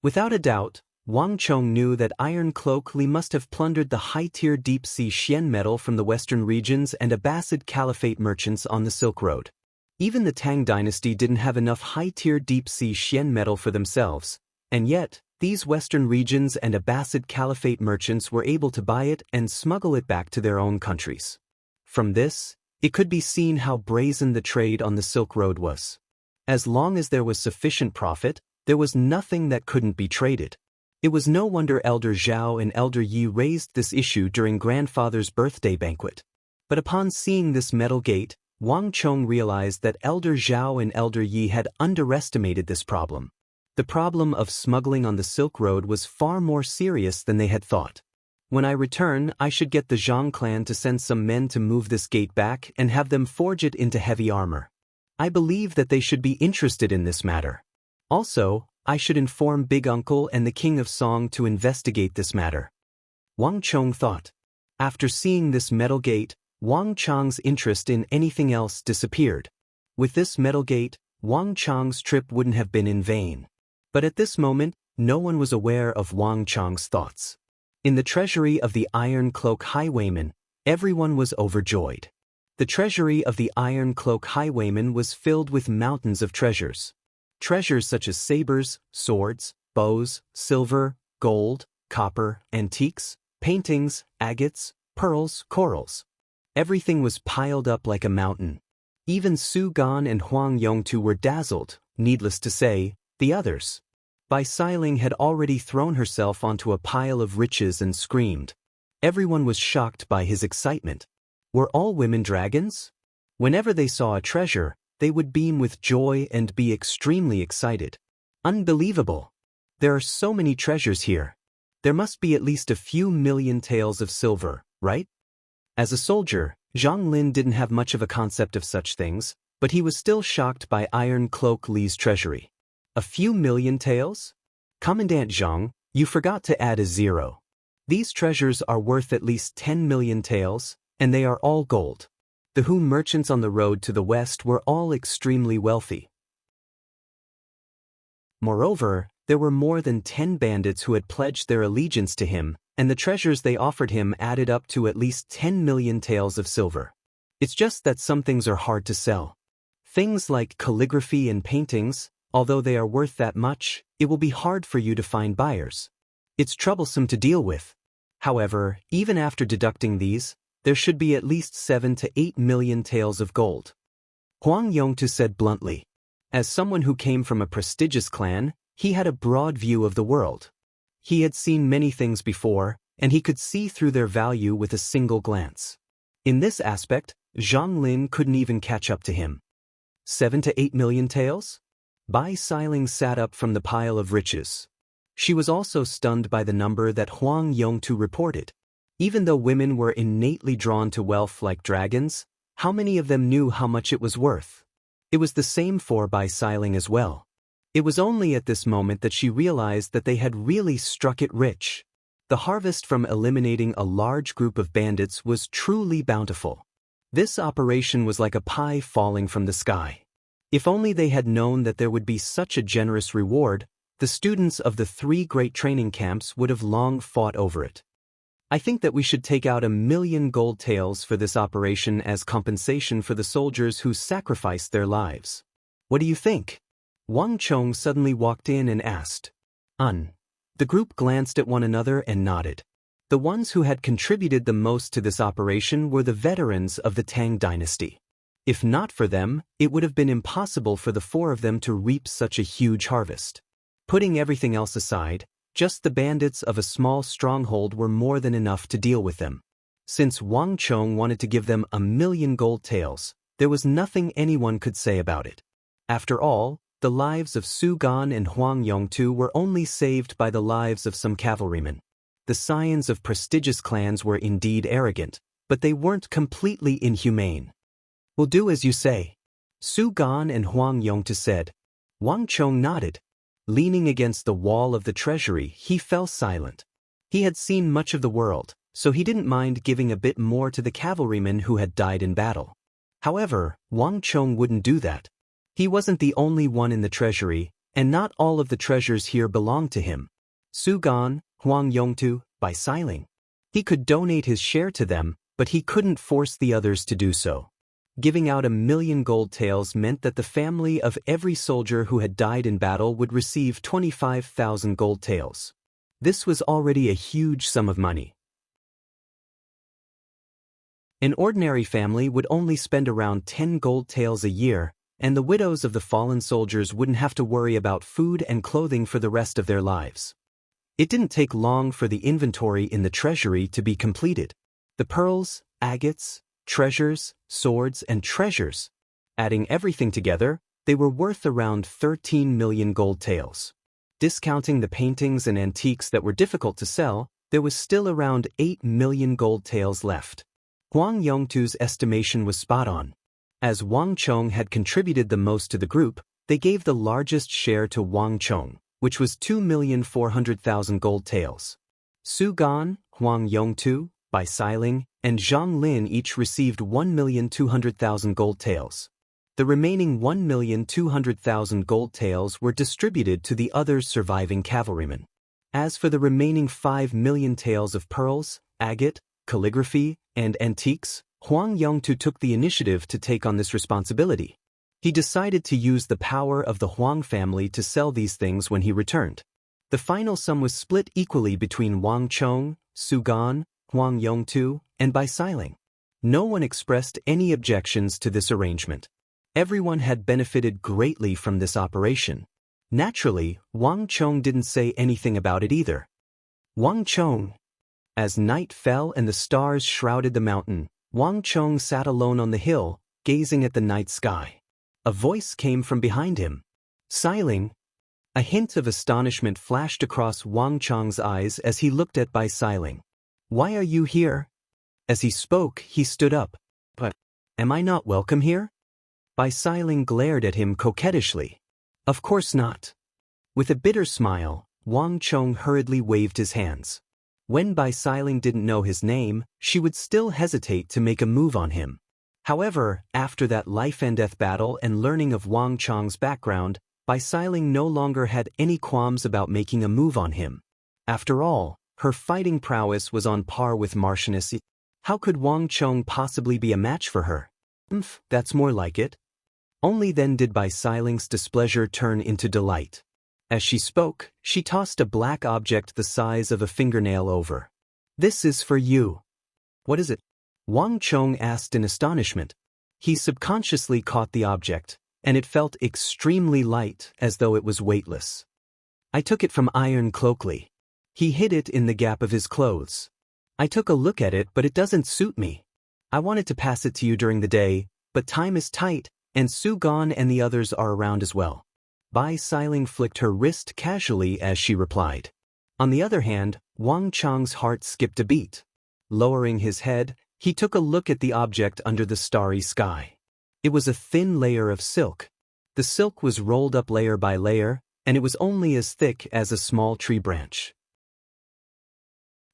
Without a doubt, Wang Chong knew that Iron Cloak Li must have plundered the high-tier deep-sea Shen metal from the western regions and Abbasid Caliphate merchants on the Silk Road. Even the Tang dynasty didn't have enough high-tier deep-sea Shen metal for themselves, and yet, these western regions and Abbasid Caliphate merchants were able to buy it and smuggle it back to their own countries. From this, it could be seen how brazen the trade on the Silk Road was. As long as there was sufficient profit, there was nothing that couldn't be traded. It was no wonder Elder Zhao and Elder Yi raised this issue during grandfather's birthday banquet. But upon seeing this metal gate, Wang Chong realized that Elder Zhao and Elder Yi had underestimated this problem. The problem of smuggling on the Silk Road was far more serious than they had thought. When I return, I should get the Zhang clan to send some men to move this gate back and have them forge it into heavy armor. I believe that they should be interested in this matter. Also, I should inform Big Uncle and the King of Song to investigate this matter. Wang Chong thought. After seeing this metal gate, Wang Chong's interest in anything else disappeared. With this metal gate, Wang Chong's trip wouldn't have been in vain. But at this moment, no one was aware of Wang Chong's thoughts. In the treasury of the Iron Cloak Highwayman, everyone was overjoyed. The treasury of the Iron Cloak Highwayman was filled with mountains of treasures. Treasures such as sabers, swords, bows, silver, gold, copper, antiques, paintings, agates, pearls, corals. Everything was piled up like a mountain. Even Su Gan and Huang Yongtu were dazzled, needless to say, the others. Bai Xiling had already thrown herself onto a pile of riches and screamed. Everyone was shocked by his excitement. Were all women dragons? Whenever they saw a treasure, they would beam with joy and be extremely excited. Unbelievable! There are so many treasures here. There must be at least a few million taels of silver, right? As a soldier, Zhang Lin didn't have much of a concept of such things, but he was still shocked by Iron Cloak Li's treasury. A few million taels? Commandant Zhang, you forgot to add a zero. These treasures are worth at least 10 million taels, and they are all gold. The Hu merchants on the road to the west were all extremely wealthy. Moreover, there were more than 10 bandits who had pledged their allegiance to him, and the treasures they offered him added up to at least 10 million taels of silver. It's just that some things are hard to sell. Things like calligraphy and paintings, although they are worth that much, it will be hard for you to find buyers. It's troublesome to deal with. However, even after deducting these, there should be at least 7 to 8 million taels of gold. Huang Yongtu said bluntly. As someone who came from a prestigious clan, he had a broad view of the world. He had seen many things before, and he could see through their value with a single glance. In this aspect, Zhang Lin couldn't even catch up to him. 7 to 8 million taels? Bai Xiling sat up from the pile of riches. She was also stunned by the number that Huang Yongtu reported. Even though women were innately drawn to wealth like dragons, how many of them knew how much it was worth? It was the same for Bai Xiling as well. It was only at this moment that she realized that they had really struck it rich. The harvest from eliminating a large group of bandits was truly bountiful. This operation was like a pie falling from the sky. If only they had known that there would be such a generous reward, the students of the 3 great training camps would have long fought over it. I think that we should take out 1 million gold taels for this operation as compensation for the soldiers who sacrificed their lives. What do you think? Wang Chong suddenly walked in and asked. The group glanced at one another and nodded. The ones who had contributed the most to this operation were the veterans of the Tang dynasty. If not for them, it would have been impossible for the 4 of them to reap such a huge harvest. Putting everything else aside, just the bandits of a small stronghold were more than enough to deal with them. Since Wang Chong wanted to give them 1 million gold taels, there was nothing anyone could say about it. After all, the lives of Su Gan and Huang Yongtu were only saved by the lives of some cavalrymen. The scions of prestigious clans were indeed arrogant, but they weren't completely inhumane. "We'll do as you say," Su Gan and Huang Yongtu said. Wang Chong nodded. Leaning against the wall of the treasury, he fell silent. He had seen much of the world, so he didn't mind giving a bit more to the cavalrymen who had died in battle. However, Wang Chong wouldn't do that. He wasn't the only one in the treasury, and not all of the treasures here belonged to him. Su Gan, Huang Yongtu, Bai Xiling. He could donate his share to them, but he couldn't force the others to do so. Giving out 1 million gold taels meant that the family of every soldier who had died in battle would receive 25,000 gold taels. This was already a huge sum of money. An ordinary family would only spend around 10 gold taels a year, and the widows of the fallen soldiers wouldn't have to worry about food and clothing for the rest of their lives. It didn't take long for the inventory in the treasury to be completed. The pearls, agates, treasures, swords, and treasures. Adding everything together, they were worth around 13 million gold taels. Discounting the paintings and antiques that were difficult to sell, there was still around 8 million gold taels left. Huang Yongtu's estimation was spot on. As Wang Chong had contributed the most to the group, they gave the largest share to Wang Chong, which was 2,400,000 gold taels. Su Gan, Huang Yongtu, Bai Xiling, and Zhang Lin each received 1,200,000 gold taels. The remaining 1,200,000 gold taels were distributed to the other surviving cavalrymen. As for the remaining 5 million taels of pearls, agate, calligraphy, and antiques, Huang Yongtu took the initiative to take on this responsibility. He decided to use the power of the Huang family to sell these things when he returned. The final sum was split equally between Wang Chong, Su Gan, Huang Yongtu, and Bai Xiling. No one expressed any objections to this arrangement. Everyone had benefited greatly from this operation. Naturally, Wang Chong didn't say anything about it either. Wang Chong. As night fell and the stars shrouded the mountain, Wang Chong sat alone on the hill, gazing at the night sky. A voice came from behind him. Xiling. A hint of astonishment flashed across Wang Chong's eyes as he looked at Bai Xiling. Why are you here? As he spoke, he stood up. But, am I not welcome here? Bai Xiling glared at him coquettishly. Of course not. With a bitter smile, Wang Chong hurriedly waved his hands. When Bai Xiling didn't know his name, she would still hesitate to make a move on him. However, after that life-and-death battle and learning of Wang Chong's background, Bai Xiling no longer had any qualms about making a move on him. After all, Her fighting prowess was on par with Marchioness. How could Wang Chong possibly be a match for her? That's more like it. Only then did Bai Siling's displeasure turn into delight. As she spoke, she tossed a black object the size of a fingernail over. "This is for you." "What is it?" Wang Chong asked in astonishment. He subconsciously caught the object, and it felt extremely light, as though it was weightless. "I took it from Iron Cloakley. He hid it in the gap of his clothes. I took a look at it, but it doesn't suit me. I wanted to pass it to you during the day, but time is tight, and Su Gan and the others are around as well." Bai Siling flicked her wrist casually as she replied. On the other hand, Wang Chong's heart skipped a beat. Lowering his head, he took a look at the object under the starry sky. It was a thin layer of silk. The silk was rolled up layer by layer, and it was only as thick as a small tree branch.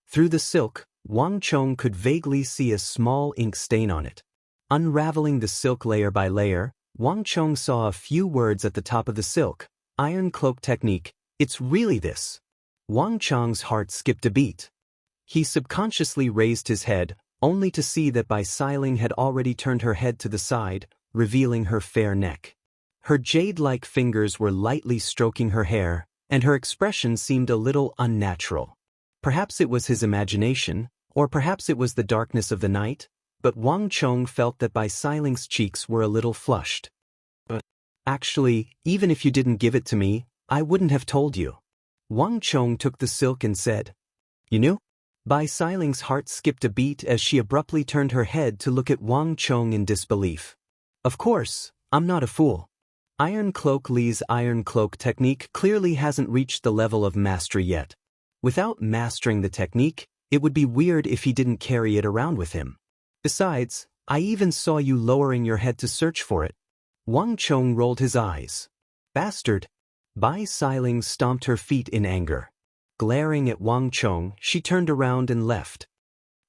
Through the silk, Wang Chong could vaguely see a small ink stain on it. Unraveling the silk layer by layer, Wang Chong saw a few words at the top of the silk. "Iron Cloak Technique, it's really this." Wang Chong's heart skipped a beat. He subconsciously raised his head, only to see that Bai Siling had already turned her head to the side, revealing her fair neck. Her jade-like fingers were lightly stroking her hair, and her expression seemed a little unnatural. Perhaps it was his imagination, or perhaps it was the darkness of the night, but Wang Chong felt that Bai Siling's cheeks were a little flushed. "But actually, even if you didn't give it to me, I wouldn't have told you." Wang Chong took the silk and said, "You knew?" Bai Siling's heart skipped a beat as she abruptly turned her head to look at Wang Chong in disbelief. "Of course, I'm not a fool. Iron Cloak Lee's Iron Cloak technique clearly hasn't reached the level of mastery yet. Without mastering the technique, it would be weird if he didn't carry it around with him. Besides, I even saw you lowering your head to search for it." Wang Chong rolled his eyes. "Bastard." Bai Siling stomped her feet in anger. Glaring at Wang Chong, she turned around and left.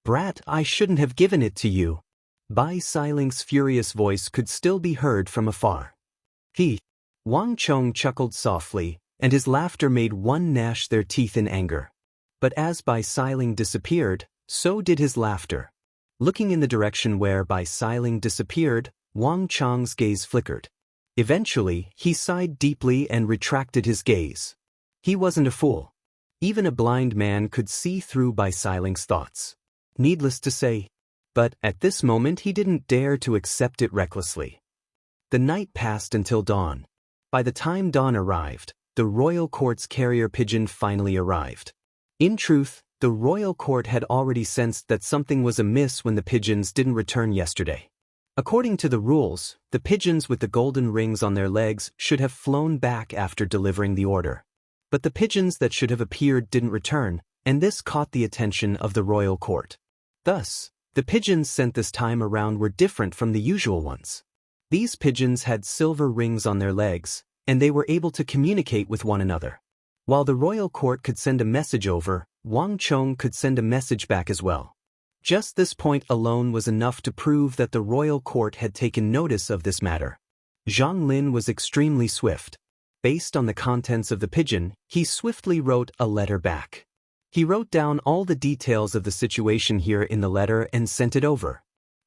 "Brat, I shouldn't have given it to you." Bai Siling's furious voice could still be heard from afar. "He." Wang Chong chuckled softly, and his laughter made one gnash their teeth in anger. But as Bai Siling disappeared, so did his laughter. Looking in the direction where Bai Siling disappeared, Wang Chong's gaze flickered. Eventually, he sighed deeply and retracted his gaze. He wasn't a fool. Even a blind man could see through Bai Siling's thoughts. Needless to say. But at this moment he didn't dare to accept it recklessly. The night passed until dawn. By the time dawn arrived, the royal court's carrier pigeon finally arrived. In truth, the royal court had already sensed that something was amiss when the pigeons didn't return yesterday. According to the rules, the pigeons with the golden rings on their legs should have flown back after delivering the order. But the pigeons that should have appeared didn't return, and this caught the attention of the royal court. Thus, the pigeons sent this time around were different from the usual ones. These pigeons had silver rings on their legs, and they were able to communicate with one another. While the royal court could send a message over, Wang Chong could send a message back as well. Just this point alone was enough to prove that the royal court had taken notice of this matter. Zhang Lin was extremely swift. Based on the contents of the pigeon, he swiftly wrote a letter back. He wrote down all the details of the situation here in the letter and sent it over.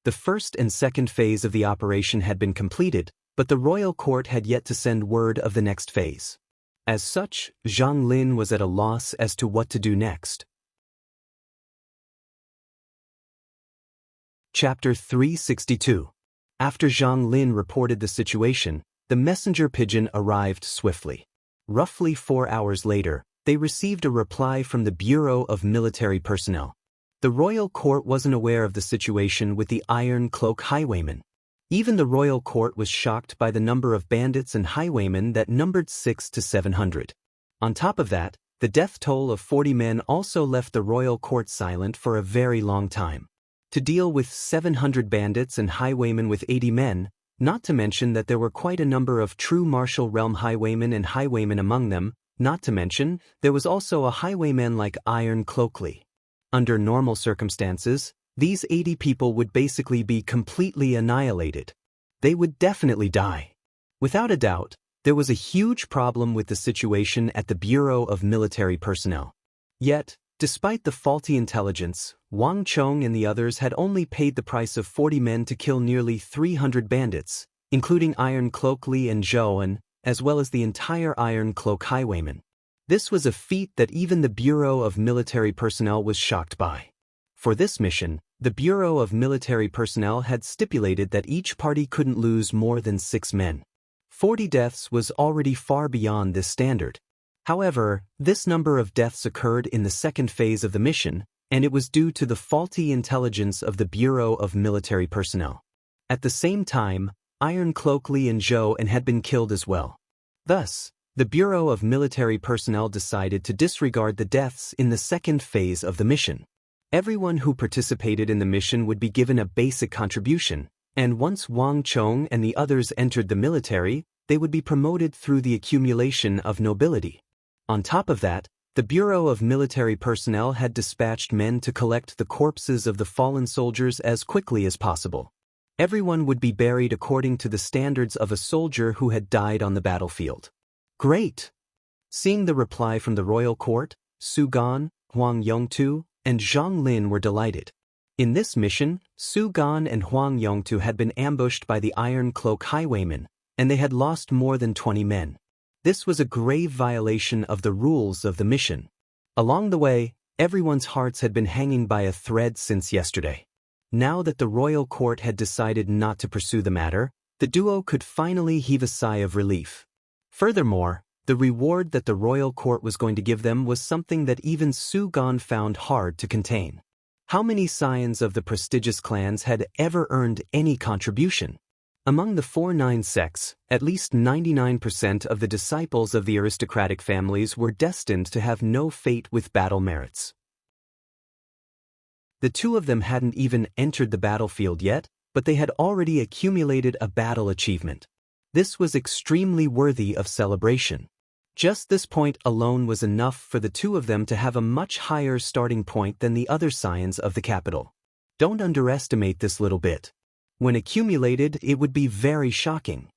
The first and second phase of the operation had been completed, but the royal court had yet to send word of the next phase. As such, Zhang Lin was at a loss as to what to do next. Chapter 362. After Zhang Lin reported the situation, the messenger pigeon arrived swiftly. Roughly 4 hours later, they received a reply from the Bureau of Military Personnel. The royal court wasn't aware of the situation with the Iron Cloak highwaymen. Even the royal court was shocked by the number of bandits and highwaymen that numbered 600 to 700. On top of that, the death toll of 40 men also left the royal court silent for a very long time. To deal with 700 bandits and highwaymen with 80 men, not to mention that there were quite a number of true martial realm highwaymen and highwaymen among them, not to mention, there was also a highwayman like Iron Cloakley. Under normal circumstances, these 80 people would basically be completely annihilated. They would definitely die. Without a doubt, there was a huge problem with the situation at the Bureau of Military Personnel. Yet, Despite the faulty intelligence, Wang Chong and the others had only paid the price of 40 men to kill nearly 300 bandits, including Iron Cloak Li and Zhou, as well as the entire Iron Cloak highwaymen. This was a feat that even the Bureau of Military Personnel was shocked by. For this mission, the Bureau of Military Personnel had stipulated that each party couldn't lose more than 6 men. 40 deaths was already far beyond this standard. However, this number of deaths occurred in the second phase of the mission, and it was due to the faulty intelligence of the Bureau of Military Personnel. At the same time, Iron Cloak Li and Zhou had been killed as well. Thus, the Bureau of Military Personnel decided to disregard the deaths in the second phase of the mission. Everyone who participated in the mission would be given a basic contribution, and once Wang Chong and the others entered the military, they would be promoted through the accumulation of nobility. On top of that, the Bureau of Military Personnel had dispatched men to collect the corpses of the fallen soldiers as quickly as possible. Everyone would be buried according to the standards of a soldier who had died on the battlefield. Great! Seeing the reply from the royal court, Su Gan, Huang Yongtu, and Zhang Lin were delighted. In this mission, Su Gan and Huang Yongtu had been ambushed by the Iron Cloak highwaymen, and they had lost more than 20 men. This was a grave violation of the rules of the mission. Along the way, everyone's hearts had been hanging by a thread since yesterday. Now that the royal court had decided not to pursue the matter, the duo could finally heave a sigh of relief. Furthermore, the reward that the royal court was going to give them was something that even Su Gan found hard to contain. How many scions of the prestigious clans had ever earned any contribution? Among the 4-9 sects, at least 99% of the disciples of the aristocratic families were destined to have no fate with battle merits. The two of them hadn't even entered the battlefield yet, but they had already accumulated a battle achievement. This was extremely worthy of celebration. Just this point alone was enough for the two of them to have a much higher starting point than the other scions of the capital. Don't underestimate this little bit. When accumulated, it would be very shocking.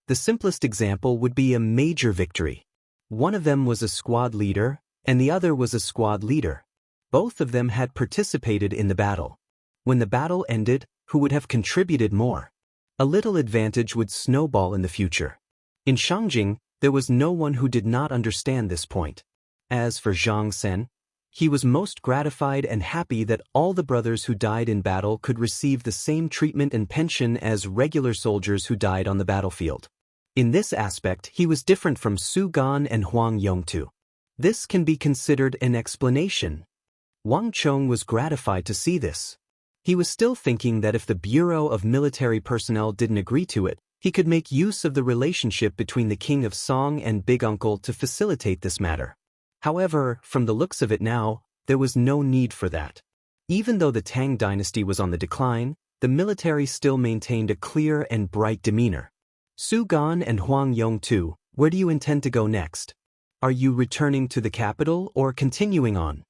The simplest example would be a major victory. One of them was a squad leader, and the other was a squad leader. Both of them had participated in the battle. When the battle ended, who would have contributed more? A little advantage would snowball in the future. In Shangjing, there was no one who did not understand this point. As for Zhang Sen, he was most gratified and happy that all the brothers who died in battle could receive the same treatment and pension as regular soldiers who died on the battlefield. In this aspect, he was different from Su Gan and Huang Yongtu. This can be considered an explanation. Wang Chong was gratified to see this. He was still thinking that if the Bureau of Military Personnel didn't agree to it, he could make use of the relationship between the King of Song and Big Uncle to facilitate this matter. However, from the looks of it now, there was no need for that. Even though the Tang dynasty was on the decline, the military still maintained a clear and bright demeanor. Su Gan and Huang Yongtu, where do you intend to go next? Are you returning to the capital or continuing on?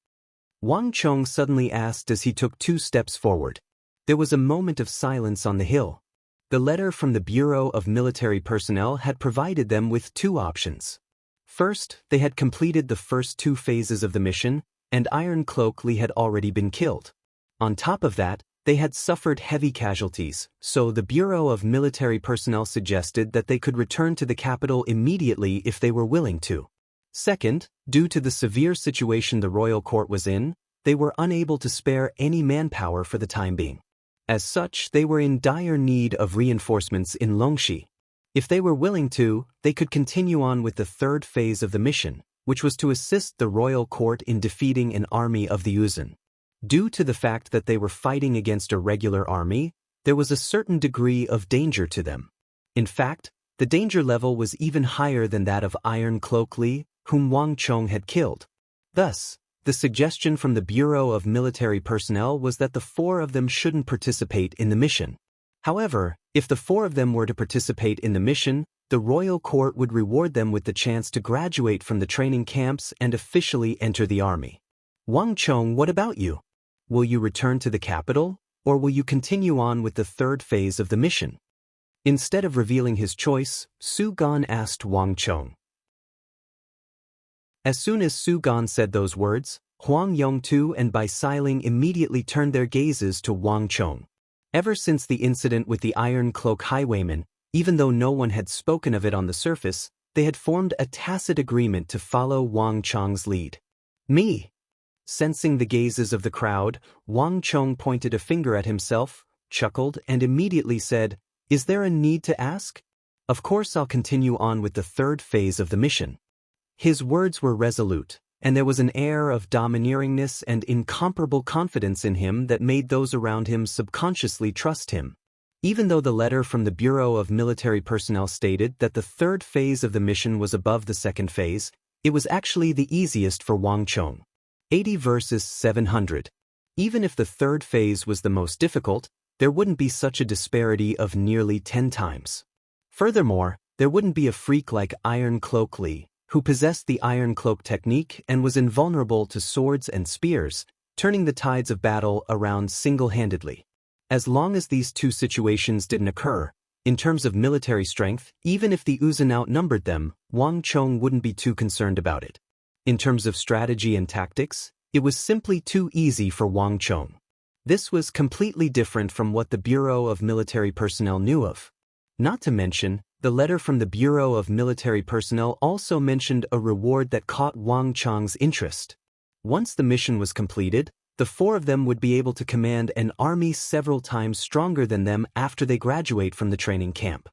Wang Chong suddenly asked as he took 2 steps forward. There was a moment of silence on the hill. The letter from the Bureau of Military Personnel had provided them with 2 options. First, they had completed the first 2 phases of the mission, and Iron Cloak Li had already been killed. On top of that, they had suffered heavy casualties, so the Bureau of Military Personnel suggested that they could return to the capital immediately if they were willing to. Second, due to the severe situation the royal court was in, they were unable to spare any manpower for the time being. As such, they were in dire need of reinforcements in Longxi. If they were willing to, they could continue on with the 3rd phase of the mission, which was to assist the royal court in defeating an army of the Yuzhen. Due to the fact that they were fighting against a regular army, there was a certain degree of danger to them. In fact, the danger level was even higher than that of Iron Cloak Li, whom Wang Chong had killed. Thus, the suggestion from the Bureau of Military Personnel was that the 4 of them shouldn't participate in the mission. However, if the 4 of them were to participate in the mission, the royal court would reward them with the chance to graduate from the training camps and officially enter the army. Wang Chong, what about you? Will you return to the capital, or will you continue on with the 3rd phase of the mission? Instead of revealing his choice, Su Gan asked Wang Chong. As soon as Su Gan said those words, Huang Yongtu and Bai Xiling immediately turned their gazes to Wang Chong. Ever since the incident with the Iron Cloak highwayman, even though no one had spoken of it on the surface, they had formed a tacit agreement to follow Wang Chong's lead. Me. Sensing the gazes of the crowd, Wang Chong pointed a finger at himself, chuckled, and immediately said, "Is there a need to ask? Of course I'll continue on with the third phase of the mission." His words were resolute, and there was an air of domineeringness and incomparable confidence in him that made those around him subconsciously trust him. Even though the letter from the Bureau of Military Personnel stated that the third phase of the mission was above the second phase, it was actually the easiest for Wang Chong. 80 versus 700. Even if the third phase was the most difficult, there wouldn't be such a disparity of nearly 10 times. Furthermore, there wouldn't be a freak like Iron Cloak Li, who possessed the Iron Cloak technique and was invulnerable to swords and spears, turning the tides of battle around single-handedly. As long as these two situations didn't occur, in terms of military strength, even if the Uzun outnumbered them, Wang Chong wouldn't be too concerned about it. In terms of strategy and tactics, it was simply too easy for Wang Chong. This was completely different from what the Bureau of Military Personnel knew of. Not to mention, the letter from the Bureau of Military Personnel also mentioned a reward that caught Wang Chong's interest. Once the mission was completed, the four of them would be able to command an army several times stronger than them after they graduate from the training camp.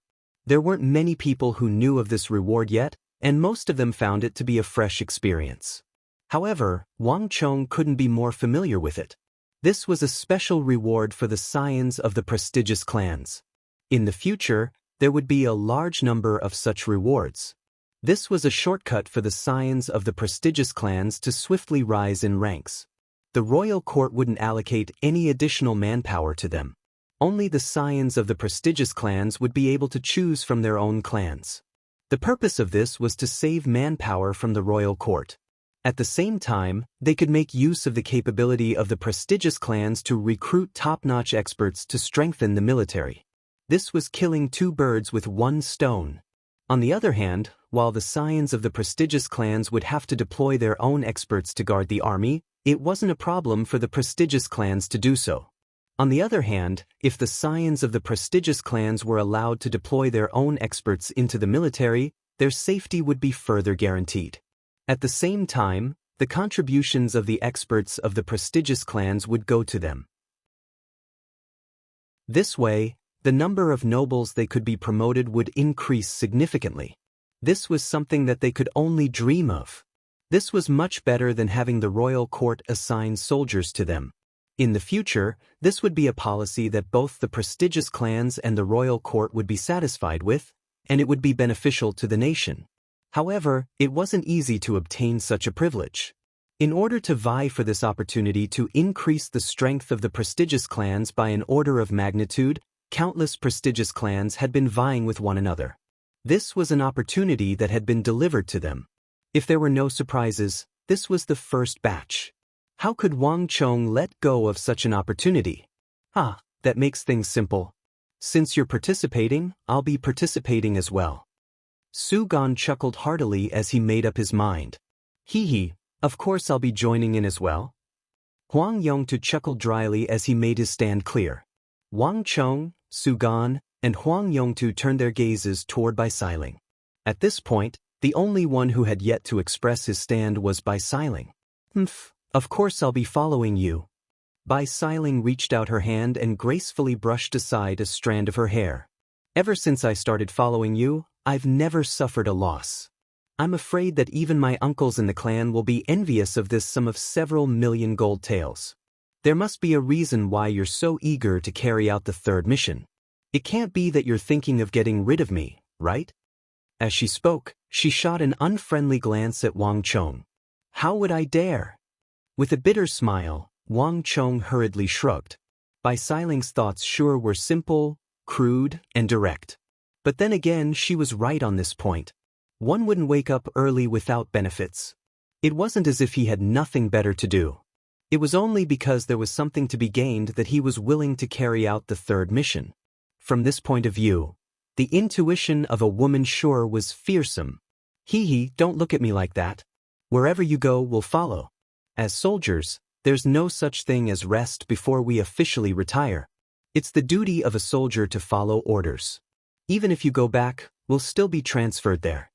There weren't many people who knew of this reward yet, and most of them found it to be a fresh experience. However, Wang Chong couldn't be more familiar with it. This was a special reward for the scions of the prestigious clans. In the future, there would be a large number of such rewards. This was a shortcut for the scions of the prestigious clans to swiftly rise in ranks. The royal court wouldn't allocate any additional manpower to them. Only the scions of the prestigious clans would be able to choose from their own clans. The purpose of this was to save manpower from the royal court. At the same time, they could make use of the capability of the prestigious clans to recruit top-notch experts to strengthen the military. This was killing two birds with one stone. On the other hand, while the scions of the prestigious clans would have to deploy their own experts to guard the army, it wasn't a problem for the prestigious clans to do so. On the other hand, if the scions of the prestigious clans were allowed to deploy their own experts into the military, their safety would be further guaranteed. At the same time, the contributions of the experts of the prestigious clans would go to them. This way, the number of nobles they could be promoted would increase significantly. This was something that they could only dream of. This was much better than having the royal court assign soldiers to them. In the future, this would be a policy that both the prestigious clans and the royal court would be satisfied with, and it would be beneficial to the nation. However, it wasn't easy to obtain such a privilege. In order to vie for this opportunity to increase the strength of the prestigious clans by an order of magnitude, countless prestigious clans had been vying with one another. This was an opportunity that had been delivered to them. If there were no surprises, this was the first batch. How could Wang Chong let go of such an opportunity? That makes things simple. Since you're participating, I'll be participating as well. Su Gan chuckled heartily as he made up his mind. Hee, of course I'll be joining in as well. Huang Yongtu chuckled dryly as he made his stand clear. Wang Chong, Su Gan, and Huang Yongtu turned their gazes toward Bai Xiling. At this point, the only one who had yet to express his stand was Bai Xiling. Of course I'll be following you. Bai Xiling reached out her hand and gracefully brushed aside a strand of her hair. Ever since I started following you, I've never suffered a loss. I'm afraid that even my uncles in the clan will be envious of this sum of several million gold taels. There must be a reason why you're so eager to carry out the third mission. It can't be that you're thinking of getting rid of me, right? As she spoke, she shot an unfriendly glance at Wang Chong. How would I dare? With a bitter smile, Wang Chong hurriedly shrugged. Bai Xiling's thoughts sure were simple, crude, and direct. But then again, she was right on this point. One wouldn't wake up early without benefits. It wasn't as if he had nothing better to do. It was only because there was something to be gained that he was willing to carry out the third mission. From this point of view, the intuition of a woman sure was fearsome. Don't look at me like that. Wherever you go, we'll follow. As soldiers, there's no such thing as rest before we officially retire. It's the duty of a soldier to follow orders. Even if you go back, we'll still be transferred there.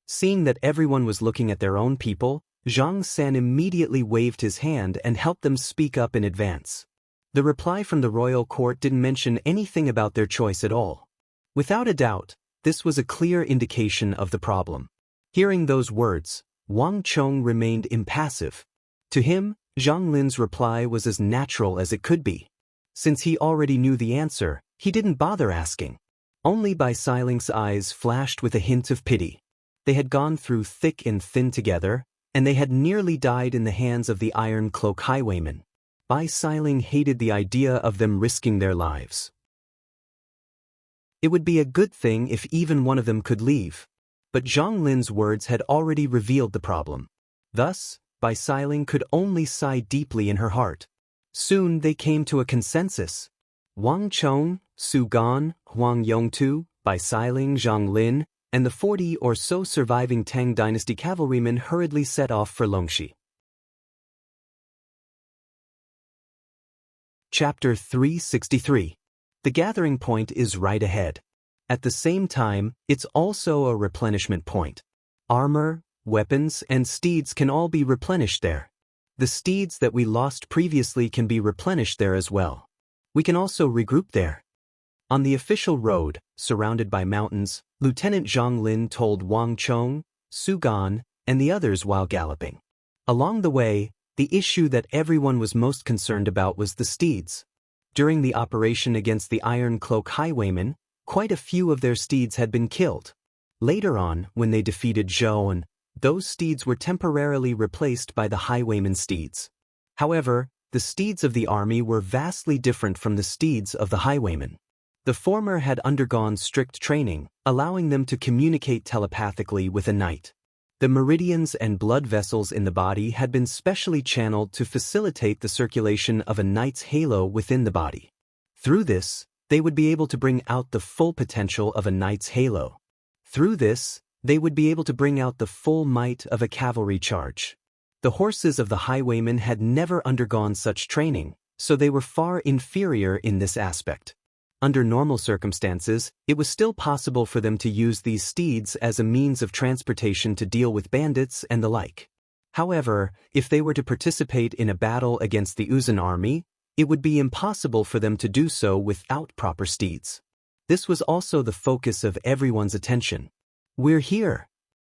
Seeing that everyone was looking at their own people, Zhang San immediately waved his hand and helped them speak up in advance. The reply from the royal court didn't mention anything about their choice at all. Without a doubt, this was a clear indication of the problem. Hearing those words, Wang Chong remained impassive. To him, Zhang Lin's reply was as natural as it could be. Since he already knew the answer, he didn't bother asking. Only Bai Siling's eyes flashed with a hint of pity. They had gone through thick and thin together, and they had nearly died in the hands of the Iron Cloak highwaymen. Bai Siling hated the idea of them risking their lives. It would be a good thing if even one of them could leave. But Zhang Lin's words had already revealed the problem. Thus, Bai Siling could only sigh deeply in her heart. Soon they came to a consensus. Wang Chong, Su Gan, Huang Yongtu, Bai Siling, Zhang Lin, and the 40 or so surviving Tang Dynasty cavalrymen hurriedly set off for Longxi. Chapter 363. The gathering point is right ahead. At the same time, it's also a replenishment point. Armor, weapons, and steeds can all be replenished there. The steeds that we lost previously can be replenished there as well. We can also regroup there. On the official road, surrounded by mountains, Lieutenant Zhang Lin told Wang Chong, Su Gan, and the others while galloping. Along the way, the issue that everyone was most concerned about was the steeds. During the operation against the Iron Cloak highwaymen, quite a few of their steeds had been killed. Later on, when they defeated Zhou, those steeds were temporarily replaced by the highwaymen steeds. However, the steeds of the army were vastly different from the steeds of the highwaymen. The former had undergone strict training, allowing them to communicate telepathically with a knight. The meridians and blood vessels in the body had been specially channeled to facilitate the circulation of a knight's halo within the body. Through this, they would be able to bring out the full potential of a knight's halo. Through this, they would be able to bring out the full might of a cavalry charge. The horses of the highwaymen had never undergone such training, so they were far inferior in this aspect. Under normal circumstances, it was still possible for them to use these steeds as a means of transportation to deal with bandits and the like. However, if they were to participate in a battle against the Uzun army, it would be impossible for them to do so without proper steeds. This was also the focus of everyone's attention. We're here.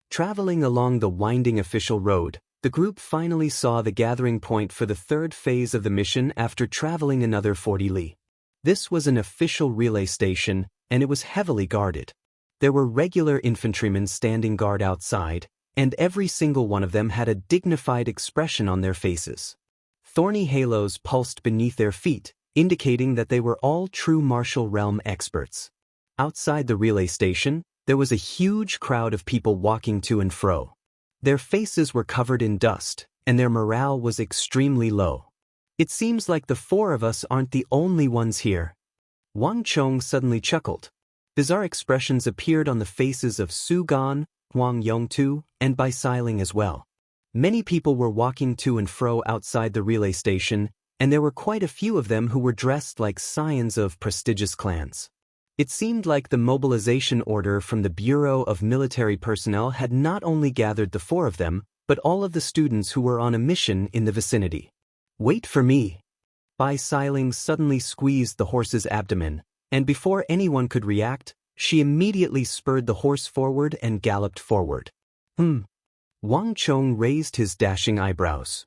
Traveling along the winding official road, the group finally saw the gathering point for the third phase of the mission after traveling another 40 li. This was an official relay station, and it was heavily guarded. There were regular infantrymen standing guard outside, and every single one of them had a dignified expression on their faces. Thorny halos pulsed beneath their feet, indicating that they were all true martial realm experts. Outside the relay station, there was a huge crowd of people walking to and fro. Their faces were covered in dust, and their morale was extremely low. It seems like the four of us aren't the only ones here. Wang Chong suddenly chuckled. Bizarre expressions appeared on the faces of Su Gan, Huang Yongtu, and Bai Siling as well. Many people were walking to and fro outside the relay station, and there were quite a few of them who were dressed like scions of prestigious clans. It seemed like the mobilization order from the Bureau of Military Personnel had not only gathered the four of them, but all of the students who were on a mission in the vicinity. Wait for me. Bai Siling suddenly squeezed the horse's abdomen, and before anyone could react, she immediately spurred the horse forward and galloped forward. Wang Chong raised his dashing eyebrows.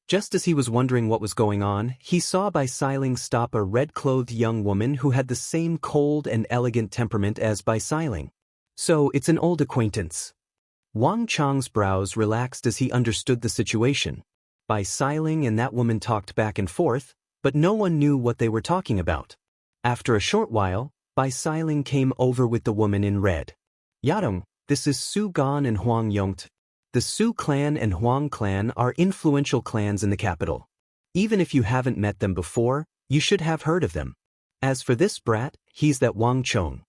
Just as he was wondering what was going on, he saw Bai Siling stop a red-clothed young woman who had the same cold and elegant temperament as Bai Siling. So it's an old acquaintance. Wang Chong's brows relaxed as he understood the situation. Bai Siling and that woman talked back and forth, but no one knew what they were talking about. After a short while, Bai Siling came over with the woman in red. Yadong, this is Su Gan and Huang Yongt. The Su clan and Huang clan are influential clans in the capital. Even if you haven't met them before, you should have heard of them. As for this brat, he's that Wang Chong.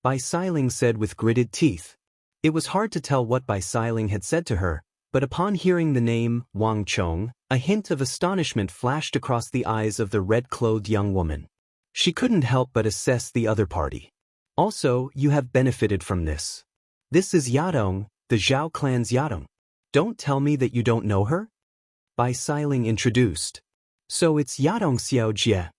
Bai Siling said with gritted teeth. It was hard to tell what Bai Siling had said to her, But upon hearing the name, Wang Chong, a hint of astonishment flashed across the eyes of the red-clothed young woman. She couldn't help but assess the other party. Also, you have benefited from this. This is Yadong, the Zhao clan's Yadong. Don't tell me that you don't know her? Bai Xiling introduced. So it's Yadong Xiao Jie.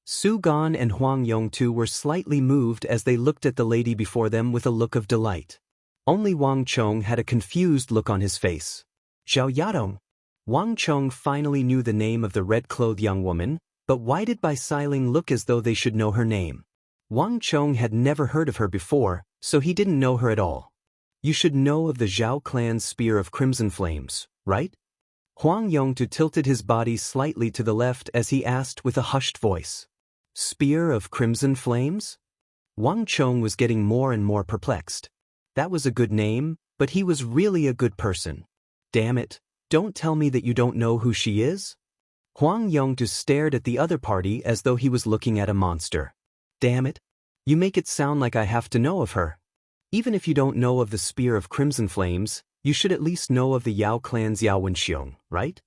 Su Gan and Huang Yongtu were slightly moved as they looked at the lady before them with a look of delight. Only Wang Chong had a confused look on his face. Zhao Yadong. Wang Chong finally knew the name of the red-clothed young woman, but why did Bai Xiling look as though they should know her name? Wang Chong had never heard of her before, so he didn't know her at all. You should know of the Zhao clan's spear of crimson flames, right? Huang Yongtu tilted his body slightly to the left as he asked with a hushed voice. Spear of crimson flames? Wang Chong was getting more and more perplexed. That was a good name, but he was really a good person. Damn it, don't tell me that you don't know who she is? Huang Yongtu stared at the other party as though he was looking at a monster. Damn it, you make it sound like I have to know of her. Even if you don't know of the Spear of Crimson Flames, you should at least know of the Yao clan's Yao Wenxiong, right?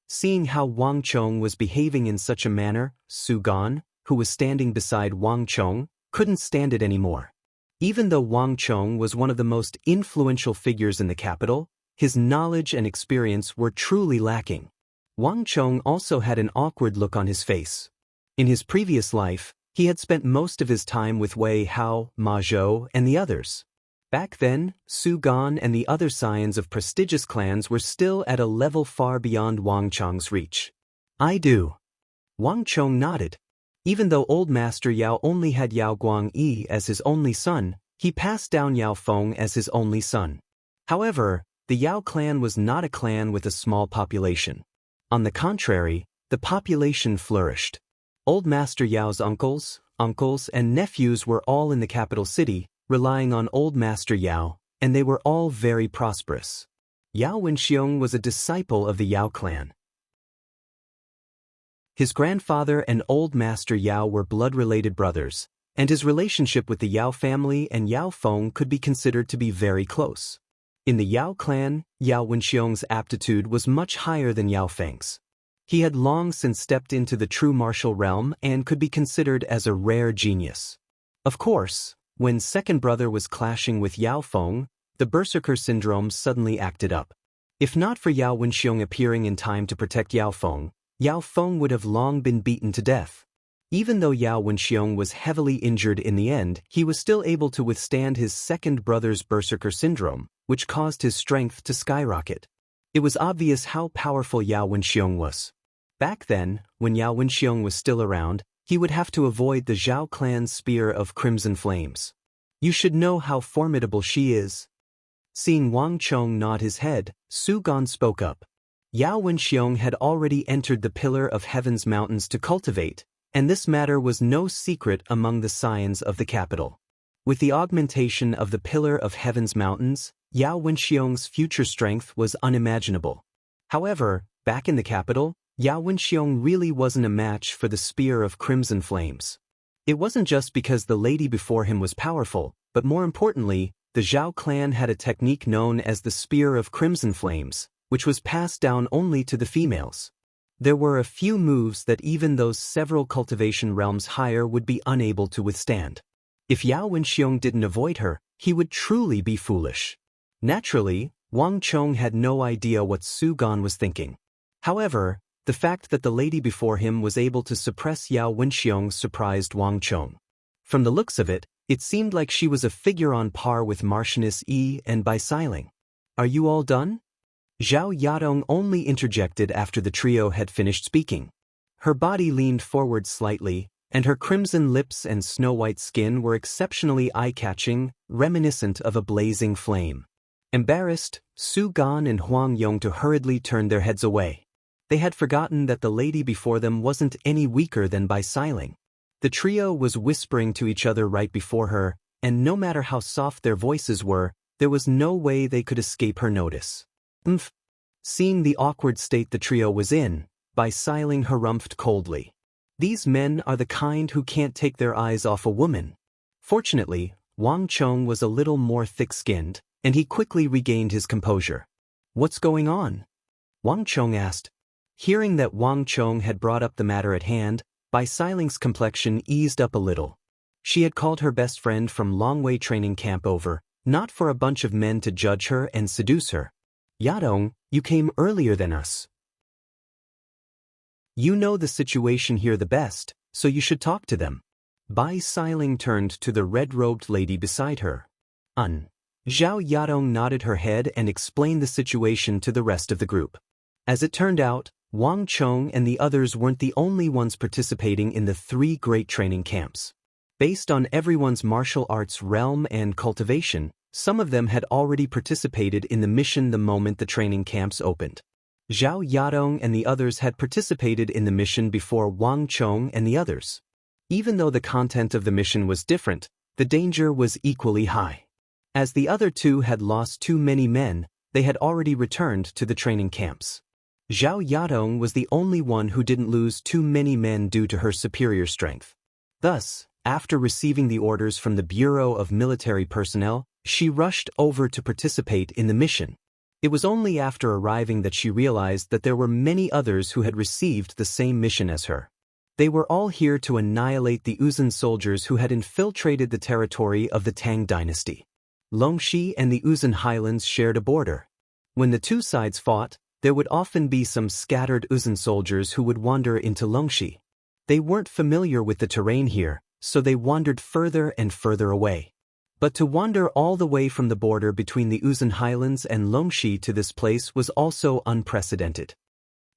Seeing how Wang Chong was behaving in such a manner, Su Gan, who was standing beside Wang Chong, couldn't stand it anymore. Even though Wang Chong was one of the most influential figures in the capital, his knowledge and experience were truly lacking. Wang Chong also had an awkward look on his face. In his previous life, he had spent most of his time with Wei Hao, Ma Zhou, and the others. Back then, Su Gan and the other scions of prestigious clans were still at a level far beyond Wang Chong's reach. I do. Wang Chong nodded. Even though Old Master Yao only had Yao Guangyi as his only son, he passed down Yao Feng as his only son. However, the Yao clan was not a clan with a small population. On the contrary, the population flourished. Old Master Yao's uncles, and nephews were all in the capital city, relying on Old Master Yao, and they were all very prosperous. Yao Wenxiong was a disciple of the Yao clan. His grandfather and Old Master Yao were blood-related brothers, and his relationship with the Yao family and Yao Feng could be considered to be very close. In the Yao clan, Yao Wenxiong's aptitude was much higher than Yao Feng's. He had long since stepped into the true martial realm and could be considered as a rare genius. Of course, when second brother was clashing with Yao Feng, the Berserker syndrome suddenly acted up. If not for Yao Wenxiong appearing in time to protect Yao Feng would have long been beaten to death. Even though Yao Wenxiong was heavily injured in the end, he was still able to withstand his second brother's Berserker syndrome, which caused his strength to skyrocket. It was obvious how powerful Yao Wenxiong was. Back then, when Yao Wenxiong was still around, he would have to avoid the Zhao clan's Spear of Crimson Flames. You should know how formidable she is. Seeing Wang Chong nod his head, Su Gan spoke up. Yao Wenxiong had already entered the Pillar of Heaven's mountains to cultivate, and this matter was no secret among the scions of the capital. With the augmentation of the Pillar of Heaven's mountains, Yao Wenxiong's future strength was unimaginable. However, back in the capital, Yao Wenxiong really wasn't a match for the Spear of Crimson Flames. It wasn't just because the lady before him was powerful, but more importantly, the Zhao clan had a technique known as the Spear of Crimson Flames, which was passed down only to the females. There were a few moves that even those several cultivation realms higher would be unable to withstand. If Yao Wenxiong didn't avoid her, he would truly be foolish. Naturally, Wang Chong had no idea what Su Gan was thinking. However, the fact that the lady before him was able to suppress Yao Wenxiong surprised Wang Chong. From the looks of it, it seemed like she was a figure on par with Marchioness Yi and Bai Xiling. Are you all done? Zhao Yadong only interjected after the trio had finished speaking. Her body leaned forward slightly, and her crimson lips and snow-white skin were exceptionally eye-catching, reminiscent of a blazing flame. Embarrassed, Su Gan and Huang Yongtu hurriedly turned their heads away. They had forgotten that the lady before them wasn't any weaker than Bai Xiling. The trio was whispering to each other right before her, and no matter how soft their voices were, there was no way they could escape her notice. Seeing the awkward state the trio was in, Bai Xiling harumphed coldly. These men are the kind who can't take their eyes off a woman. Fortunately, Wang Chong was a little more thick-skinned, and he quickly regained his composure. What's going on? Wang Chong asked. Hearing that Wang Chong had brought up the matter at hand, Bai Siling's complexion eased up a little. She had called her best friend from Longwei training camp over, not for a bunch of men to judge her and seduce her. Yadong, you came earlier than us. You know the situation here the best, so you should talk to them. Bai Siling turned to the red-robed lady beside her. Zhao Yadong nodded her head and explained the situation to the rest of the group. As it turned out, Wang Chong and the others weren't the only ones participating in the 3 great training camps. Based on everyone's martial arts realm and cultivation, some of them had already participated in the mission the moment the training camps opened. Zhao Yadong and the others had participated in the mission before Wang Chong and the others. Even though the content of the mission was different, the danger was equally high. As the other 2 had lost too many men, they had already returned to the training camps. Zhao Yadong was the only one who didn't lose too many men due to her superior strength. Thus, after receiving the orders from the Bureau of Military Personnel, she rushed over to participate in the mission. It was only after arriving that she realized that there were many others who had received the same mission as her. They were all here to annihilate the Uzun soldiers who had infiltrated the territory of the Tang dynasty. Longxi and the Uzun highlands shared a border. When the 2 sides fought, there would often be some scattered Uzun soldiers who would wander into Longxi. They weren't familiar with the terrain here, so they wandered further and further away. But to wander all the way from the border between the Uzun highlands and Longxi to this place was also unprecedented.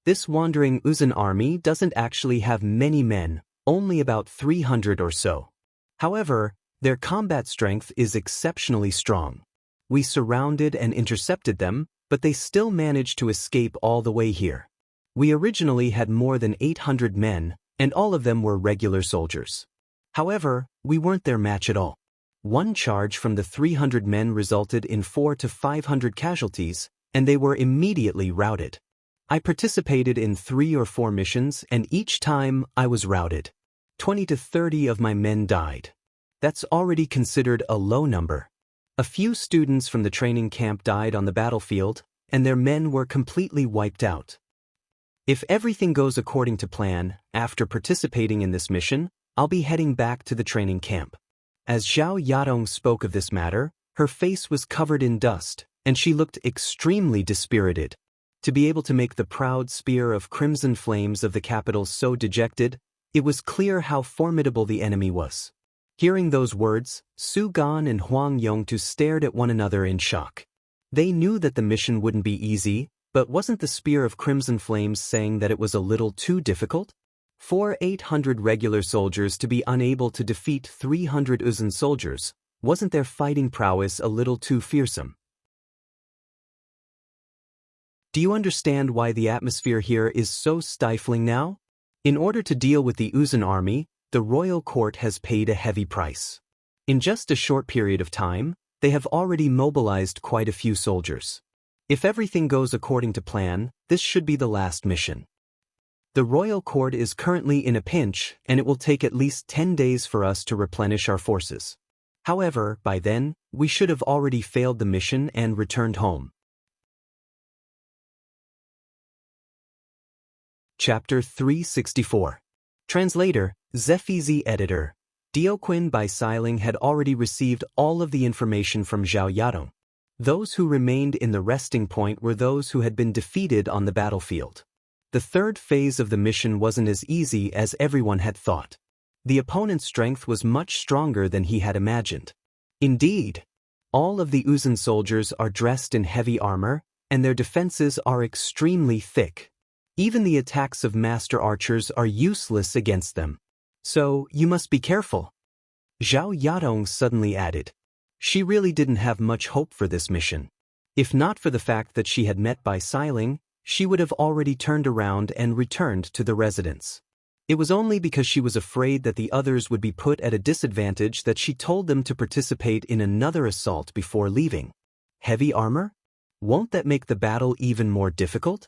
This wandering Uzun army doesn't actually have many men, only about 300 or so. However, their combat strength is exceptionally strong. We surrounded and intercepted them, but they still managed to escape all the way here. We originally had more than 800 men, and all of them were regular soldiers. However, we weren't their match at all. One charge from the 300 men resulted in 400 to 500 casualties, and they were immediately routed. I participated in 3 or 4 missions, and each time I was routed. 20 to 30 of my men died. That's already considered a low number. A few students from the training camp died on the battlefield, and their men were completely wiped out. If everything goes according to plan, after participating in this mission, I'll be heading back to the training camp. As Zhao Yadong spoke of this matter, her face was covered in dust, and she looked extremely dispirited. To be able to make the proud spear of crimson flames of the capital so dejected, it was clear how formidable the enemy was. Hearing those words, Su Gan and Huang Yongtu stared at one another in shock. They knew that the mission wouldn't be easy, but wasn't the spear of crimson flames saying that it was a little too difficult? For 800 regular soldiers to be unable to defeat 300 Uzun soldiers, wasn't their fighting prowess a little too fearsome? Do you understand why the atmosphere here is so stifling now? In order to deal with the Uzun army, the royal court has paid a heavy price. In just a short period of time, they have already mobilized quite a few soldiers. If everything goes according to plan, this should be the last mission. The royal court is currently in a pinch, and it will take at least 10 days for us to replenish our forces. However, by then, we should have already failed the mission and returned home. Chapter 364. Translator, Zefizi Editor. Dioquin Bai Siling had already received all of the information from Zhao Yadong. Those who remained in the resting point were those who had been defeated on the battlefield. The 3rd phase of the mission wasn't as easy as everyone had thought. The opponent's strength was much stronger than he had imagined. Indeed, all of the Uzun soldiers are dressed in heavy armor, and their defenses are extremely thick. Even the attacks of master archers are useless against them. So, you must be careful. Zhao Yadong suddenly added. She really didn't have much hope for this mission. If not for the fact that she had met Bai Siling, she would have already turned around and returned to the residence. It was only because she was afraid that the others would be put at a disadvantage that she told them to participate in another assault before leaving. Heavy armor? Won't that make the battle even more difficult?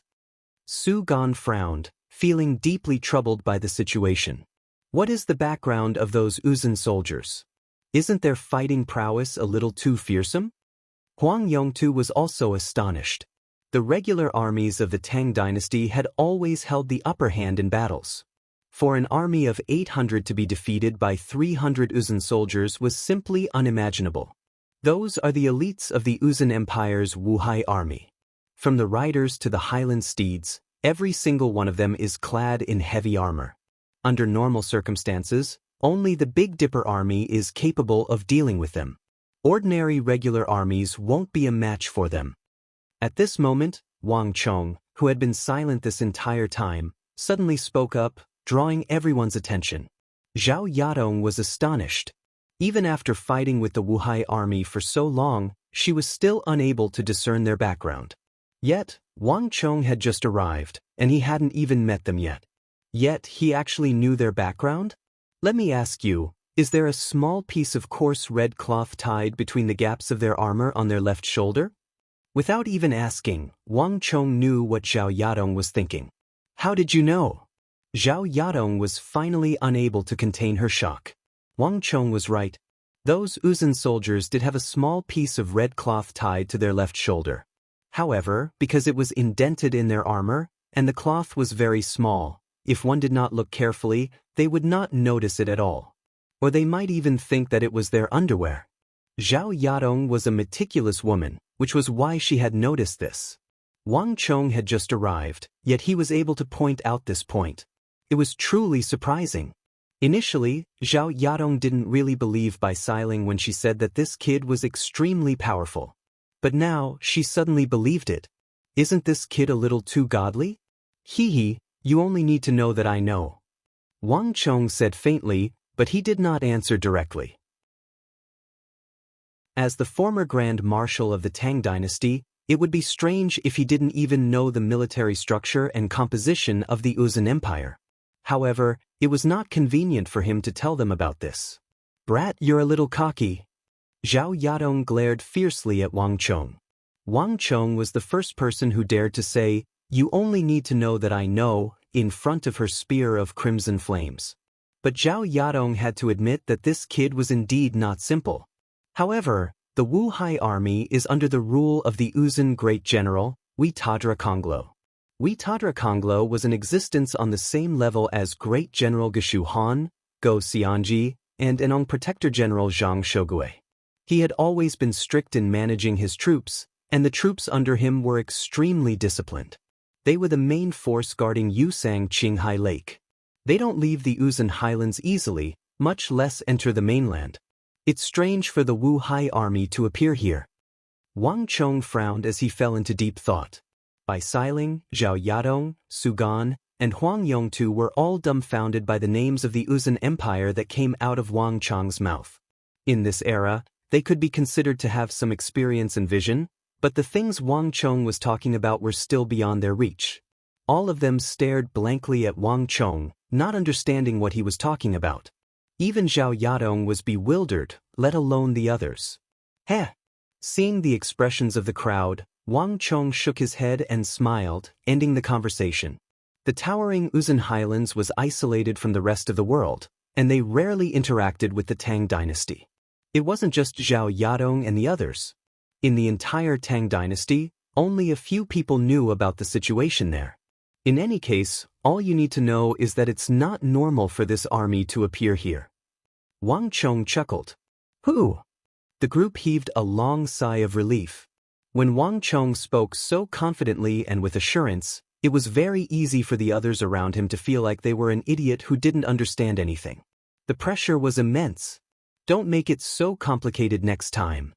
Su Gan frowned, feeling deeply troubled by the situation. What is the background of those Uzun soldiers? Isn't their fighting prowess a little too fearsome? Huang Yongtu was also astonished. The regular armies of the Tang dynasty had always held the upper hand in battles. For an army of 800 to be defeated by 300 Uzun soldiers was simply unimaginable. Those are the elites of the Uzun Empire's Wuhai army. From the riders to the highland steeds, every single one of them is clad in heavy armor. Under normal circumstances, only the Big Dipper army is capable of dealing with them. Ordinary regular armies won't be a match for them. At this moment, Wang Chong, who had been silent this entire time, suddenly spoke up, drawing everyone's attention. Zhao Yadong was astonished. Even after fighting with the Wuhai army for so long, she was still unable to discern their background. Yet, Wang Chong had just arrived, and he hadn't even met them yet. Yet, he actually knew their background? Let me ask you, is there a small piece of coarse red cloth tied between the gaps of their armor on their left shoulder? Without even asking, Wang Chong knew what Zhao Yadong was thinking. How did you know? Zhao Yadong was finally unable to contain her shock. Wang Chong was right. Those Uzun soldiers did have a small piece of red cloth tied to their left shoulder. However, because it was indented in their armor, and the cloth was very small, if one did not look carefully, they would not notice it at all. Or they might even think that it was their underwear. Zhao Yadong was a meticulous woman, which was why she had noticed this. Wang Chong had just arrived, yet he was able to point out this point. It was truly surprising. Initially, Zhao Yadong didn't really believe Bai Xiling when she said that this kid was extremely powerful. But now, she suddenly believed it. Isn't this kid a little too godly? Hee, you only need to know that I know. Wang Chong said faintly, but he did not answer directly. As the former Grand Marshal of the Tang dynasty, it would be strange if he didn't even know the military structure and composition of the Uzun Empire. However, it was not convenient for him to tell them about this. Brat, you're a little cocky. Zhao Yadong glared fiercely at Wang Chong. Wang Chong was the first person who dared to say, "You only need to know that I know," in front of her spear of crimson flames. But Zhao Yadong had to admit that this kid was indeed not simple. However, the Wuhai army is under the rule of the Uzun Great General, Huitadra Konglo. Huitadra Konglo was in existence on the same level as Great General Geshu Han, Go Xianji, and Enong Protector General Zhang Shogui. He had always been strict in managing his troops, and the troops under him were extremely disciplined. They were the main force guarding Yusang Qinghai Lake. They don't leave the Uzun highlands easily, much less enter the mainland. It's strange for the Wuhai army to appear here. Wang Chong frowned as he fell into deep thought. Bai Xiling, Zhao Yadong, Su Gan, and Huang Yongtu were all dumbfounded by the names of the Uzun Empire that came out of Wang Chong's mouth. In this era, they could be considered to have some experience and vision, but the things Wang Chong was talking about were still beyond their reach. All of them stared blankly at Wang Chong, not understanding what he was talking about. Even Zhao Yadong was bewildered, let alone the others. Heh! Seeing the expressions of the crowd, Wang Chong shook his head and smiled, ending the conversation. The towering Uzun Highlands was isolated from the rest of the world, and they rarely interacted with the Tang dynasty. It wasn't just Zhao Yadong and the others. In the entire Tang dynasty, only a few people knew about the situation there. In any case, all you need to know is that it's not normal for this army to appear here. Wang Chong chuckled. Who? The group heaved a long sigh of relief. When Wang Chong spoke so confidently and with assurance, it was very easy for the others around him to feel like they were an idiot who didn't understand anything. The pressure was immense. Don't make it so complicated next time.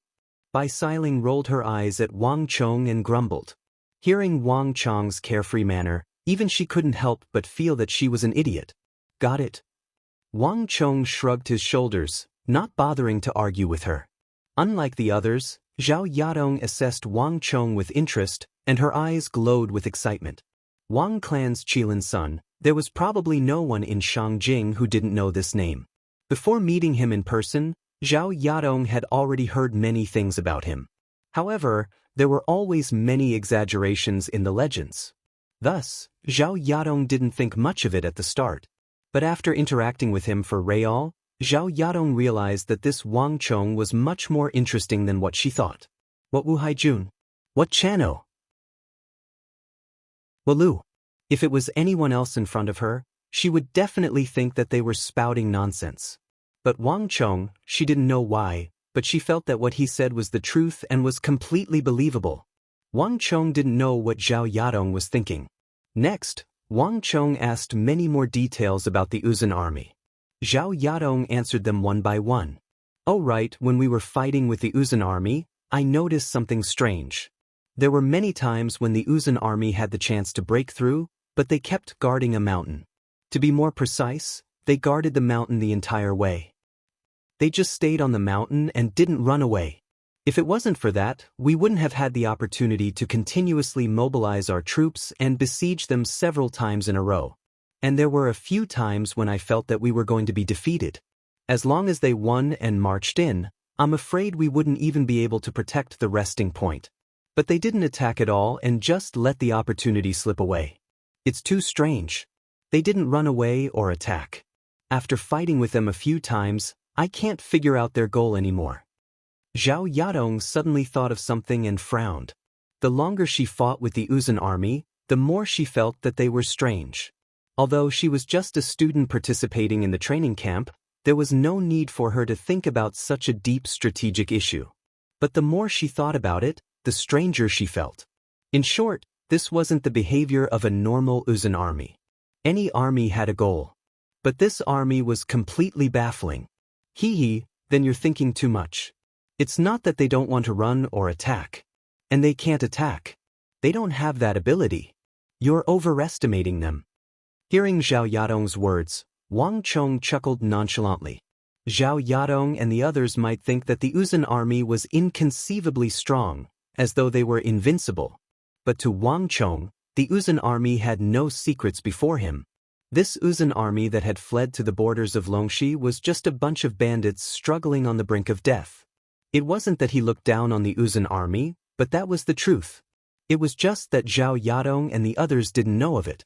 Bai Xiling rolled her eyes at Wang Chong and grumbled. Hearing Wang Chong's carefree manner, even she couldn't help but feel that she was an idiot. Got it? Wang Chong shrugged his shoulders, not bothering to argue with her. Unlike the others, Zhao Yadong assessed Wang Chong with interest, and her eyes glowed with excitement. Wang clan's Qilin son, there was probably no one in Shangjing who didn't know this name. Before meeting him in person, Zhao Yadong had already heard many things about him. However, there were always many exaggerations in the legends. Thus, Zhao Yadong didn't think much of it at the start. But after interacting with him for Real, Zhao Yadong realized that this Wang Chong was much more interesting than what she thought. What Wu Haijun? What Chano? Walu. If it was anyone else in front of her, she would definitely think that they were spouting nonsense. But Wang Chong, she didn't know why, but she felt that what he said was the truth and was completely believable. Wang Chong didn't know what Zhao Yadong was thinking. Next, Wang Chong asked many more details about the Uzun army. Zhao Yadong answered them one by one. Oh right, when we were fighting with the Uzun army, I noticed something strange. There were many times when the Uzun army had the chance to break through, but they kept guarding a mountain. To be more precise, they guarded the mountain the entire way. They just stayed on the mountain and didn't run away. If it wasn't for that, we wouldn't have had the opportunity to continuously mobilize our troops and besiege them several times in a row. And there were a few times when I felt that we were going to be defeated. As long as they won and marched in, I'm afraid we wouldn't even be able to protect the resting point. But they didn't attack at all and just let the opportunity slip away. It's too strange. They didn't run away or attack. After fighting with them a few times, I can't figure out their goal anymore. Zhao Yadong suddenly thought of something and frowned. The longer she fought with the Uzun army, the more she felt that they were strange. Although she was just a student participating in the training camp, there was no need for her to think about such a deep strategic issue. But the more she thought about it, the stranger she felt. In short, this wasn't the behavior of a normal Uzun army. Any army had a goal. But this army was completely baffling. Then you're thinking too much. It's not that they don't want to run or attack. And they can't attack. They don't have that ability. You're overestimating them. Hearing Zhao Yadong's words, Wang Chong chuckled nonchalantly. Zhao Yadong and the others might think that the Uzun army was inconceivably strong, as though they were invincible. But to Wang Chong, the Uzun army had no secrets before him. This Uzun army that had fled to the borders of Longxi was just a bunch of bandits struggling on the brink of death. It wasn't that he looked down on the Uzun army, but that was the truth. It was just that Zhao Yadong and the others didn't know of it.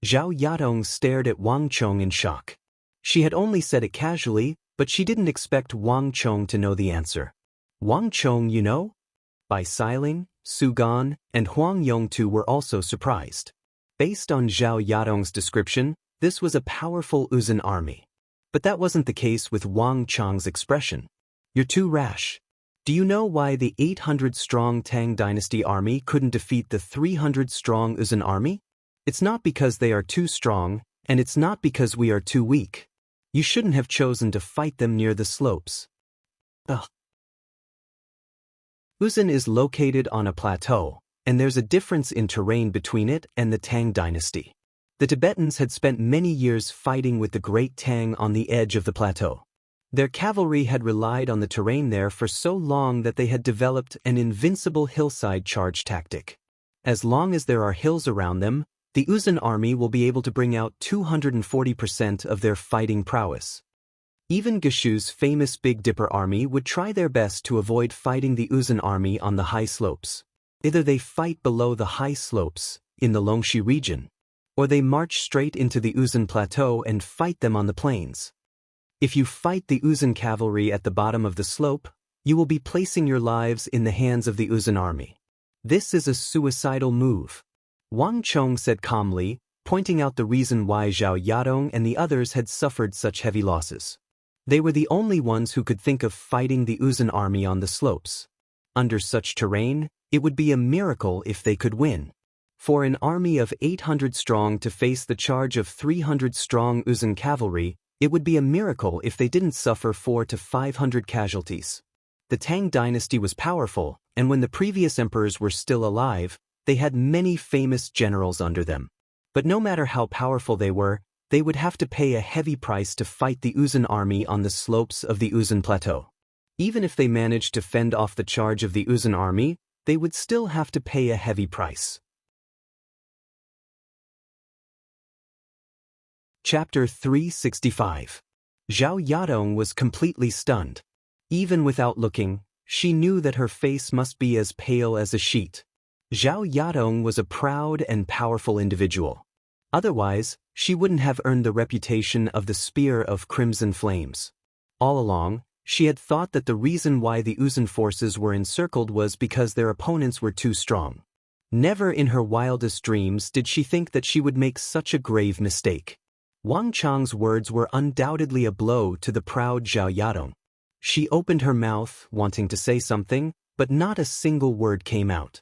Zhao Yadong stared at Wang Chong in shock. She had only said it casually, but she didn't expect Wang Chong to know the answer. Wang Chong, you know? Bai Xiling, Su Gan, and Huang Yong too were also surprised. Based on Zhao Yadong's description, this was a powerful Uzun army. But that wasn't the case with Wang Chong's expression. You're too rash. Do you know why the 800-strong Tang Dynasty army couldn't defeat the 300-strong Uzun army? It's not because they are too strong, and it's not because we are too weak. You shouldn't have chosen to fight them near the slopes. Uzun is located on a plateau, and there's a difference in terrain between it and the Tang Dynasty. The Tibetans had spent many years fighting with the Great Tang on the edge of the plateau. Their cavalry had relied on the terrain there for so long that they had developed an invincible hillside charge tactic. As long as there are hills around them, the Uzun army will be able to bring out 240% of their fighting prowess. Even Geshu's famous Big Dipper army would try their best to avoid fighting the Uzun army on the high slopes. Either they fight below the high slopes, in the Longxi region, or they march straight into the Uzun plateau and fight them on the plains. If you fight the Uzun cavalry at the bottom of the slope, you will be placing your lives in the hands of the Uzun army. This is a suicidal move. Wang Chong said calmly, pointing out the reason why Zhao Yadong and the others had suffered such heavy losses. They were the only ones who could think of fighting the Uzun army on the slopes. Under such terrain, it would be a miracle if they could win. For an army of 800 strong to face the charge of 300 strong Uzun cavalry, it would be a miracle if they didn't suffer 400 to 500 casualties. The Tang dynasty was powerful, and when the previous emperors were still alive, they had many famous generals under them. But no matter how powerful they would have to pay a heavy price to fight the Uzun army on the slopes of the Uzun plateau. Even if they managed to fend off the charge of the Uzun army, they would still have to pay a heavy price. Chapter 365. Zhao Yadong was completely stunned. Even without looking, she knew that her face must be as pale as a sheet. Zhao Yadong was a proud and powerful individual. Otherwise, she wouldn't have earned the reputation of the Spear of Crimson Flames. All along, she had thought that the reason why the Uzun forces were encircled was because their opponents were too strong. Never in her wildest dreams did she think that she would make such a grave mistake. Wang Chang's words were undoubtedly a blow to the proud Zhao Yadong. She opened her mouth, wanting to say something, but not a single word came out.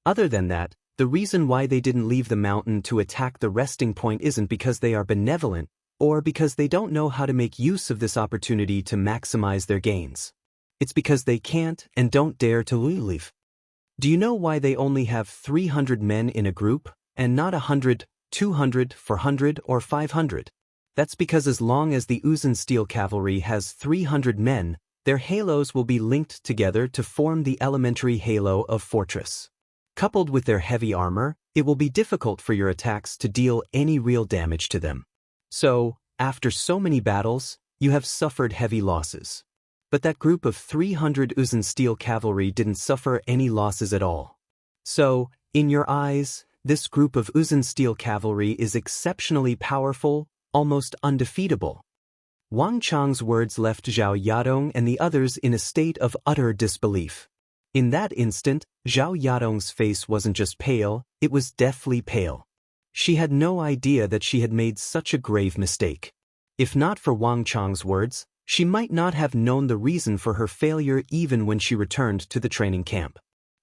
Other than that, the reason why they didn't leave the mountain to attack the resting point isn't because they are benevolent, or because they don't know how to make use of this opportunity to maximize their gains. It's because they can't and don't dare to leave. Do you know why they only have 300 men in a group, and not 100, 200, 400, or 500? That's because as long as the Uzun Steel Cavalry has 300 men, their halos will be linked together to form the elementary halo of Fortress. Coupled with their heavy armor, it will be difficult for your attacks to deal any real damage to them. So, after so many battles, you have suffered heavy losses. But that group of 300 Uzun Steel Cavalry didn't suffer any losses at all. So, in your eyes, this group of Uzun Steel Cavalry is exceptionally powerful, almost undefeatable. Wang Chang's words left Zhao Yadong and the others in a state of utter disbelief. In that instant, Zhao Yadong's face wasn't just pale, it was deathly pale. She had no idea that she had made such a grave mistake. If not for Wang Chang's words, she might not have known the reason for her failure even when she returned to the training camp.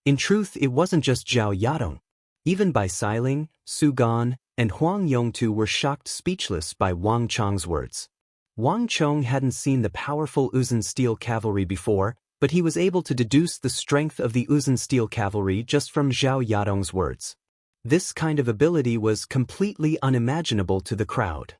In truth, it wasn't just Zhao Yadong. Even Bai Xiling, Su Gan, and Huang Yongtu were shocked speechless by Wang Chang's words. Wang Chong hadn't seen the powerful Uzun Steel Cavalry before, but he was able to deduce the strength of the Uzun Steel Cavalry just from Zhao Yadong's words. This kind of ability was completely unimaginable to the crowd.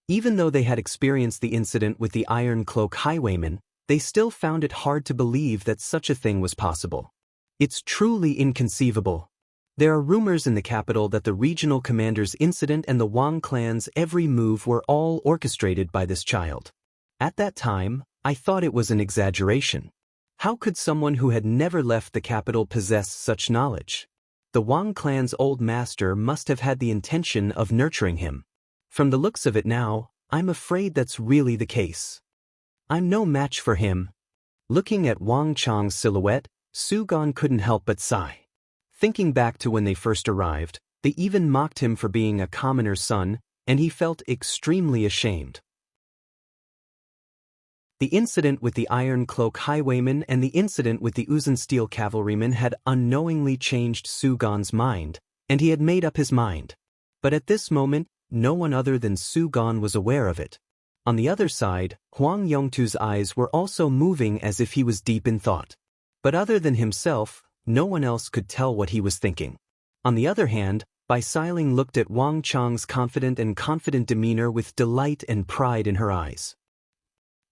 Even though they had experienced the incident with the Iron Cloak Highwaymen, they still found it hard to believe that such a thing was possible. It's truly inconceivable. There are rumors in the capital that the regional commander's incident and the Wang clan's every move were all orchestrated by this child. At that time, I thought it was an exaggeration. How could someone who had never left the capital possess such knowledge? The Wang clan's old master must have had the intention of nurturing him. From the looks of it now, I'm afraid that's really the case. I'm no match for him. Looking at Wang Chang's silhouette, Su Gan couldn't help but sigh. Thinking back to when they first arrived, they even mocked him for being a commoner's son, and he felt extremely ashamed. The incident with the Iron Cloak Highwaymen and the incident with the Uzun Steel Cavalrymen had unknowingly changed Su Gan's mind, and he had made up his mind. But at this moment, no one other than Su Gan was aware of it. On the other side, Huang Yongtu's eyes were also moving as if he was deep in thought. But other than himself, no one else could tell what he was thinking. On the other hand, Bai Xiling looked at Wang Chang's confident demeanor with delight and pride in her eyes.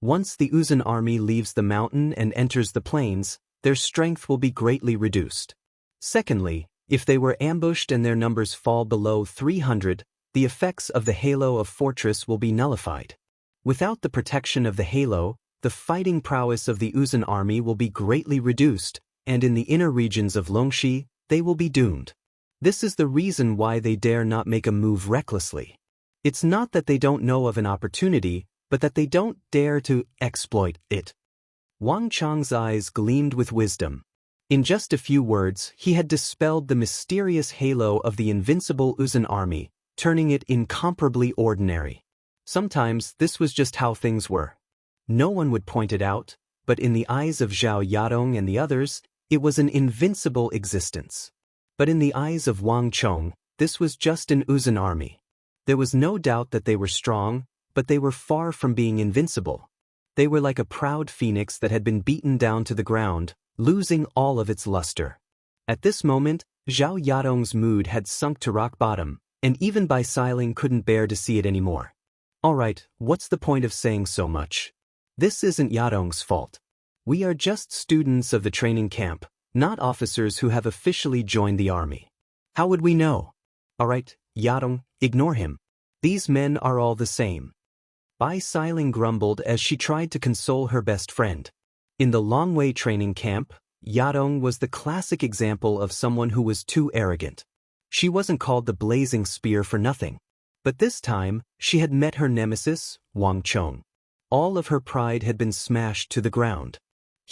Once the Uzun army leaves the mountain and enters the plains, their strength will be greatly reduced. Secondly, if they were ambushed and their numbers fall below 300, the effects of the halo of Fortress will be nullified. Without the protection of the halo, the fighting prowess of the Uzun army will be greatly reduced, and in the inner regions of Longxi, they will be doomed. This is the reason why they dare not make a move recklessly. It's not that they don't know of an opportunity, but that they don't dare to exploit it. Wang Chang's eyes gleamed with wisdom. In just a few words, he had dispelled the mysterious halo of the invincible Uzun army, turning it incomparably ordinary. Sometimes this was just how things were. No one would point it out, but in the eyes of Zhao Yadong and the others, it was an invincible existence. But in the eyes of Wang Chong, this was just an Uzun army. There was no doubt that they were strong, but they were far from being invincible. They were like a proud phoenix that had been beaten down to the ground, losing all of its luster. At this moment, Zhao Yadong's mood had sunk to rock bottom, and even Bai Xiling couldn't bear to see it anymore. Alright, what's the point of saying so much? This isn't Yadong's fault. We are just students of the training camp, not officers who have officially joined the army. How would we know? Alright, Yadong, ignore him. These men are all the same. Bai Xiling grumbled as she tried to console her best friend. In the Longwei training camp, Yadong was the classic example of someone who was too arrogant. She wasn't called the Blazing Spear for nothing. But this time, she had met her nemesis, Wang Chong. All of her pride had been smashed to the ground.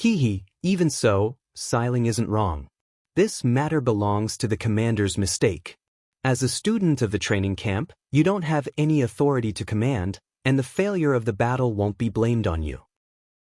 Even so, Xiling isn't wrong. This matter belongs to the commander's mistake. As a student of the training camp, you don't have any authority to command, and the failure of the battle won't be blamed on you.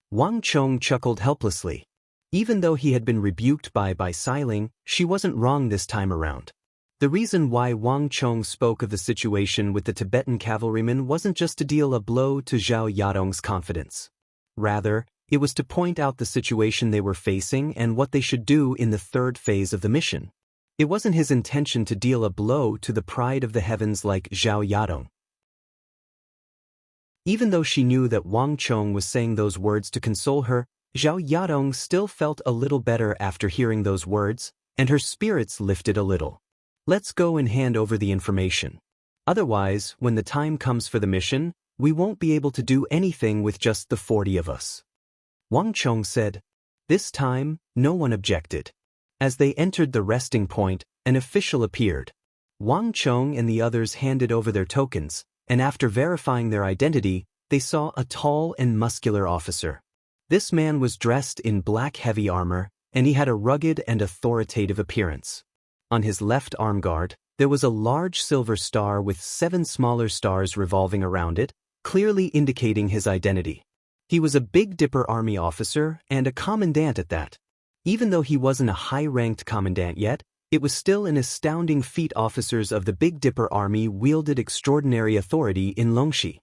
Wang Chong chuckled helplessly. Even though he had been rebuked by Xiling, she wasn't wrong this time around. The reason why Wang Chong spoke of the situation with the Tibetan cavalrymen wasn't just to deal a blow to Zhao Yadong's confidence. Rather, it was to point out the situation they were facing and what they should do in the third phase of the mission. It wasn't his intention to deal a blow to the pride of the heavens like Zhao Yadong. Even though she knew that Wang Chong was saying those words to console her, Zhao Yadong still felt a little better after hearing those words, and her spirits lifted a little. Let's go and hand over the information. Otherwise, when the time comes for the mission, we won't be able to do anything with just the 40 of us. Wang Chong said. This time, no one objected. As they entered the resting point, an official appeared. Wang Chong and the others handed over their tokens, and after verifying their identity, they saw a tall and muscular officer. This man was dressed in black heavy armor, and he had a rugged and authoritative appearance. On his left arm guard, there was a large silver star with 7 smaller stars revolving around it, clearly indicating his identity. He was a Big Dipper Army officer and a commandant at that. Even though he wasn't a high-ranked commandant yet, it was still an astounding feat. Officers of the Big Dipper Army wielded extraordinary authority in Longxi.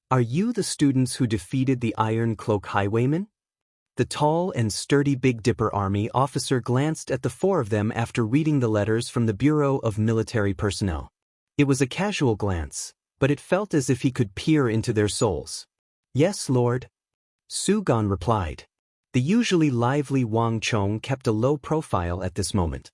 Are you the students who defeated the Iron Cloak Highwaymen? The tall and sturdy Big Dipper Army officer glanced at the 4 of them after reading the letters from the Bureau of Military Personnel. It was a casual glance, but it felt as if he could peer into their souls. Yes, Lord. Su Gan replied. The usually lively Wang Chong kept a low profile at this moment.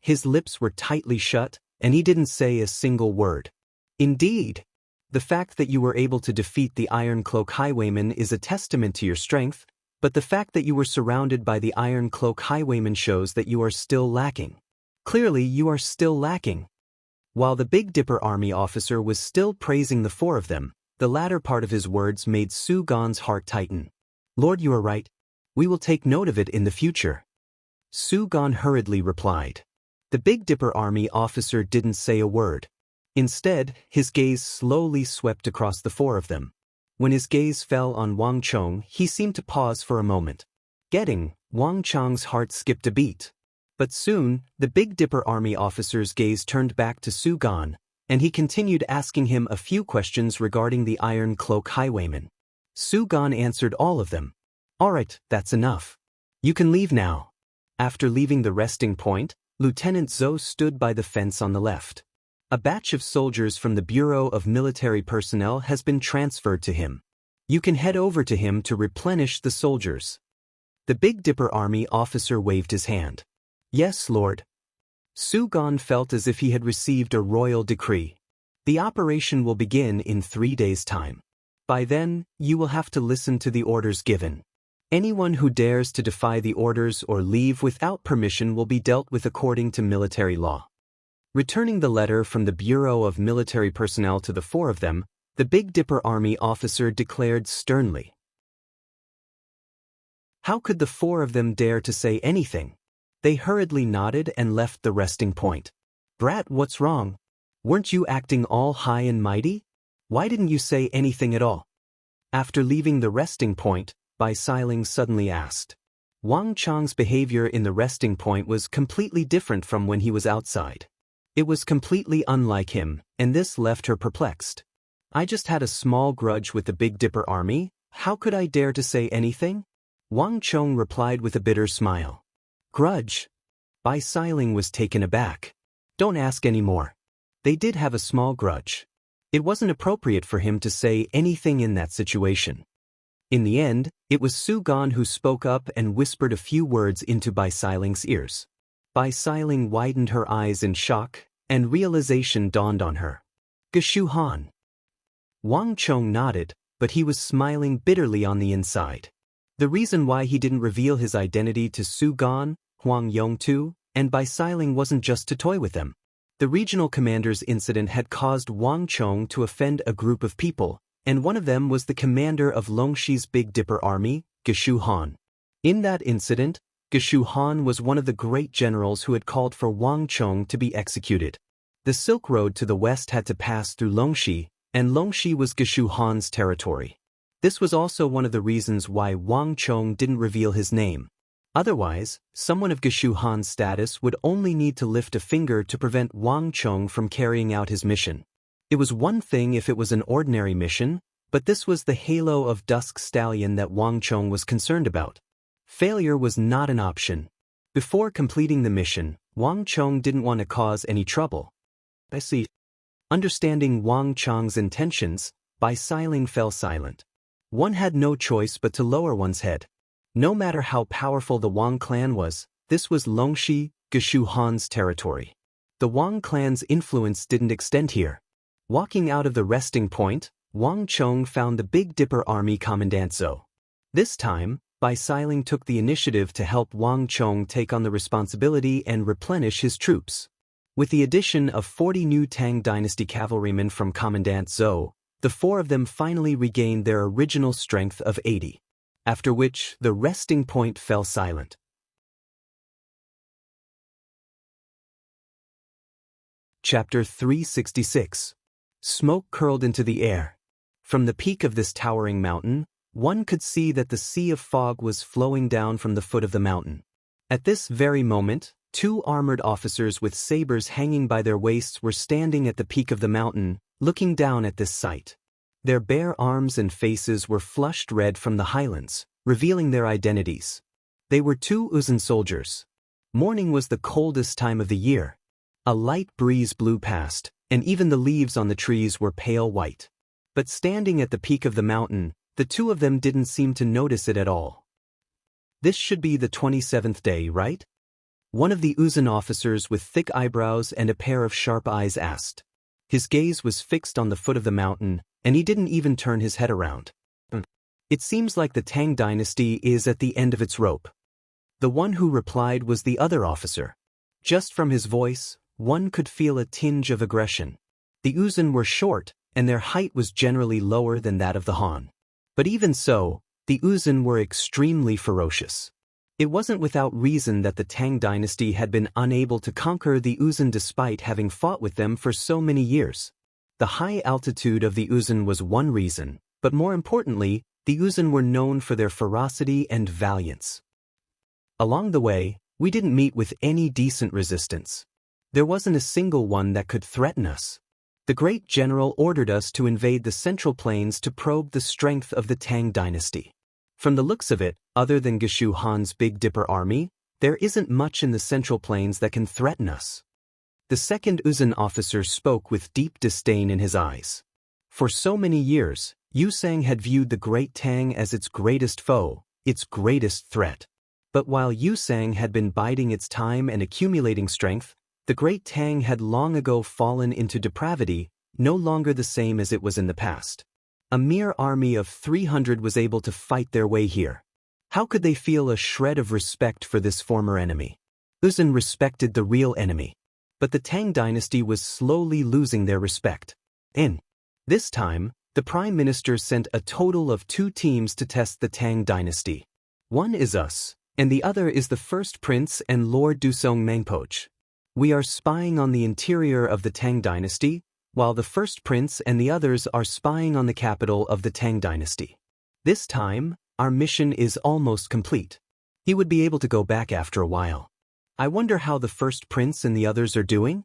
His lips were tightly shut, and he didn't say a single word. Indeed. The fact that you were able to defeat the Iron Cloak Highwaymen is a testament to your strength, but the fact that you were surrounded by the Iron Cloak Highwaymen shows that you are still lacking. Clearly, you are still lacking. While the Big Dipper Army officer was still praising the 4 of them, the latter part of his words made Su Gan's heart tighten. Lord, you are right. We will take note of it in the future. Su Gan hurriedly replied. The Big Dipper Army officer didn't say a word. Instead, his gaze slowly swept across the 4 of them. When his gaze fell on Wang Chong, he seemed to pause for a moment. Wang Chong's heart skipped a beat. But soon, the Big Dipper Army officer's gaze turned back to Su Gan, and he continued asking him a few questions regarding the Iron Cloak Highwaymen. Su Gan answered all of them. All right, that's enough. You can leave now. After leaving the resting point, Lieutenant Zhou stood by the fence on the left. A batch of soldiers from the Bureau of Military Personnel has been transferred to him. You can head over to him to replenish the soldiers. The Big Dipper Army officer waved his hand. Yes, Lord. Su Gan felt as if he had received a royal decree. The operation will begin in 3 days' time. By then, you will have to listen to the orders given. Anyone who dares to defy the orders or leave without permission will be dealt with according to military law. Returning the letter from the Bureau of Military Personnel to the 4 of them, the Big Dipper Army officer declared sternly. How could the 4 of them dare to say anything? They hurriedly nodded and left the resting point. Brat, what's wrong? Weren't you acting all high and mighty? Why didn't you say anything at all? After leaving the resting point, Xiling suddenly asked. Wang Chong's behavior in the resting point was completely different from when he was outside. It was completely unlike him, and this left her perplexed. I just had a small grudge with the Big Dipper Army. How could I dare to say anything? Wang Chong replied with a bitter smile. Grudge? Xiling was taken aback. Don't ask any more. They did have a small grudge. It wasn't appropriate for him to say anything in that situation. In the end, it was Su Gan who spoke up and whispered a few words into Xilin's ears. Xiling widened her eyes in shock, and realization dawned on her. Geshu Han. Wang Chong nodded, but he was smiling bitterly on the inside. The reason why he didn't reveal his identity to Su Gan, Huang Yongtu, and Xiling wasn't just to toy with them. The regional commander's incident had caused Wang Chong to offend a group of people, and one of them was the commander of Longxi's Big Dipper Army, Geshu Han. In that incident, Geshu Han was one of the great generals who had called for Wang Chong to be executed. The Silk Road to the west had to pass through Longxi, and Longxi was Geshu Han's territory. This was also one of the reasons why Wang Chong didn't reveal his name. Otherwise, someone of Geshu Han's status would only need to lift a finger to prevent Wang Chong from carrying out his mission. It was one thing if it was an ordinary mission, but this was the halo of Dusk Stallion that Wang Chong was concerned about. Failure was not an option. Before completing the mission, Wang Chong didn't want to cause any trouble. I see. Understanding Wang Chong's intentions, Bai Xiling fell silent. One had no choice but to lower one's head. No matter how powerful the Wang clan was, this was Longxi, Geshu Han's territory. The Wang clan's influence didn't extend here. Walking out of the resting point, Wang Chong found the Big Dipper Army Commandant Zhou. This time, Bai Xiling took the initiative to help Wang Chong take on the responsibility and replenish his troops. With the addition of 40 new Tang Dynasty cavalrymen from Commandant Zhou, the four of them finally regained their original strength of 80. After which, the resting point fell silent. Chapter 366. Smoke curled into the air. From the peak of this towering mountain, one could see that the sea of fog was flowing down from the foot of the mountain. At this very moment, two armored officers with sabers hanging by their waists were standing at the peak of the mountain, looking down at this sight. Their bare arms and faces were flushed red from the highlands, revealing their identities. They were two Uzun soldiers. Morning was the coldest time of the year. A light breeze blew past, and even the leaves on the trees were pale white. But standing at the peak of the mountain, the two of them didn't seem to notice it at all. This should be the 27th day, right? One of the Uzun officers with thick eyebrows and a pair of sharp eyes asked. His gaze was fixed on the foot of the mountain, and he didn't even turn his head around. It seems like the Tang dynasty is at the end of its rope. The one who replied was the other officer. Just from his voice, one could feel a tinge of aggression. The Uzun were short, and their height was generally lower than that of the Han. But even so, the Uzun were extremely ferocious. It wasn't without reason that the Tang dynasty had been unable to conquer the Uzun despite having fought with them for so many years. The high altitude of the Uzun was one reason, but more importantly, the Uzun were known for their ferocity and valiance. Along the way, we didn't meet with any decent resistance. There wasn't a single one that could threaten us. The great general ordered us to invade the Central Plains to probe the strength of the Tang dynasty. From the looks of it, other than Geshu Han's Big Dipper army, there isn't much in the Central Plains that can threaten us. The second Uzun officer spoke with deep disdain in his eyes. For so many years, Yu Sang had viewed the Great Tang as its greatest foe, its greatest threat. But while Yu Sang had been biding its time and accumulating strength, the Great Tang had long ago fallen into depravity, no longer the same as it was in the past. A mere army of 300 was able to fight their way here. How could they feel a shred of respect for this former enemy? Uzun respected the real enemy. But the Tang dynasty was slowly losing their respect. This time, the Prime Minister sent a total of 2 teams to test the Tang dynasty. One is us, and the other is the First Prince and Lord Dusong Mangpoch. We are spying on the interior of the Tang dynasty, while the First Prince and the others are spying on the capital of the Tang dynasty. This time, our mission is almost complete. He would be able to go back after a while. I wonder how the First Prince and the others are doing?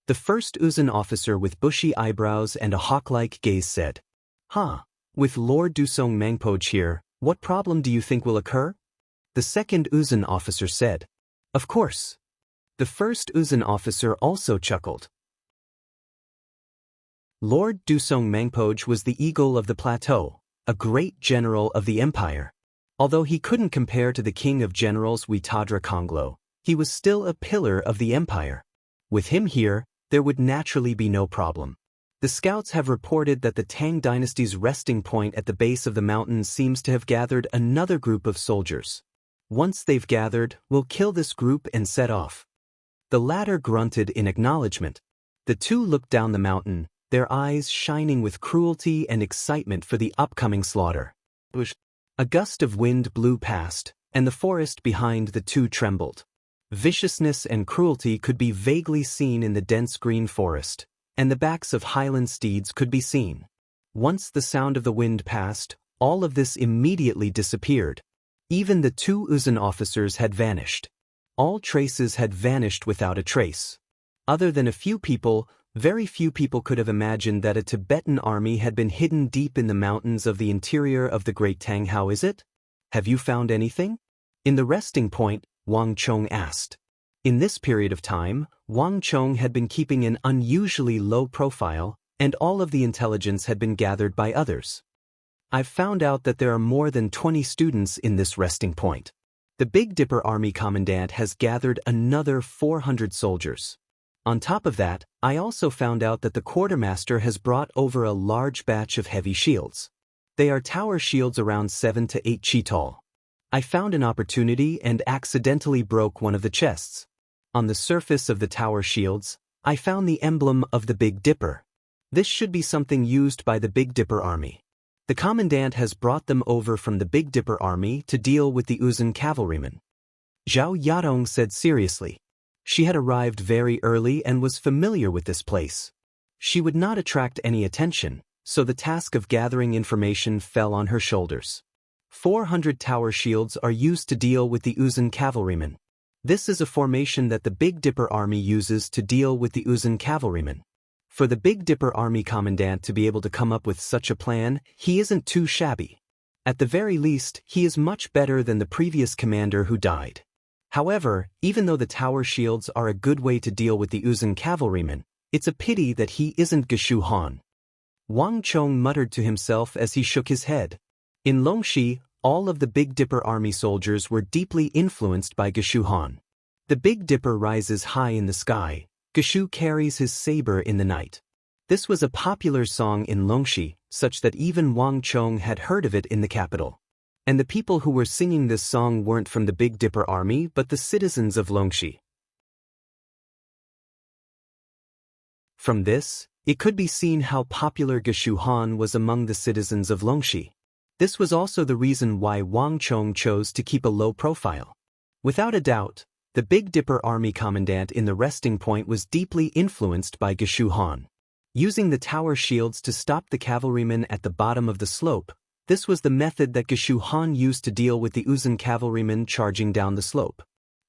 The first Uzun officer with bushy eyebrows and a hawk-like gaze said, With Lord Dusong Mangpoch here, what problem do you think will occur? The second Uzun officer said, Of course. The first Uzun officer also chuckled. Lord Dusong Mangpoch was the eagle of the plateau, a great general of the empire. Although he couldn't compare to the king of generals Witadra Konglo, he was still a pillar of the empire. With him here, there would naturally be no problem. The scouts have reported that the Tang dynasty's resting point at the base of the mountain seems to have gathered another group of soldiers. Once they've gathered, we'll kill this group and set off. The latter grunted in acknowledgement. The two looked down the mountain, their eyes shining with cruelty and excitement for the upcoming slaughter. A gust of wind blew past, and the forest behind the two trembled. Viciousness and cruelty could be vaguely seen in the dense green forest, and the backs of Highland steeds could be seen. Once the sound of the wind passed, all of this immediately disappeared. Even the two Uzun officers had vanished. All traces had vanished without a trace. Other than a few people, very few people could have imagined that a Tibetan army had been hidden deep in the mountains of the interior of the Great Tang. How is it? Have you found anything? In the resting point, Wang Chong asked. In this period of time, Wang Chong had been keeping an unusually low profile, and all of the intelligence had been gathered by others. I've found out that there are more than 20 students in this resting point. The Big Dipper Army Commandant has gathered another 400 soldiers. On top of that, I also found out that the quartermaster has brought over a large batch of heavy shields. They are tower shields around 7 to 8 chi tall. I found an opportunity and accidentally broke one of the chests. On the surface of the tower shields, I found the emblem of the Big Dipper. This should be something used by the Big Dipper Army. The commandant has brought them over from the Big Dipper Army to deal with the Uzun cavalrymen. Zhao Yadong said seriously. She had arrived very early and was familiar with this place. She would not attract any attention, so the task of gathering information fell on her shoulders. 400 tower shields are used to deal with the Uzun cavalrymen. This is a formation that the Big Dipper Army uses to deal with the Uzun cavalrymen. For the Big Dipper Army Commandant to be able to come up with such a plan, he isn't too shabby. At the very least, he is much better than the previous commander who died. However, even though the tower shields are a good way to deal with the Uzun cavalrymen, it's a pity that he isn't Geshu Han. Wang Chong muttered to himself as he shook his head. In Longxi, all of the Big Dipper Army soldiers were deeply influenced by Geshu Han. The Big Dipper rises high in the sky. Geshu carries his saber in the night. This was a popular song in Longxi, such that even Wang Chong had heard of it in the capital. And the people who were singing this song weren't from the Big Dipper Army but the citizens of Longxi. From this, it could be seen how popular Geshu Han was among the citizens of Longxi. This was also the reason why Wang Chong chose to keep a low profile. Without a doubt, the Big Dipper Army Commandant in the resting point was deeply influenced by Geshu Han. Using the tower shields to stop the cavalrymen at the bottom of the slope, this was the method that Geshu Han used to deal with the Uzun cavalrymen charging down the slope.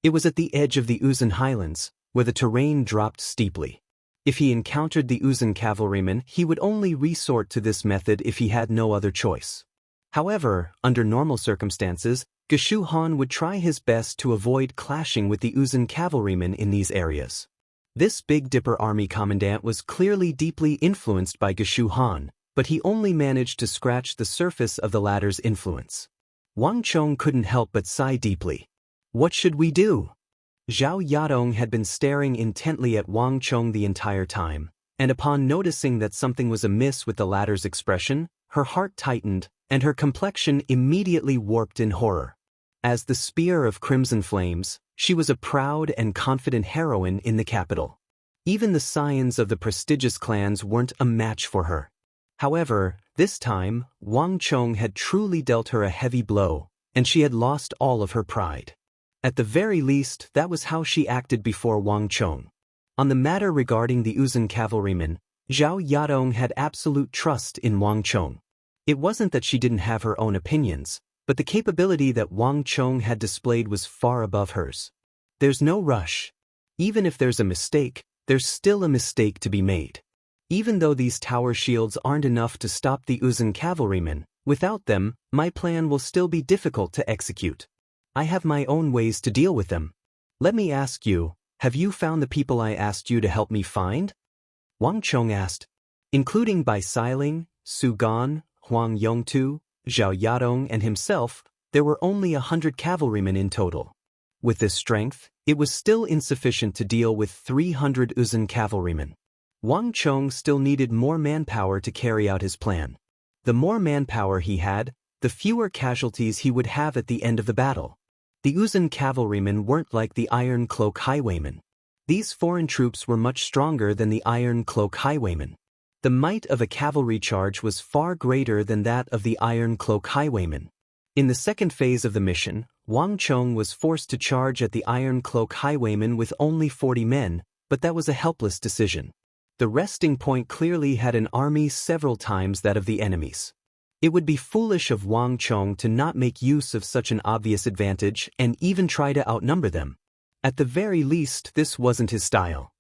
It was at the edge of the Uzun highlands, where the terrain dropped steeply. If he encountered the Uzun cavalrymen, he would only resort to this method if he had no other choice. However, under normal circumstances, Geshu Han would try his best to avoid clashing with the Uzun cavalrymen in these areas. This Big Dipper Army Commandant was clearly deeply influenced by Geshu Han, but he only managed to scratch the surface of the latter's influence. Wang Chong couldn't help but sigh deeply. What should we do? Zhao Yadong had been staring intently at Wang Chong the entire time, and upon noticing that something was amiss with the latter's expression, her heart tightened, and her complexion immediately warped in horror. As the spear of crimson flames, she was a proud and confident heroine in the capital. Even the scions of the prestigious clans weren't a match for her. However, this time, Wang Chong had truly dealt her a heavy blow, and she had lost all of her pride. At the very least, that was how she acted before Wang Chong. On the matter regarding the Uzun cavalrymen, Zhao Yadong had absolute trust in Wang Chong. It wasn't that she didn't have her own opinions, but the capability that Wang Chong had displayed was far above hers. There's no rush. Even if there's a mistake, there's still a mistake to be made. Even though these tower shields aren't enough to stop the Uzun cavalrymen, without them, my plan will still be difficult to execute. I have my own ways to deal with them. Let me ask you, have you found the people I asked you to help me find? Wang Chong asked. Including Bai Sailing, Su Gan, Huang Yongtu, Zhao Yadong and himself, there were only 100 cavalrymen in total. With this strength, it was still insufficient to deal with 300 Uzun cavalrymen. Wang Chong still needed more manpower to carry out his plan. The more manpower he had, the fewer casualties he would have at the end of the battle. The Uzun cavalrymen weren't like the Iron Cloak highwaymen. These foreign troops were much stronger than the Iron Cloak highwaymen. The might of a cavalry charge was far greater than that of the Iron Cloak highwaymen. In the second phase of the mission, Wang Chong was forced to charge at the Iron Cloak highwayman with only 40 men, but that was a helpless decision. The resting point clearly had an army several times that of the enemy's. It would be foolish of Wang Chong to not make use of such an obvious advantage and even try to outnumber them. At the very least, this wasn't his style.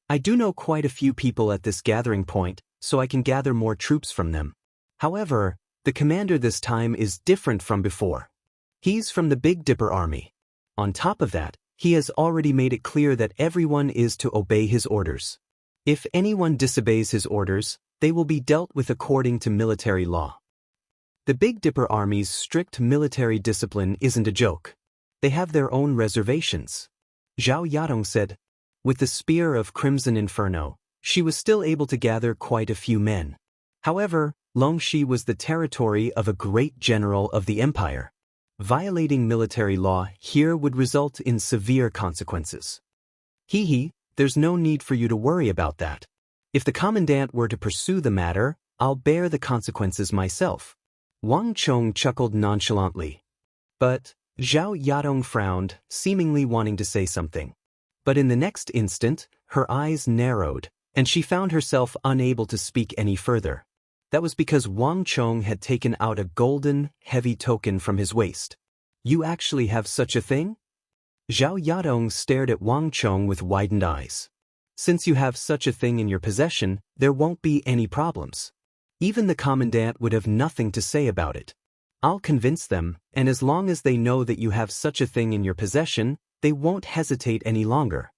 I do know quite a few people at this gathering point, so I can gather more troops from them. However, the commander this time is different from before. He's from the Big Dipper army. On top of that, he has already made it clear that everyone is to obey his orders. If anyone disobeys his orders, they will be dealt with according to military law. The Big Dipper army's strict military discipline isn't a joke. They have their own reservations. Zhao Yadong said. With the Spear of Crimson Inferno, she was still able to gather quite a few men. However, Longxi was the territory of a great general of the empire. Violating military law here would result in severe consequences. There's no need for you to worry about that. If the commandant were to pursue the matter, I'll bear the consequences myself. Wang Chong chuckled nonchalantly. But Zhao Yadong frowned, seemingly wanting to say something. But in the next instant, her eyes narrowed, and she found herself unable to speak any further. That was because Wang Chong had taken out a golden, heavy token from his waist. You actually have such a thing? Zhao Yadong stared at Wang Chong with widened eyes. Since you have such a thing in your possession, there won't be any problems. Even the commandant would have nothing to say about it. I'll convince them, and as long as they know that you have such a thing in your possession, they won't hesitate any longer.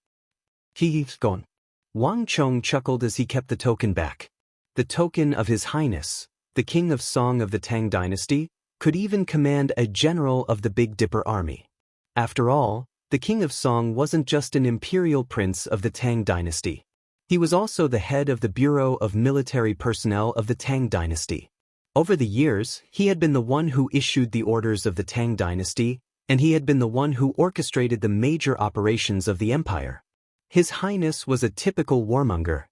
He's gone. Wang Chong chuckled as he kept the token back. The token of His Highness, the King of Song of the Tang Dynasty, could even command a general of the Big Dipper army. After all, the King of Song wasn't just an imperial prince of the Tang Dynasty. He was also the head of the Bureau of Military Personnel of the Tang Dynasty. Over the years, he had been the one who issued the orders of the Tang Dynasty, and he had been the one who orchestrated the major operations of the empire. His Highness was a typical warmonger.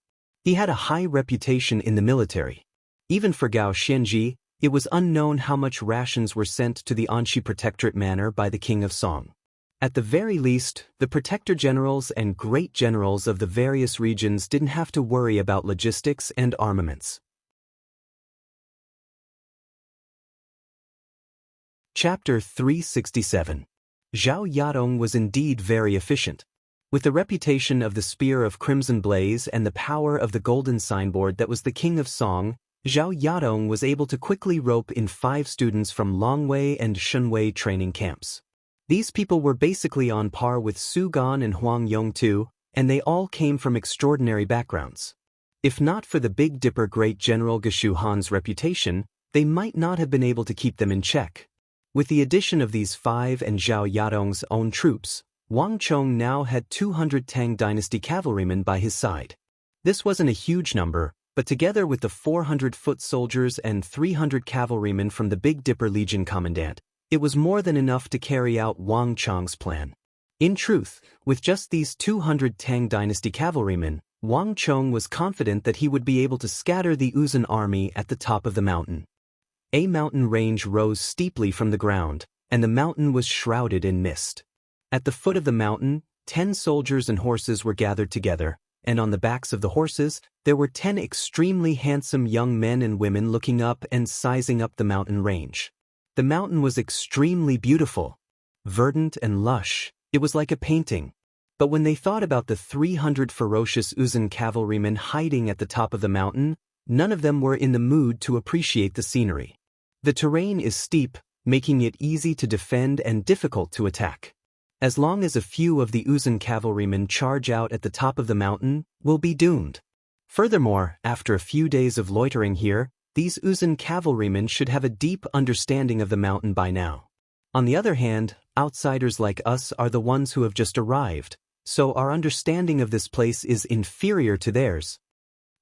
He had a high reputation in the military. Even for Gao Xianji, it was unknown how much rations were sent to the Anxi Protectorate Manor by the King of Song. At the very least, the Protector Generals and Great Generals of the various regions didn't have to worry about logistics and armaments. Chapter 367. Zhao Yadong was indeed very efficient. With the reputation of the Spear of Crimson Blaze and the power of the golden signboard that was the King of Song, Zhao Yadong was able to quickly rope in 5 students from Longwei and Shunwei training camps. These people were basically on par with Su Gan and Huang Yongtu, and they all came from extraordinary backgrounds. If not for the Big Dipper Great General Geshu Han's reputation, they might not have been able to keep them in check. With the addition of these 5 and Zhao Yadong's own troops, Wang Chong now had 200 Tang Dynasty cavalrymen by his side. This wasn't a huge number, but together with the 400 foot soldiers and 300 cavalrymen from the Big Dipper Legion Commandant, it was more than enough to carry out Wang Chong's plan. In truth, with just these 200 Tang Dynasty cavalrymen, Wang Chong was confident that he would be able to scatter the Uzun army at the top of the mountain. A mountain range rose steeply from the ground, and the mountain was shrouded in mist. At the foot of the mountain, 10 soldiers and horses were gathered together, and on the backs of the horses, there were 10 extremely handsome young men and women looking up and sizing up the mountain range. The mountain was extremely beautiful. Verdant and lush, it was like a painting. But when they thought about the 300 ferocious Uzun cavalrymen hiding at the top of the mountain, none of them were in the mood to appreciate the scenery. The terrain is steep, making it easy to defend and difficult to attack. As long as a few of the Uzun cavalrymen charge out at the top of the mountain, we'll be doomed. Furthermore, after a few days of loitering here, these Uzun cavalrymen should have a deep understanding of the mountain by now. On the other hand, outsiders like us are the ones who have just arrived, so our understanding of this place is inferior to theirs.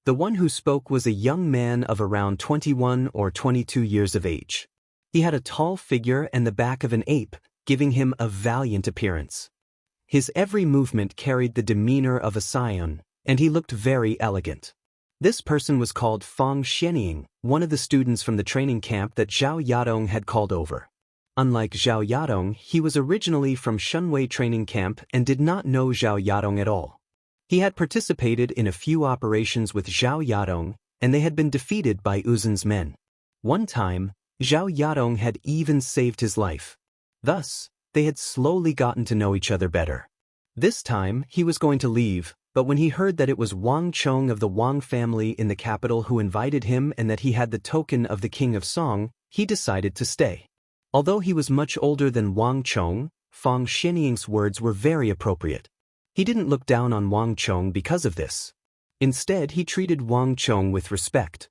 The one who spoke was a young man of around 21 or 22 years of age. He had a tall figure and the back of an ape, giving him a valiant appearance. His every movement carried the demeanor of a scion, and he looked very elegant. This person was called Fang Xianying, one of the students from the training camp that Zhao Yadong had called over. Unlike Zhao Yadong, he was originally from Shunwei training camp and did not know Zhao Yadong at all. He had participated in a few operations with Zhao Yadong, and they had been defeated by Uzun's men. One time, Zhao Yadong had even saved his life. Thus, they had slowly gotten to know each other better. This time, he was going to leave, but when he heard that it was Wang Chong of the Wang family in the capital who invited him and that he had the token of the King of Song, he decided to stay. Although he was much older than Wang Chong, Fang Xianying's words were very appropriate. He didn't look down on Wang Chong because of this. Instead, he treated Wang Chong with respect.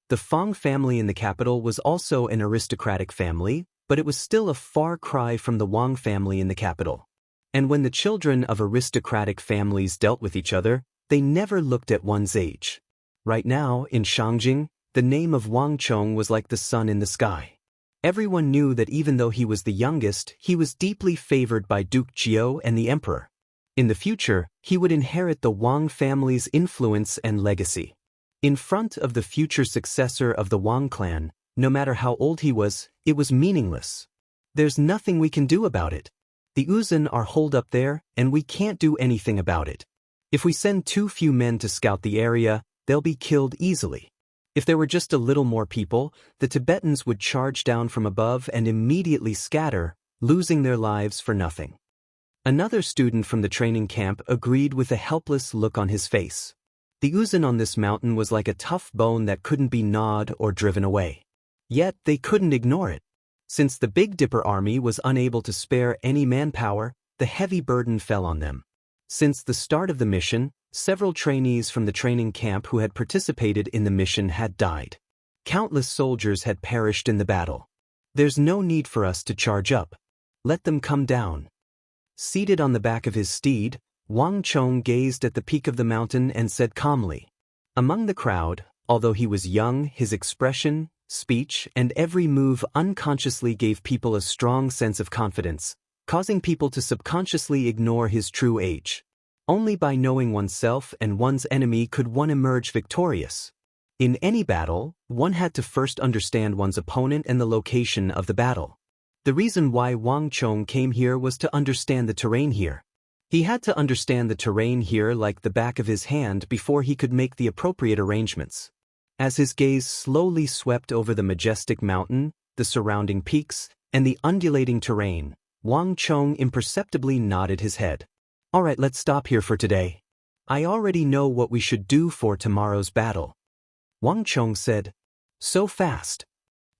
The Fang family in the capital was also an aristocratic family, but it was still a far cry from the Wang family in the capital. And when the children of aristocratic families dealt with each other, they never looked at one's age. Right now, in Shangjing, the name of Wang Chong was like the sun in the sky. Everyone knew that even though he was the youngest, he was deeply favored by Duke Jiao and the emperor. In the future, he would inherit the Wang family's influence and legacy. In front of the future successor of the Wang clan, no matter how old he was, it was meaningless. There's nothing we can do about it. The Uzun are holed up there, and we can't do anything about it. If we send too few men to scout the area, they'll be killed easily. If there were just a little more people, the Tibetans would charge down from above and immediately scatter, losing their lives for nothing. Another student from the training camp agreed with a helpless look on his face. The Uzun on this mountain was like a tough bone that couldn't be gnawed or driven away. Yet they couldn't ignore it. Since the Big Dipper army was unable to spare any manpower, the heavy burden fell on them. Since the start of the mission, several trainees from the training camp who had participated in the mission had died. Countless soldiers had perished in the battle. There's no need for us to charge up. Let them come down. Seated on the back of his steed, Wang Chong gazed at the peak of the mountain and said calmly. Among the crowd, although he was young, his expression, speech, and every move unconsciously gave people a strong sense of confidence, causing people to subconsciously ignore his true age. Only by knowing oneself and one's enemy could one emerge victorious. In any battle, one had to first understand one's opponent and the location of the battle. The reason why Wang Chong came here was to understand the terrain here. He had to understand the terrain here like the back of his hand before he could make the appropriate arrangements. As his gaze slowly swept over the majestic mountain, the surrounding peaks, and the undulating terrain, Wang Chong imperceptibly nodded his head. All right, let's stop here for today. I already know what we should do for tomorrow's battle. Wang Chong said. So fast.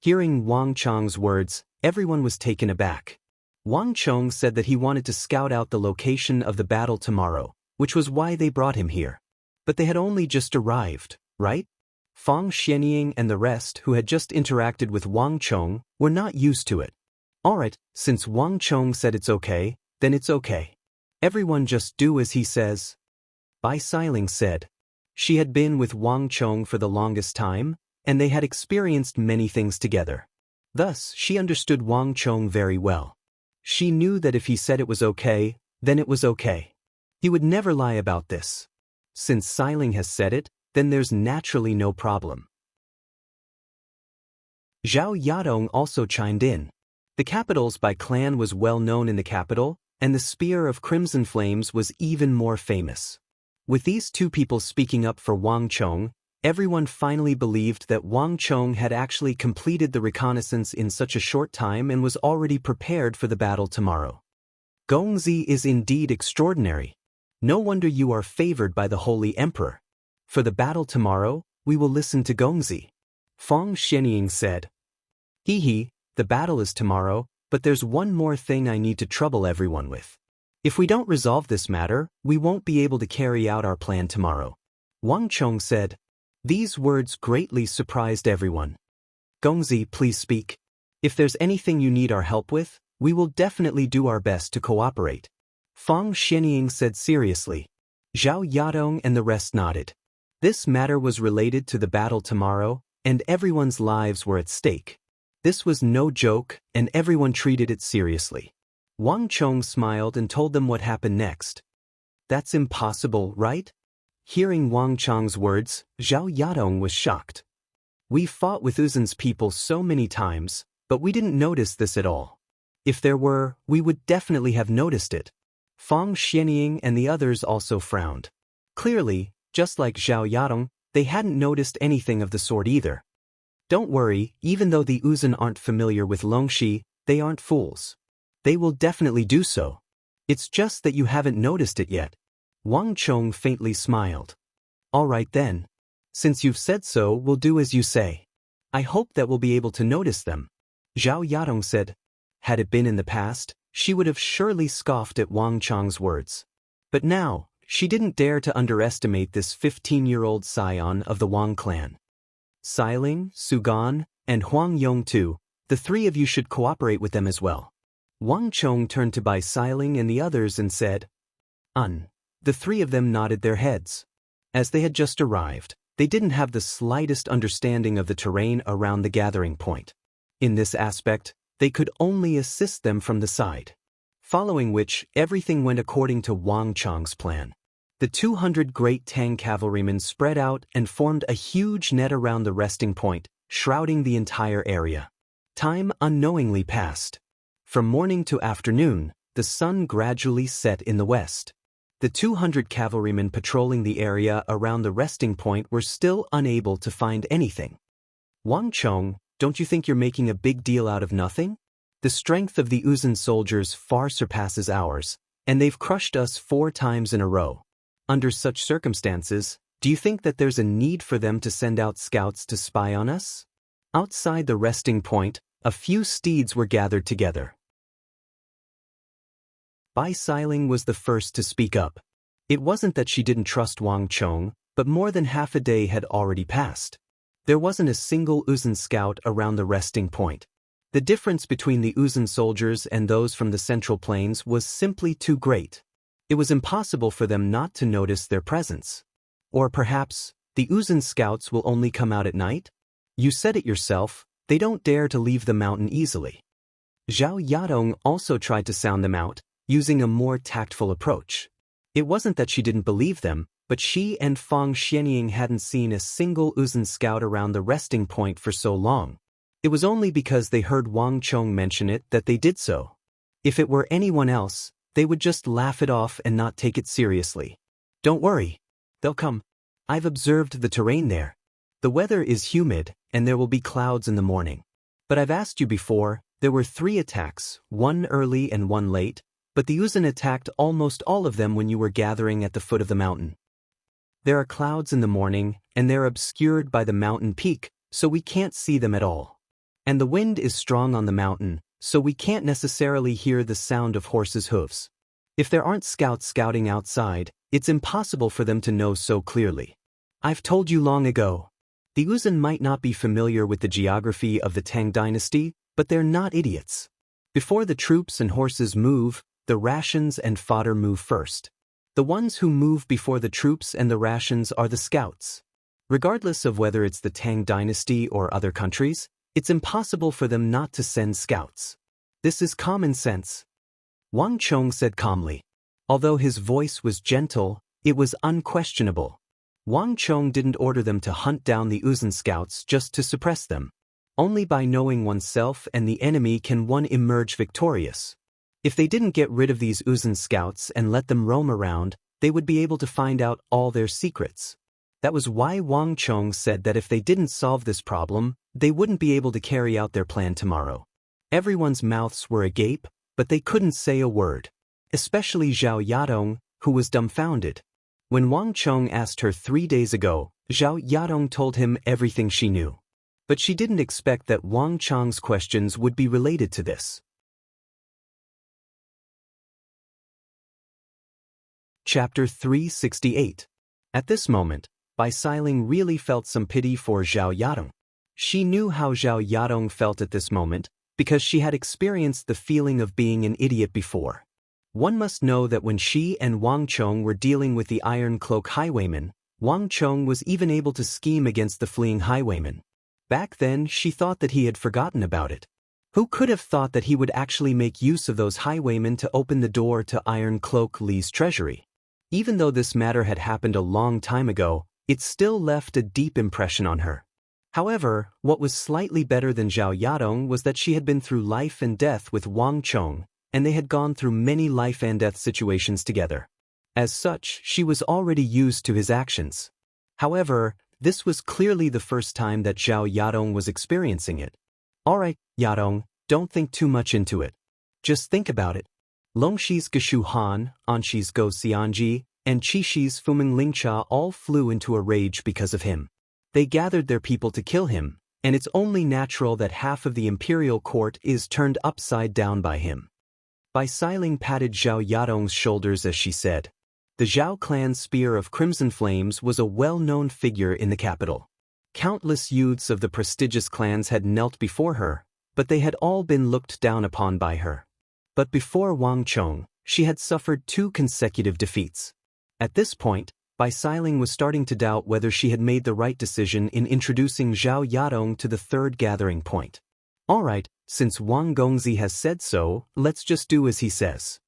Hearing Wang Chong's words, everyone was taken aback. Wang Chong said that he wanted to scout out the location of the battle tomorrow, which was why they brought him here. But they had only just arrived, right? Fang Xianying and the rest who had just interacted with Wang Chong were not used to it. All right, since Wang Chong said it's okay, then it's okay. Everyone just do as he says. Bai Xiling said. She had been with Wang Chong for the longest time, and they had experienced many things together. Thus, she understood Wang Chong very well. She knew that if he said it was okay, then it was okay. He would never lie about this. Since Xiling has said it, then there's naturally no problem. Zhao Yadong also chimed in. The capitals by clan was well known in the capital, and the spear of crimson flames was even more famous. With these two people speaking up for Wang Chong, everyone finally believed that Wang Chong had actually completed the reconnaissance in such a short time and was already prepared for the battle tomorrow. Gongzi is indeed extraordinary. No wonder you are favored by the Holy Emperor. For the battle tomorrow, we will listen to Gongzi. Fang Xianying said. Hee, the battle is tomorrow, but there's one more thing I need to trouble everyone with. If we don't resolve this matter, we won't be able to carry out our plan tomorrow. Wang Chong said. These words greatly surprised everyone. Gongzi, please speak. If there's anything you need our help with, we will definitely do our best to cooperate. Fang Xianying said seriously. Zhao Yadong and the rest nodded. This matter was related to the battle tomorrow, and everyone's lives were at stake. This was no joke, and everyone treated it seriously. Wang Chong smiled and told them what happened next. That's impossible, right? Hearing Wang Chong's words, Zhao Yadong was shocked. We fought with Uzun's people so many times, but we didn't notice this at all. If there were, we would definitely have noticed it. Fang Xianying and the others also frowned. Clearly, just like Zhao Yadong, they hadn't noticed anything of the sort either. Don't worry, even though the Uzun aren't familiar with Longxi, they aren't fools. They will definitely do so. It's just that you haven't noticed it yet. Wang Chong faintly smiled. All right then. Since you've said so, we'll do as you say. I hope that we'll be able to notice them. Zhao Yadong said. Had it been in the past, she would have surely scoffed at Wang Chong's words. But now, she didn't dare to underestimate this 15-year-old scion of the Wang clan. Xiling, Su Gan, and Huang Yong too, the three of you should cooperate with them as well. Wang Chong turned to Bai Xiling and the others and said, The three of them nodded their heads. As they had just arrived, they didn't have the slightest understanding of the terrain around the gathering point. In this aspect, they could only assist them from the side. Following which, everything went according to Wang Chong's plan. The 200 great Tang cavalrymen spread out and formed a huge net around the resting point, shrouding the entire area. Time unknowingly passed. From morning to afternoon, the sun gradually set in the west. The 200 cavalrymen patrolling the area around the resting point were still unable to find anything. Wang Chong, don't you think you're making a big deal out of nothing? The strength of the Uzun soldiers far surpasses ours, and they've crushed us 4 times in a row. Under such circumstances, do you think that there's a need for them to send out scouts to spy on us? Outside the resting point, a few steeds were gathered together. Bai Xiling was the first to speak up. It wasn't that she didn't trust Wang Chong, but more than half a day had already passed. There wasn't a single Uzun scout around the resting point. The difference between the Uzun soldiers and those from the Central Plains was simply too great. It was impossible for them not to notice their presence. Or perhaps, the Uzun scouts will only come out at night? You said it yourself, they don't dare to leave the mountain easily. Zhao Yadong also tried to sound them out, using a more tactful approach. It wasn't that she didn't believe them, but she and Fang Xianying hadn't seen a single Uzun scout around the resting point for so long. It was only because they heard Wang Chong mention it that they did so. If it were anyone else, they would just laugh it off and not take it seriously. Don't worry. They'll come. I've observed the terrain there. The weather is humid, and there will be clouds in the morning. But I've asked you before, there were 3 attacks, 1 early and 1 late, but the Uzun attacked almost all of them when you were gathering at the foot of the mountain. There are clouds in the morning, and they're obscured by the mountain peak, so we can't see them at all. And the wind is strong on the mountain, so we can't necessarily hear the sound of horses' hooves. If there aren't scouts scouting outside, it's impossible for them to know so clearly. I've told you long ago. The Uzun might not be familiar with the geography of the Tang dynasty, but they're not idiots. Before the troops and horses move, the rations and fodder move first. The ones who move before the troops and the rations are the scouts. Regardless of whether it's the Tang dynasty or other countries, it's impossible for them not to send scouts. This is common sense. Wang Chong said calmly. Although his voice was gentle, it was unquestionable. Wang Chong didn't order them to hunt down the Uzun scouts just to suppress them. Only by knowing oneself and the enemy can one emerge victorious. If they didn't get rid of these Uzun scouts and let them roam around, they would be able to find out all their secrets. That was why Wang Chong said that if they didn't solve this problem, they wouldn't be able to carry out their plan tomorrow. Everyone's mouths were agape, but they couldn't say a word. Especially Zhao Yadong, who was dumbfounded. When Wang Chong asked her 3 days ago, Zhao Yadong told him everything she knew. But she didn't expect that Wang Chong's questions would be related to this. Chapter 368. At this moment, Bai Xiling really felt some pity for Zhao Yadong. She knew how Zhao Yadong felt at this moment, because she had experienced the feeling of being an idiot before. One must know that when she and Wang Chong were dealing with the Iron Cloak highwaymen, Wang Chong was even able to scheme against the fleeing highwaymen. Back then, she thought that he had forgotten about it. Who could have thought that he would actually make use of those highwaymen to open the door to Iron Cloak Li's treasury? Even though this matter had happened a long time ago, it still left a deep impression on her. However, what was slightly better than Zhao Yadong was that she had been through life and death with Wang Chong, and they had gone through many life and death situations together. As such, she was already used to his actions. However, this was clearly the first time that Zhao Yadong was experiencing it. Alright, Yadong, don't think too much into it. Just think about it. Longshi's Geshu Han, Anshi's Go Xianji, and Qishi's Fuming Lingcha all flew into a rage because of him. They gathered their people to kill him, and it's only natural that half of the imperial court is turned upside down by him. Bai Xiling patted Zhao Yadong's shoulders as she said. The Zhao clan's spear of crimson flames was a well-known figure in the capital. Countless youths of the prestigious clans had knelt before her, but they had all been looked down upon by her. But before Wang Chong, she had suffered 2 consecutive defeats. At this point, Bai Xiling was starting to doubt whether she had made the right decision in introducing Zhao Yadong to the 3rd gathering point. Alright, since Wang Gongzi has said so, let's just do as he says.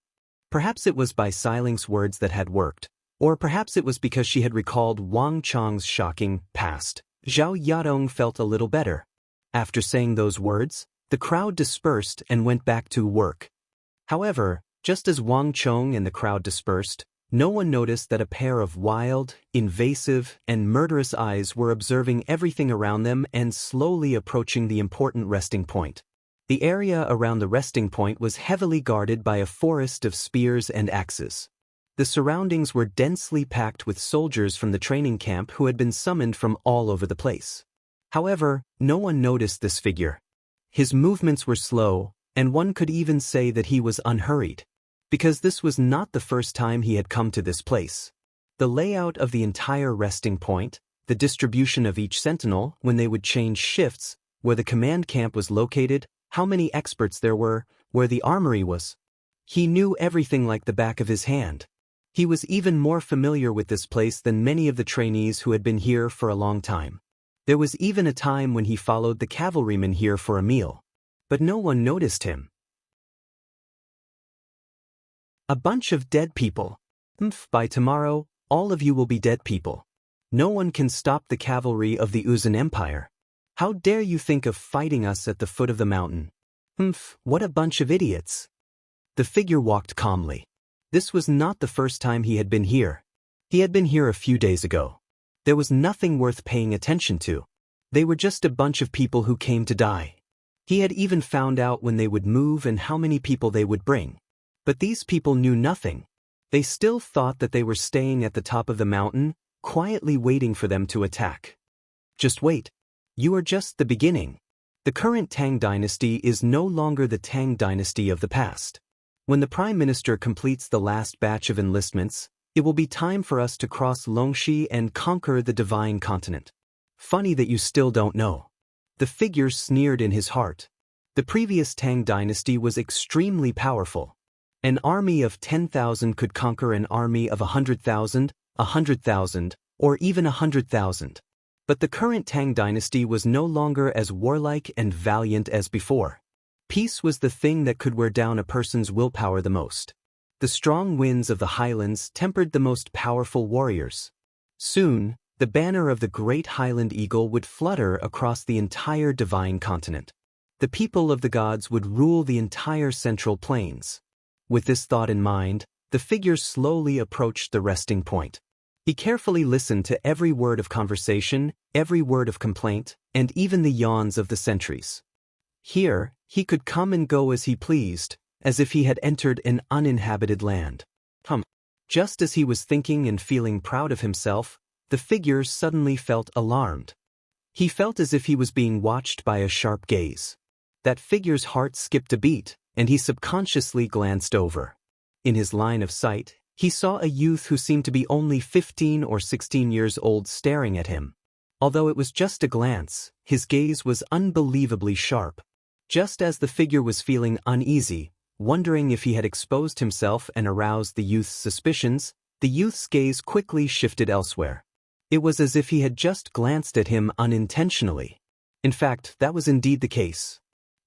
Perhaps it was Bai Xiling's words that had worked, or perhaps it was because she had recalled Wang Chong's shocking past. Zhao Yadong felt a little better. After saying those words, the crowd dispersed and went back to work. However, just as Wang Chong and the crowd dispersed, no one noticed that a pair of wild, invasive, and murderous eyes were observing everything around them and slowly approaching the important resting point. The area around the resting point was heavily guarded by a forest of spears and axes. The surroundings were densely packed with soldiers from the training camp who had been summoned from all over the place. However, no one noticed this figure. His movements were slow, and one could even say that he was unhurried. Because this was not the first time he had come to this place. The layout of the entire resting point, the distribution of each sentinel when they would change shifts, where the command camp was located, how many experts there were, where the armory was. He knew everything like the back of his hand. He was even more familiar with this place than many of the trainees who had been here for a long time. There was even a time when he followed the cavalrymen here for a meal. But no one noticed him. A bunch of dead people. By tomorrow, all of you will be dead people. No one can stop the cavalry of the Uzan Empire. How dare you think of fighting us at the foot of the mountain? What a bunch of idiots. The figure walked calmly. This was not the first time he had been here. He had been here a few days ago. There was nothing worth paying attention to. They were just a bunch of people who came to die. He had even found out when they would move and how many people they would bring. But these people knew nothing. They still thought that they were staying at the top of the mountain, quietly waiting for them to attack. Just wait. You are just the beginning. The current Tang dynasty is no longer the Tang dynasty of the past. When the Prime Minister completes the last batch of enlistments, it will be time for us to cross Longxi and conquer the Divine Continent. Funny that you still don't know. The figure sneered in his heart. The previous Tang dynasty was extremely powerful. An army of 10,000 could conquer an army of 100,000, 100,000, or even 100,000. But the current Tang dynasty was no longer as warlike and valiant as before. Peace was the thing that could wear down a person's willpower the most. The strong winds of the highlands tempered the most powerful warriors. Soon, the banner of the great Highland Eagle would flutter across the entire Divine Continent. The people of the gods would rule the entire Central Plains. With this thought in mind, the figure slowly approached the resting point. He carefully listened to every word of conversation, every word of complaint, and even the yawns of the sentries. Here, he could come and go as he pleased, as if he had entered an uninhabited land. Just as he was thinking and feeling proud of himself, the figure suddenly felt alarmed. He felt as if he was being watched by a sharp gaze. That figure's heart skipped a beat, and he subconsciously glanced over. In his line of sight, he saw a youth who seemed to be only 15 or 16 years old staring at him. Although it was just a glance, his gaze was unbelievably sharp. Just as the figure was feeling uneasy, wondering if he had exposed himself and aroused the youth's suspicions, the youth's gaze quickly shifted elsewhere. It was as if he had just glanced at him unintentionally. In fact, that was indeed the case.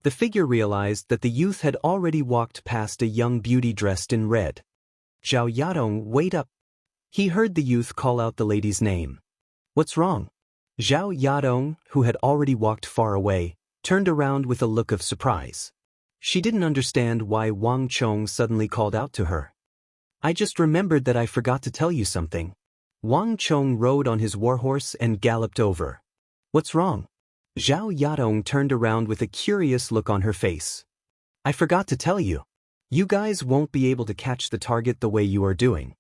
The figure realized that the youth had already walked past a young beauty dressed in red. Zhao Yadong, wait up. He heard the youth call out the lady's name. What's wrong? Zhao Yadong, who had already walked far away, turned around with a look of surprise. She didn't understand why Wang Chong suddenly called out to her. I just remembered that I forgot to tell you something. Wang Chong rode on his warhorse and galloped over. What's wrong? Zhao Yadong turned around with a curious look on her face. I forgot to tell you. You guys won't be able to catch the target the way you are doing.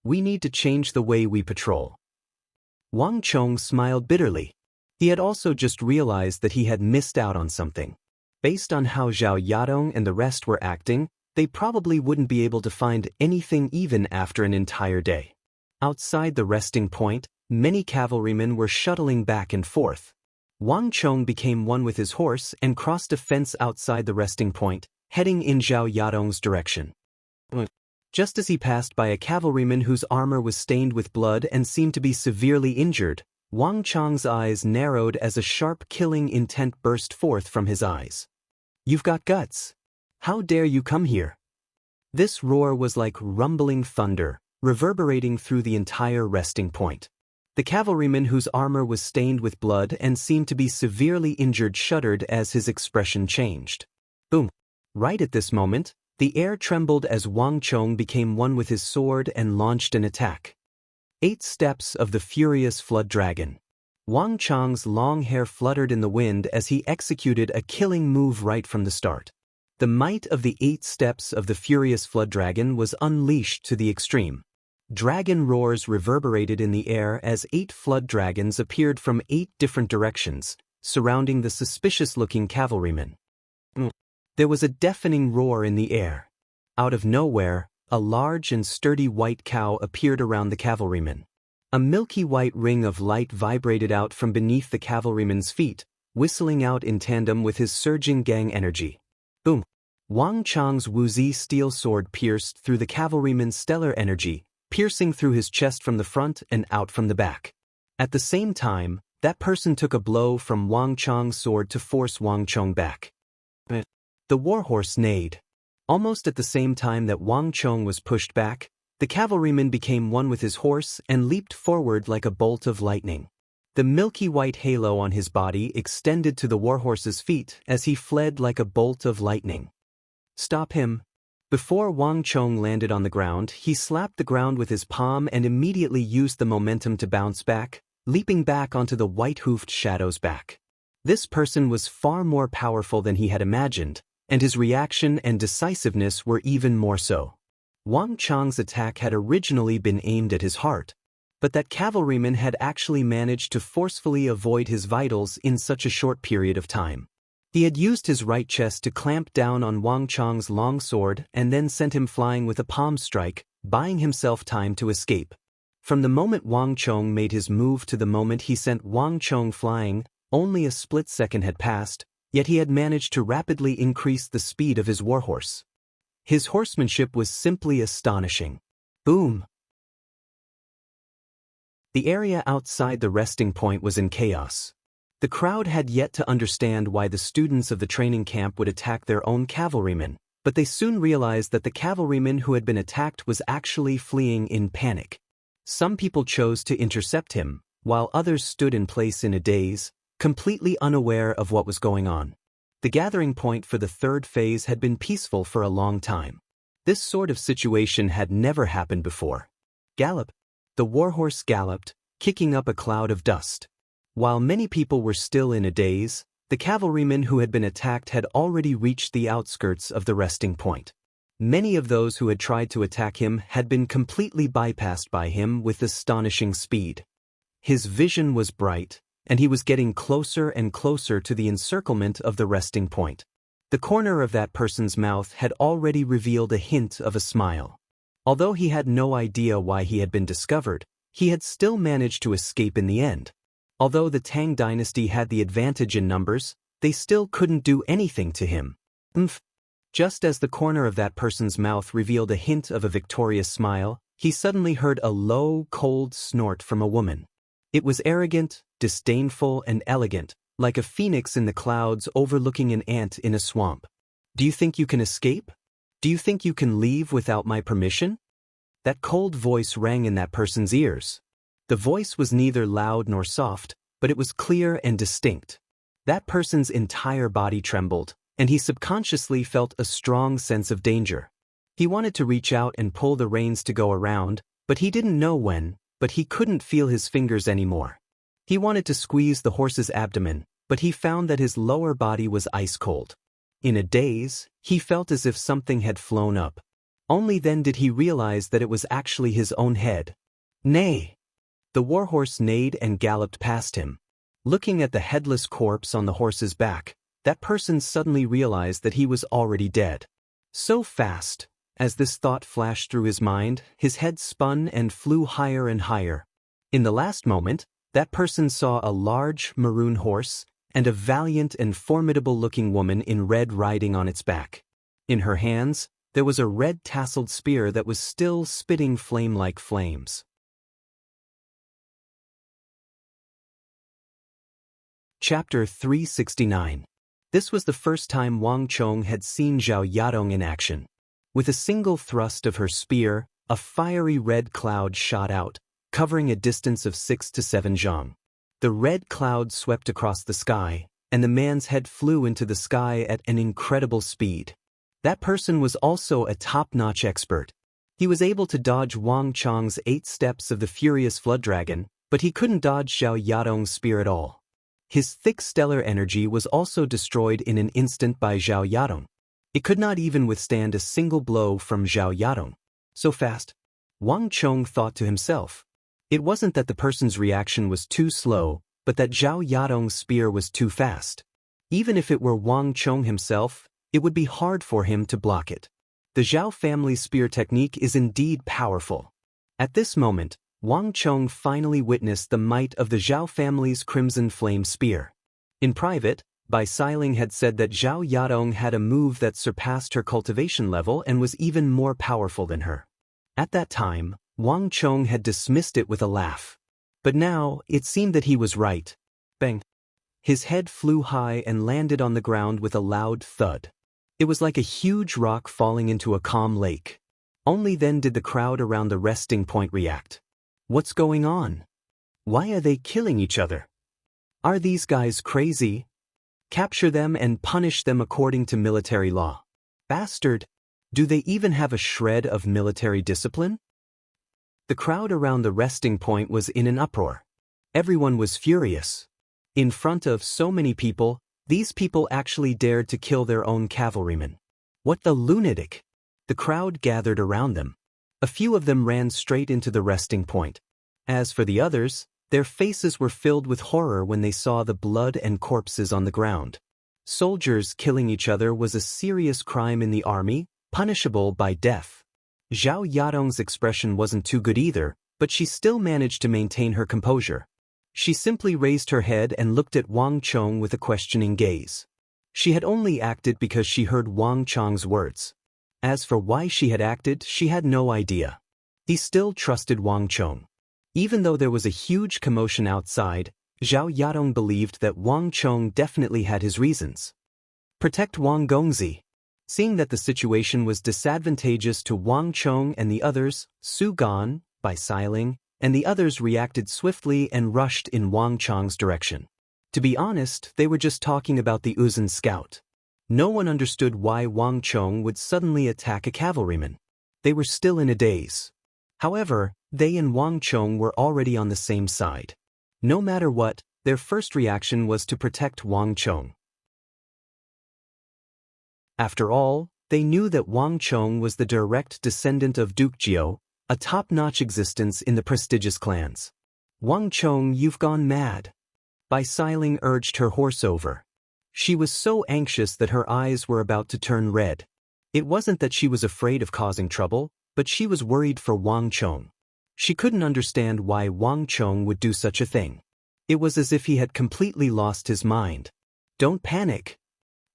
We need to change the way we patrol. Wang Chong smiled bitterly. He had also just realized that he had missed out on something. Based on how Zhao Yadong and the rest were acting, they probably wouldn't be able to find anything even after an entire day. Outside the resting point, many cavalrymen were shuttling back and forth. Wang Chong became one with his horse and crossed a fence outside the resting point, heading in Zhao Yadong's direction. Just as he passed by a cavalryman whose armor was stained with blood and seemed to be severely injured, Wang Chong's eyes narrowed as a sharp killing intent burst forth from his eyes. You've got guts. How dare you come here? This roar was like rumbling thunder, reverberating through the entire resting point. The cavalryman whose armor was stained with blood and seemed to be severely injured shuddered as his expression changed. Boom! Right at this moment, the air trembled as Wang Chong became one with his sword and launched an attack. 8 steps of the furious flood dragon. Wang Chong's long hair fluttered in the wind as he executed a killing move right from the start. The might of the 8 steps of the furious flood dragon was unleashed to the extreme. Dragon roars reverberated in the air as 8 flood dragons appeared from 8 different directions, surrounding the suspicious-looking cavalrymen. There was a deafening roar in the air. Out of nowhere, a large and sturdy white cow appeared around the cavalrymen. A milky white ring of light vibrated out from beneath the cavalryman's feet, whistling out in tandem with his surging gang energy. Boom! Wang Chong's Wuzi steel sword pierced through the cavalryman's stellar energy, piercing through his chest from the front and out from the back. At the same time, that person took a blow from Wang Chong's sword to force Wang Chong back. The warhorse neighed. Almost at the same time that Wang Chong was pushed back, the cavalryman became one with his horse and leaped forward like a bolt of lightning. The milky white halo on his body extended to the warhorse's feet as he fled like a bolt of lightning. Stop him! Before Wang Chong landed on the ground, he slapped the ground with his palm and immediately used the momentum to bounce back, leaping back onto the white-hoofed shadow's back. This person was far more powerful than he had imagined, and his reaction and decisiveness were even more so. Wang Chong's attack had originally been aimed at his heart, but that cavalryman had actually managed to forcefully avoid his vitals in such a short period of time. He had used his right chest to clamp down on Wang Chong's long sword and then sent him flying with a palm strike, buying himself time to escape. From the moment Wang Chong made his move to the moment he sent Wang Chong flying, only a split second had passed, yet he had managed to rapidly increase the speed of his warhorse. His horsemanship was simply astonishing. Boom! The area outside the resting point was in chaos. The crowd had yet to understand why the students of the training camp would attack their own cavalrymen, but they soon realized that the cavalryman who had been attacked was actually fleeing in panic. Some people chose to intercept him, while others stood in place in a daze, completely unaware of what was going on. The gathering point for the 3rd phase had been peaceful for a long time. This sort of situation had never happened before. Gallop! The warhorse galloped, kicking up a cloud of dust. While many people were still in a daze, the cavalryman who had been attacked had already reached the outskirts of the resting point. Many of those who had tried to attack him had been completely bypassed by him with astonishing speed. His vision was bright, and he was getting closer and closer to the encirclement of the resting point. The corner of that person's mouth had already revealed a hint of a smile. Although he had no idea why he had been discovered, he had still managed to escape in the end. Although the Tang dynasty had the advantage in numbers, they still couldn't do anything to him. Just as the corner of that person's mouth revealed a hint of a victorious smile, he suddenly heard a low, cold snort from a woman. It was arrogant, disdainful, and elegant, like a phoenix in the clouds overlooking an ant in a swamp. Do you think you can escape? Do you think you can leave without my permission? That cold voice rang in that person's ears. The voice was neither loud nor soft, but it was clear and distinct. That person's entire body trembled, and he subconsciously felt a strong sense of danger. He wanted to reach out and pull the reins to go around, but he didn't know when, but he couldn't feel his fingers anymore. He wanted to squeeze the horse's abdomen, but he found that his lower body was ice cold. In a daze, he felt as if something had flown up. Only then did he realize that it was actually his own head. Neigh! The warhorse neighed and galloped past him. Looking at the headless corpse on the horse's back, that person suddenly realized that he was already dead. So fast, as this thought flashed through his mind, his head spun and flew higher and higher. In the last moment, that person saw a large, maroon horse, and a valiant and formidable-looking woman in red riding on its back. In her hands, there was a red tasseled spear that was still spitting flame-like flames. Chapter 369. This was the first time Wang Chong had seen Zhao Yadong in action. With a single thrust of her spear, a fiery red cloud shot out, covering a distance of 6 to 7 zhang. The red cloud swept across the sky, and the man's head flew into the sky at an incredible speed. That person was also a top-notch expert. He was able to dodge Wang Chong's 8 steps of the furious flood dragon, but he couldn't dodge Zhao Yadong's spear at all. His thick stellar energy was also destroyed in an instant by Zhao Yadong. It could not even withstand a single blow from Zhao Yadong. So fast. Wang Chong thought to himself. It wasn't that the person's reaction was too slow, but that Zhao Yadong's spear was too fast. Even if it were Wang Chong himself, it would be hard for him to block it. The Zhao family's spear technique is indeed powerful. At this moment, Wang Chong finally witnessed the might of the Zhao family's Crimson Flame Spear. In private, Bai Xiling had said that Zhao Yadong had a move that surpassed her cultivation level and was even more powerful than her. At that time, Wang Chong had dismissed it with a laugh. But now, it seemed that he was right. Bang! His head flew high and landed on the ground with a loud thud. It was like a huge rock falling into a calm lake. Only then did the crowd around the resting point react. What's going on? Why are they killing each other? Are these guys crazy? Capture them and punish them according to military law. Bastard! Do they even have a shred of military discipline? The crowd around the resting point was in an uproar. Everyone was furious. In front of so many people, these people actually dared to kill their own cavalrymen. What the lunatic! The crowd gathered around them. A few of them ran straight into the resting point. As for the others, their faces were filled with horror when they saw the blood and corpses on the ground. Soldiers killing each other was a serious crime in the army, punishable by death. Zhao Yadong's expression wasn't too good either, but she still managed to maintain her composure. She simply raised her head and looked at Wang Chong with a questioning gaze. She had only acted because she heard Wang Chong's words. As for why she had acted, she had no idea. He still trusted Wang Chong. Even though there was a huge commotion outside, Zhao Yadong believed that Wang Chong definitely had his reasons. Protect Wang Gongzi. Seeing that the situation was disadvantageous to Wang Chong and the others, Su Gan, Bai Xiling, and the others reacted swiftly and rushed in Wang Chong's direction. To be honest, they were just talking about the Uzun scout. No one understood why Wang Chong would suddenly attack a cavalryman. They were still in a daze. However, they and Wang Chong were already on the same side. No matter what, their first reaction was to protect Wang Chong. After all, they knew that Wang Chong was the direct descendant of Duke Jiao, a top-notch existence in the prestigious clans. Wang Chong, you've gone mad. Bai Xiling urged her horse over. She was so anxious that her eyes were about to turn red. It wasn't that she was afraid of causing trouble, but she was worried for Wang Chong. She couldn't understand why Wang Chong would do such a thing. It was as if he had completely lost his mind. Don't panic.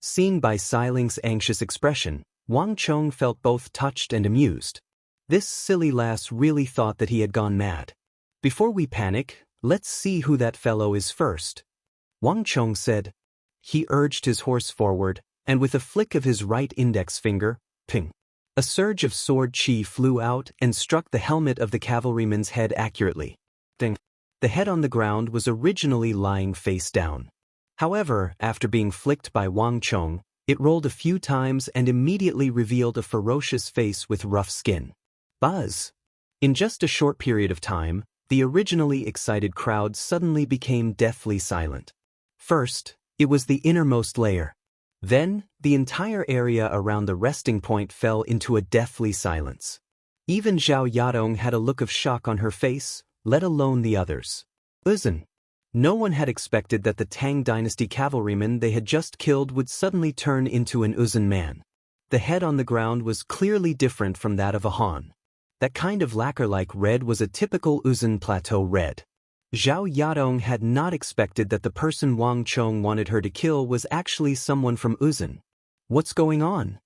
Seeing Bai Xiling's anxious expression, Wang Chong felt both touched and amused. This silly lass really thought that he had gone mad. Before we panic, let's see who that fellow is first. Wang Chong said. He urged his horse forward, and with a flick of his right index finger, ping. A surge of sword chi flew out and struck the helmet of the cavalryman's head accurately. The head on the ground was originally lying face down. However, after being flicked by Wang Chong, it rolled a few times and immediately revealed a ferocious face with rough skin. Buzz! In just a short period of time, the originally excited crowd suddenly became deathly silent. First, it was the innermost layer. Then, the entire area around the resting point fell into a deathly silence. Even Zhao Yadong had a look of shock on her face, let alone the others. Listen. No one had expected that the Tang Dynasty cavalryman they had just killed would suddenly turn into an Uzun man. The head on the ground was clearly different from that of a Han. That kind of lacquer-like red was a typical Uzun plateau red. Zhao Yadong had not expected that the person Wang Chong wanted her to kill was actually someone from Uzun. What's going on?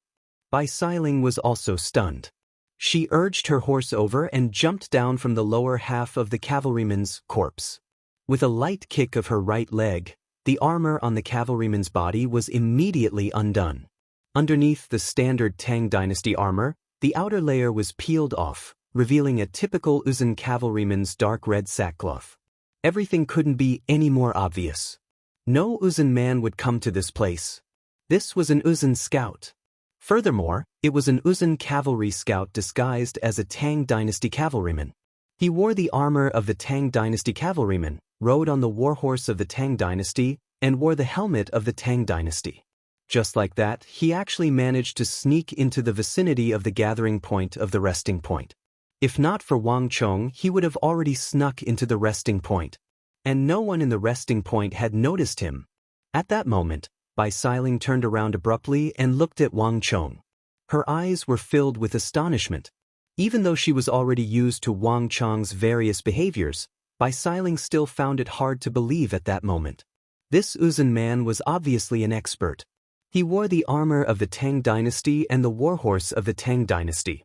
Bai Xiling was also stunned. She urged her horse over and jumped down from the lower half of the cavalryman's corpse. With a light kick of her right leg, the armor on the cavalryman's body was immediately undone. Underneath the standard Tang Dynasty armor, the outer layer was peeled off, revealing a typical Uzun cavalryman's dark red sackcloth. Everything couldn't be any more obvious. No Uzun man would come to this place. This was an Uzun scout. Furthermore, it was an Uzun cavalry scout disguised as a Tang Dynasty cavalryman. He wore the armor of the Tang Dynasty cavalryman, rode on the warhorse of the Tang Dynasty, and wore the helmet of the Tang Dynasty. Just like that, he actually managed to sneak into the vicinity of the gathering point of the resting point. If not for Wang Chong, he would have already snuck into the resting point. And no one in the resting point had noticed him. At that moment, Bai Xiling turned around abruptly and looked at Wang Chong. Her eyes were filled with astonishment. Even though she was already used to Wang Chong's various behaviors, Bai Xiling still found it hard to believe at that moment. This Uzun man was obviously an expert. He wore the armor of the Tang Dynasty and the warhorse of the Tang Dynasty.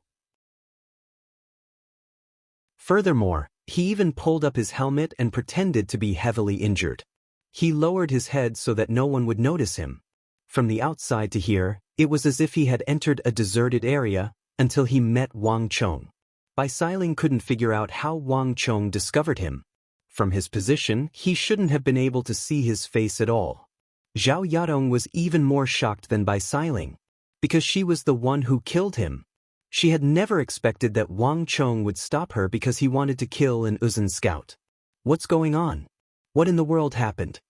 Furthermore, he even pulled up his helmet and pretended to be heavily injured. He lowered his head so that no one would notice him. From the outside to here, it was as if he had entered a deserted area until he met Wang Chong. Bai Xiling couldn't figure out how Wang Chong discovered him. From his position, he shouldn't have been able to see his face at all. Zhao Yadong was even more shocked than Bai Xiling, because she was the one who killed him. She had never expected that Wang Chong would stop her because he wanted to kill an Uzun scout. What's going on? What in the world happened?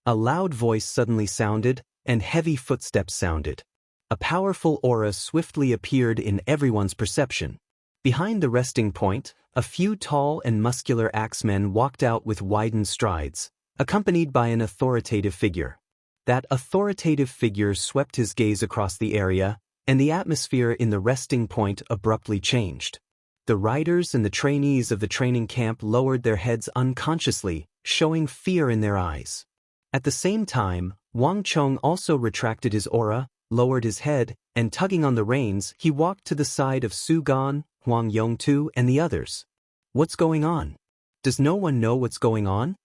A loud voice suddenly sounded, and heavy footsteps sounded. A powerful aura swiftly appeared in everyone's perception. Behind the resting point, a few tall and muscular axemen walked out with widened strides, accompanied by an authoritative figure. That authoritative figure swept his gaze across the area, and the atmosphere in the resting point abruptly changed. The riders and the trainees of the training camp lowered their heads unconsciously, showing fear in their eyes. At the same time, Wang Chong also retracted his aura, lowered his head, and tugging on the reins, he walked to the side of Su Gan, Huang Yongtu, and the others. What's going on? Does no one know what's going on?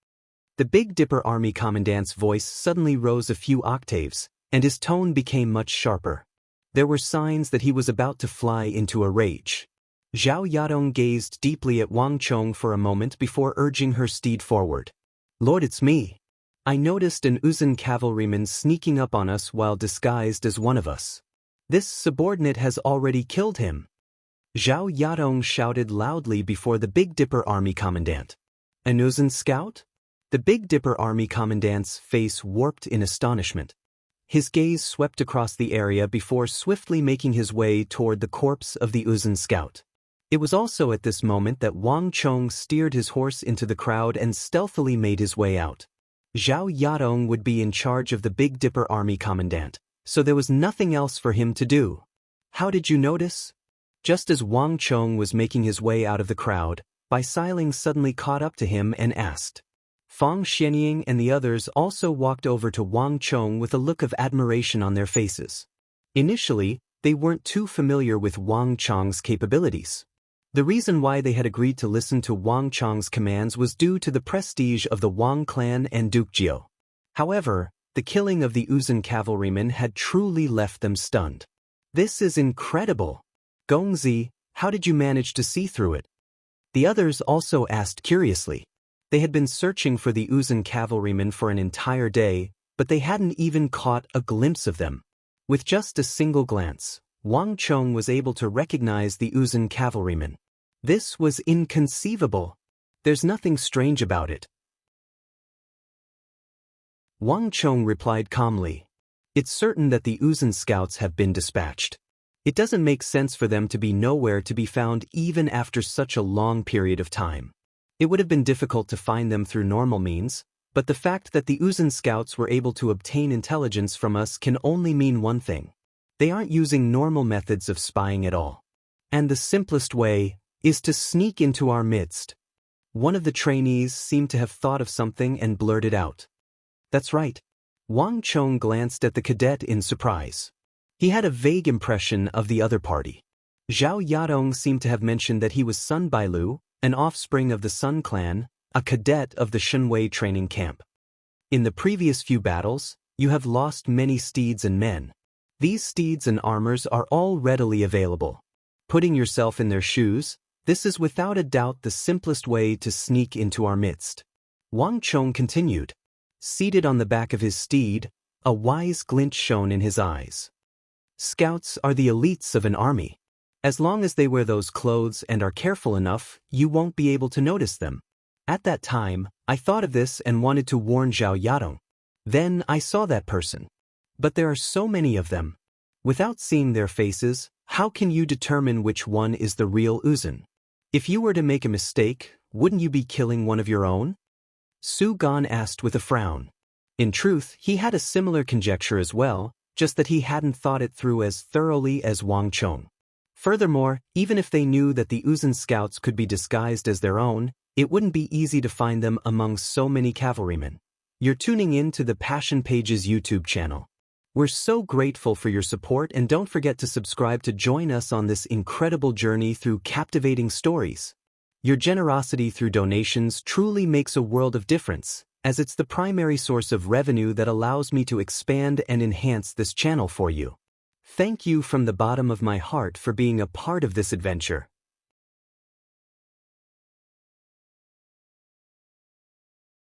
The Big Dipper Army Commandant's voice suddenly rose a few octaves, and his tone became much sharper. There were signs that he was about to fly into a rage. Zhao Yadong gazed deeply at Wang Chong for a moment before urging her steed forward. Lord, it's me. I noticed an Uzun cavalryman sneaking up on us while disguised as one of us. This subordinate has already killed him. Zhao Yadong shouted loudly before the Big Dipper Army Commandant. An Uzun scout? The Big Dipper Army Commandant's face warped in astonishment. His gaze swept across the area before swiftly making his way toward the corpse of the Uzun scout. It was also at this moment that Wang Chong steered his horse into the crowd and stealthily made his way out. Zhao Yadong would be in charge of the Big Dipper Army Commandant, so there was nothing else for him to do. How did you notice? Just as Wang Chong was making his way out of the crowd, Bai Xiling suddenly caught up to him and asked. Fang Xianying and the others also walked over to Wang Chong with a look of admiration on their faces. Initially, they weren't too familiar with Wang Chong's capabilities. The reason why they had agreed to listen to Wang Chong's commands was due to the prestige of the Wang clan and Duke Jiao. However, the killing of the Uzun cavalryman had truly left them stunned. This is incredible. Gongzi, how did you manage to see through it? The others also asked curiously. They had been searching for the Uzun cavalrymen for an entire day, but they hadn't even caught a glimpse of them. With just a single glance, Wang Chong was able to recognize the Uzun cavalrymen. This was inconceivable. There's nothing strange about it. Wang Chong replied calmly. It's certain that the Uzun scouts have been dispatched. It doesn't make sense for them to be nowhere to be found even after such a long period of time. It would have been difficult to find them through normal means, but the fact that the Uzun scouts were able to obtain intelligence from us can only mean one thing. They aren't using normal methods of spying at all. And the simplest way is to sneak into our midst. One of the trainees seemed to have thought of something and blurted out. That's right. Wang Chong glanced at the cadet in surprise. He had a vague impression of the other party. Zhao Yadong seemed to have mentioned that he was Sun Bailu, an offspring of the Sun clan, a cadet of the Shunwei training camp. In the previous few battles, you have lost many steeds and men. These steeds and armors are all readily available. Putting yourself in their shoes, this is without a doubt the simplest way to sneak into our midst. Wang Chong continued. Seated on the back of his steed, a wise glint shone in his eyes. Scouts are the elites of an army. As long as they wear those clothes and are careful enough, you won't be able to notice them. At that time, I thought of this and wanted to warn Zhao Yadong. Then I saw that person. But there are so many of them. Without seeing their faces, how can you determine which one is the real Uzun? If you were to make a mistake, wouldn't you be killing one of your own? Su Gan asked with a frown. In truth, he had a similar conjecture as well, just that he hadn't thought it through as thoroughly as Wang Chong. Furthermore, even if they knew that the Uzun scouts could be disguised as their own, it wouldn't be easy to find them among so many cavalrymen. You're tuning in to the Passion Pages YouTube channel. We're so grateful for your support, and don't forget to subscribe to join us on this incredible journey through captivating stories. Your generosity through donations truly makes a world of difference, as it's the primary source of revenue that allows me to expand and enhance this channel for you. Thank you from the bottom of my heart for being a part of this adventure.